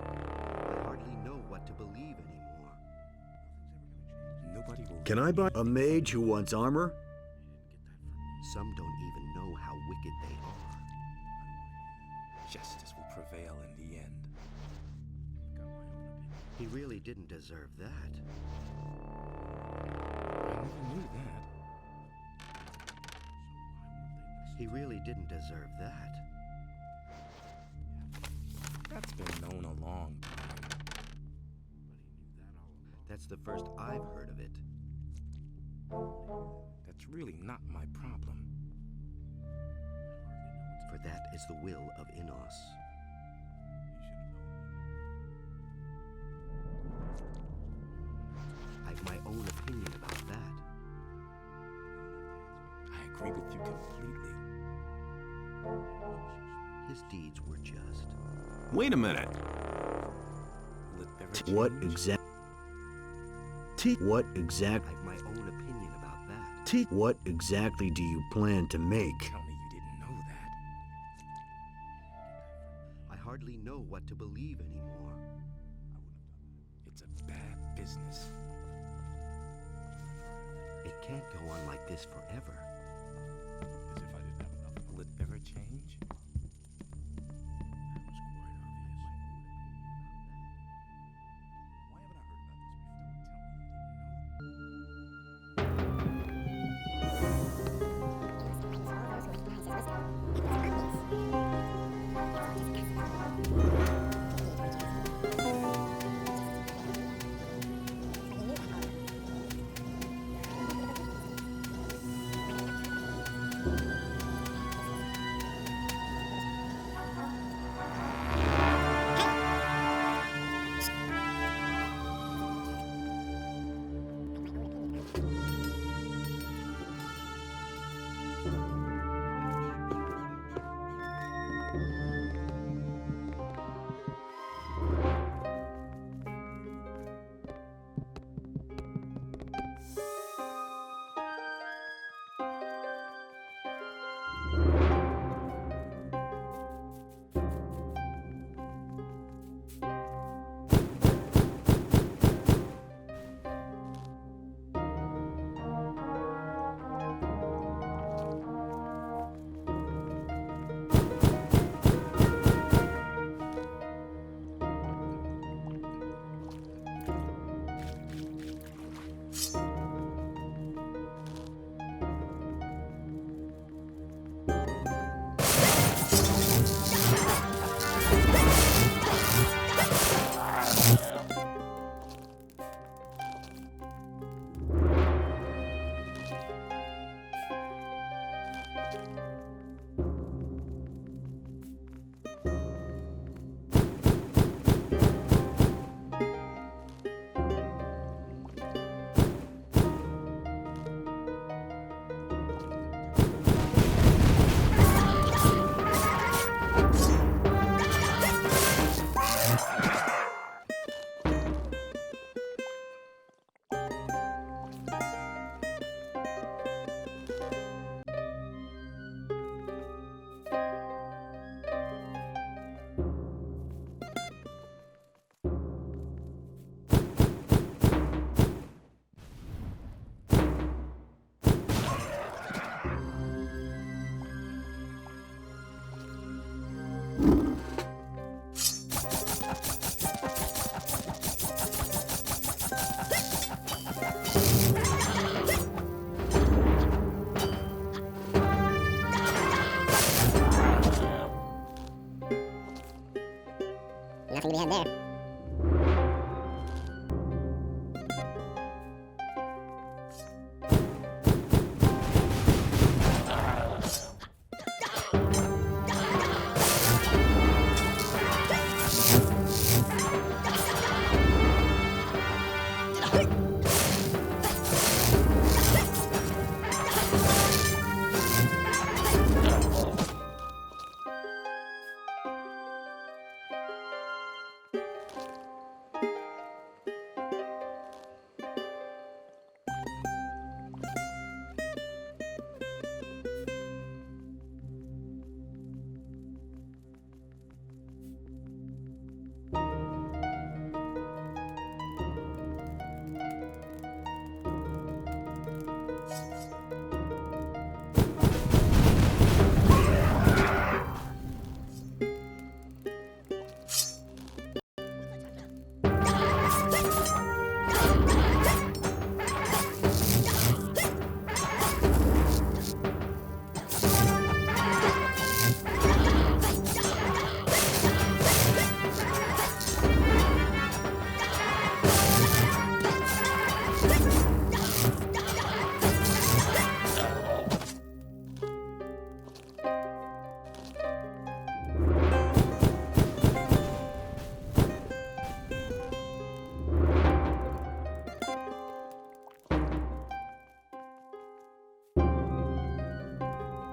I hardly know what to believe anymore. Nobody will... Can I buy a mage who wants armor? Some don't even know how wicked they are. Justice will prevail in the end. He really didn't deserve that. I never knew that. He really didn't deserve that. That's been known a long time. That's the first I've heard of it. That's really not my problem. For that is the will of Innos. I have my own opinion about that. I agree with you completely. His deeds were just. Wait a minute. Will it ever What change? exact... What exact... I have my own opinion about that. What exactly do you plan to make? Tell me you didn't know that. I hardly know what to believe anymore. It's a bad business. It can't go on like this forever. Will it ever change? had there.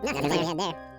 Nothing we had there.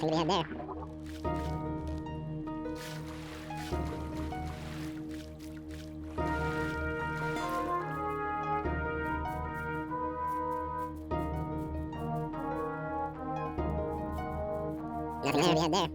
Nothing to be had there. Nothing to be had there.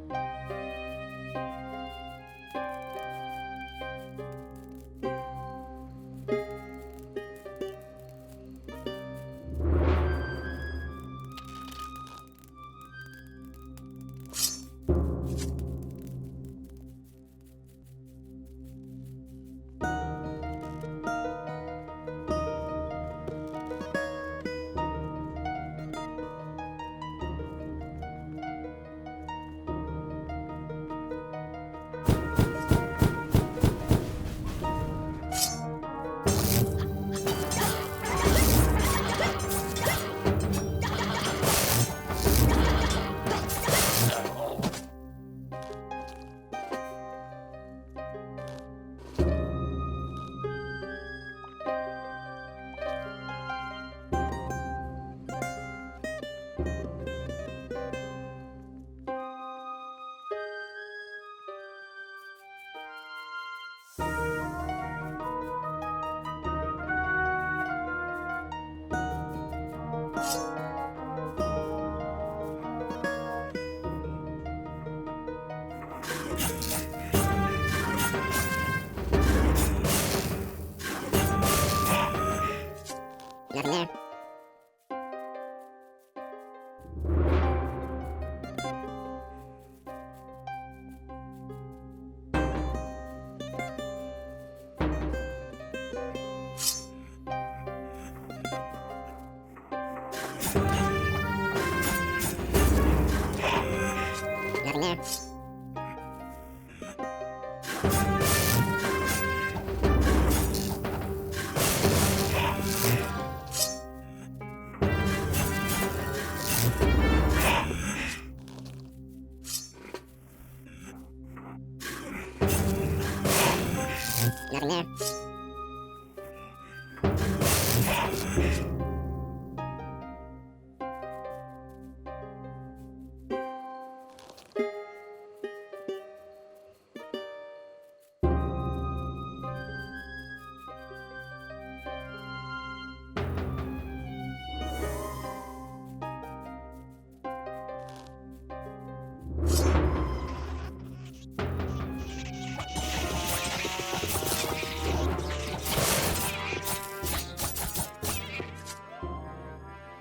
Nothing there.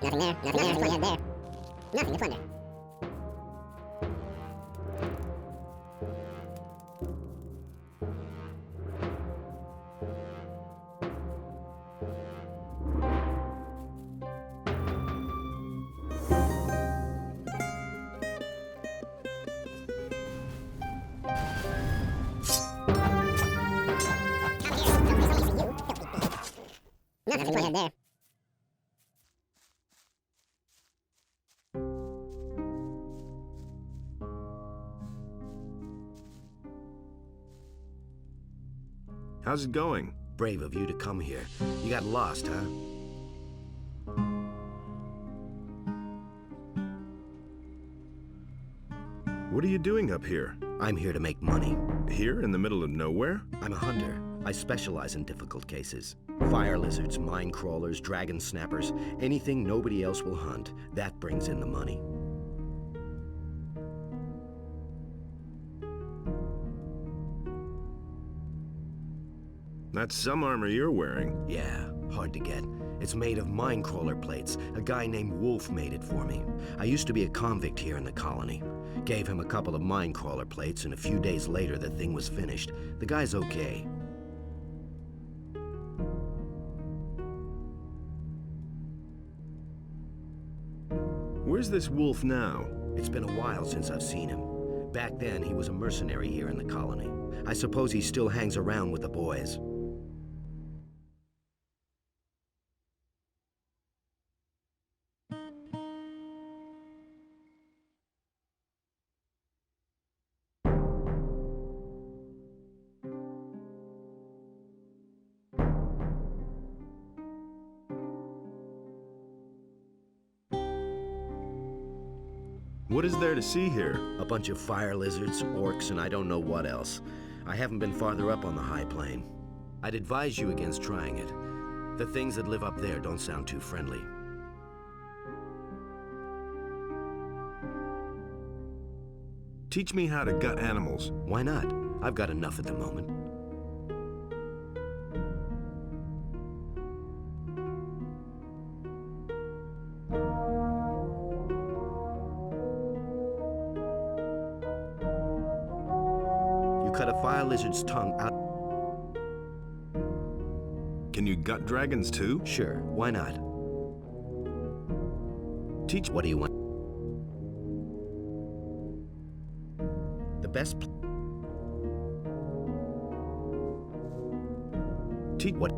Nothing there. Nothing there. Nothing there. Nothing to be had there. Nothing to plunder. Nothing to be had there. How's it going? Brave of you to come here. You got lost, huh? What are you doing up here? I'm here to make money. Here in the middle of nowhere? I'm a hunter. I specialize in difficult cases. Fire lizards, mine crawlers, dragon snappers, anything nobody else will hunt. That brings in the money. That's some armor you're wearing. Yeah, hard to get. It's made of mine crawler plates. A guy named Wolf made it for me. I used to be a convict here in the colony. Gave him a couple of mine crawler plates, and a few days later the thing was finished. The guy's okay. Where's this Wolf now? It's been a while since I've seen him. Back then, he was a mercenary here in the colony. I suppose he still hangs around with the boys. What is there to see here? A bunch of fire lizards, orcs, and I don't know what else. I haven't been farther up on the high plain. I'd advise you against trying it. The things that live up there don't sound too friendly. Teach me how to gut animals. Why not? I've got enough at the moment. You cut a fire lizard's tongue out. Can you gut dragons too? Sure, why not? Teach. What do you want? The best. Teach what?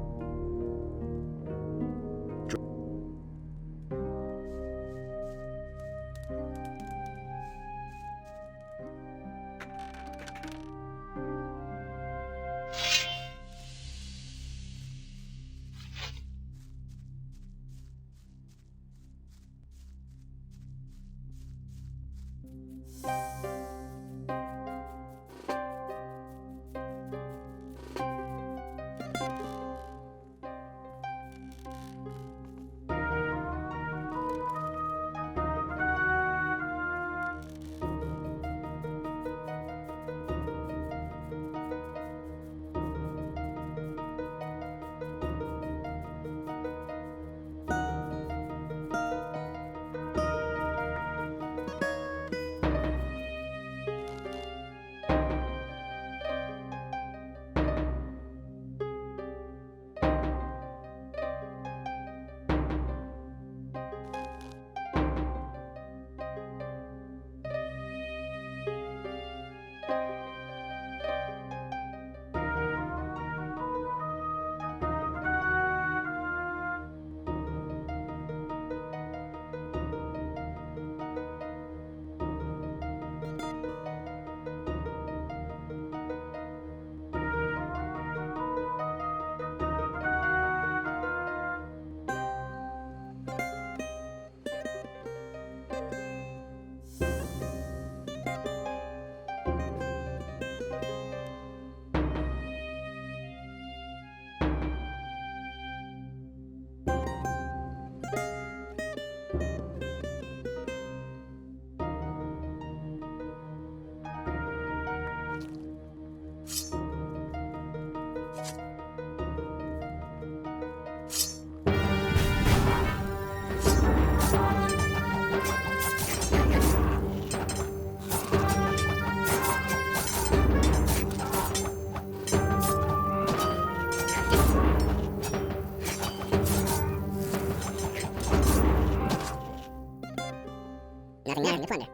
Nothing to plunder.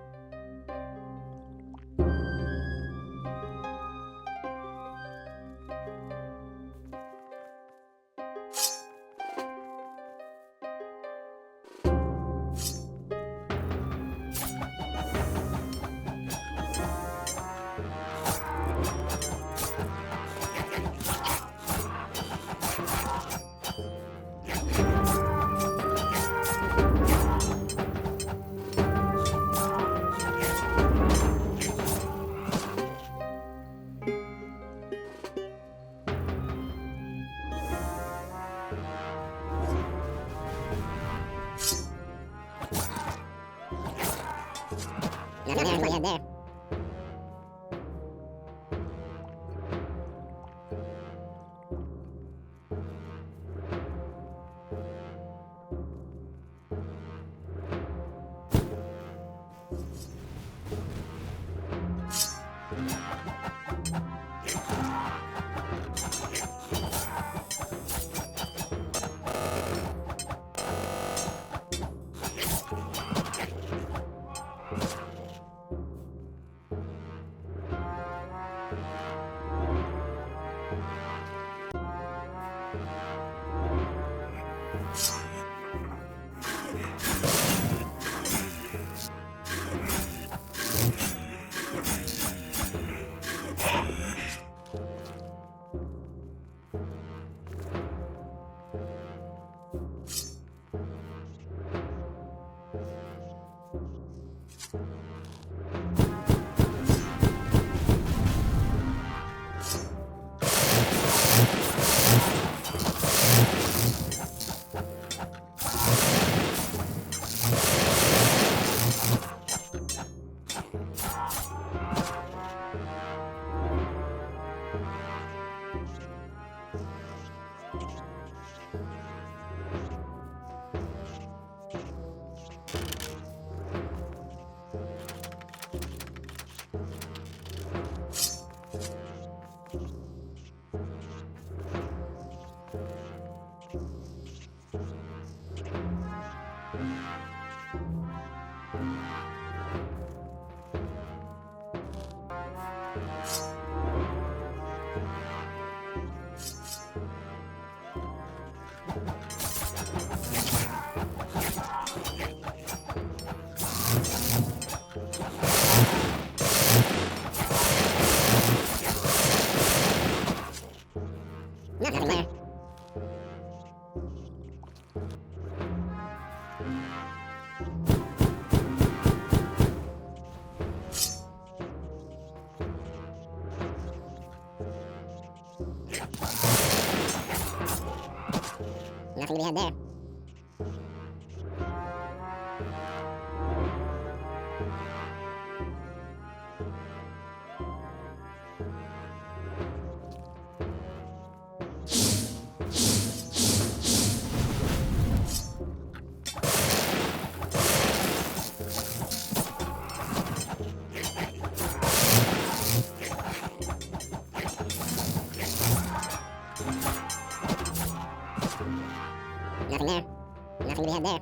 Nothing to there. Nothing there. Nothing to be had there. Nothing there. Nothing to be had there.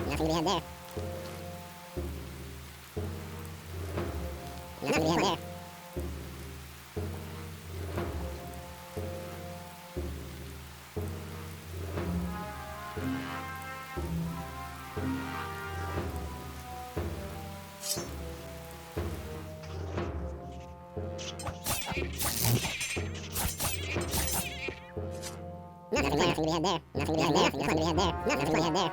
Nothing there. Nothing to be had there. Nothing to be had there. Nothing to be had there. Nothing to be had there. Nothing to be had there. Nothing to be had there.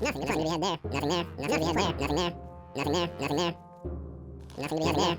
Nothing to be had there. Nothing there. Nothing to be had there. Nothing there. Nothing there. Nothing there. Nothing to be had there.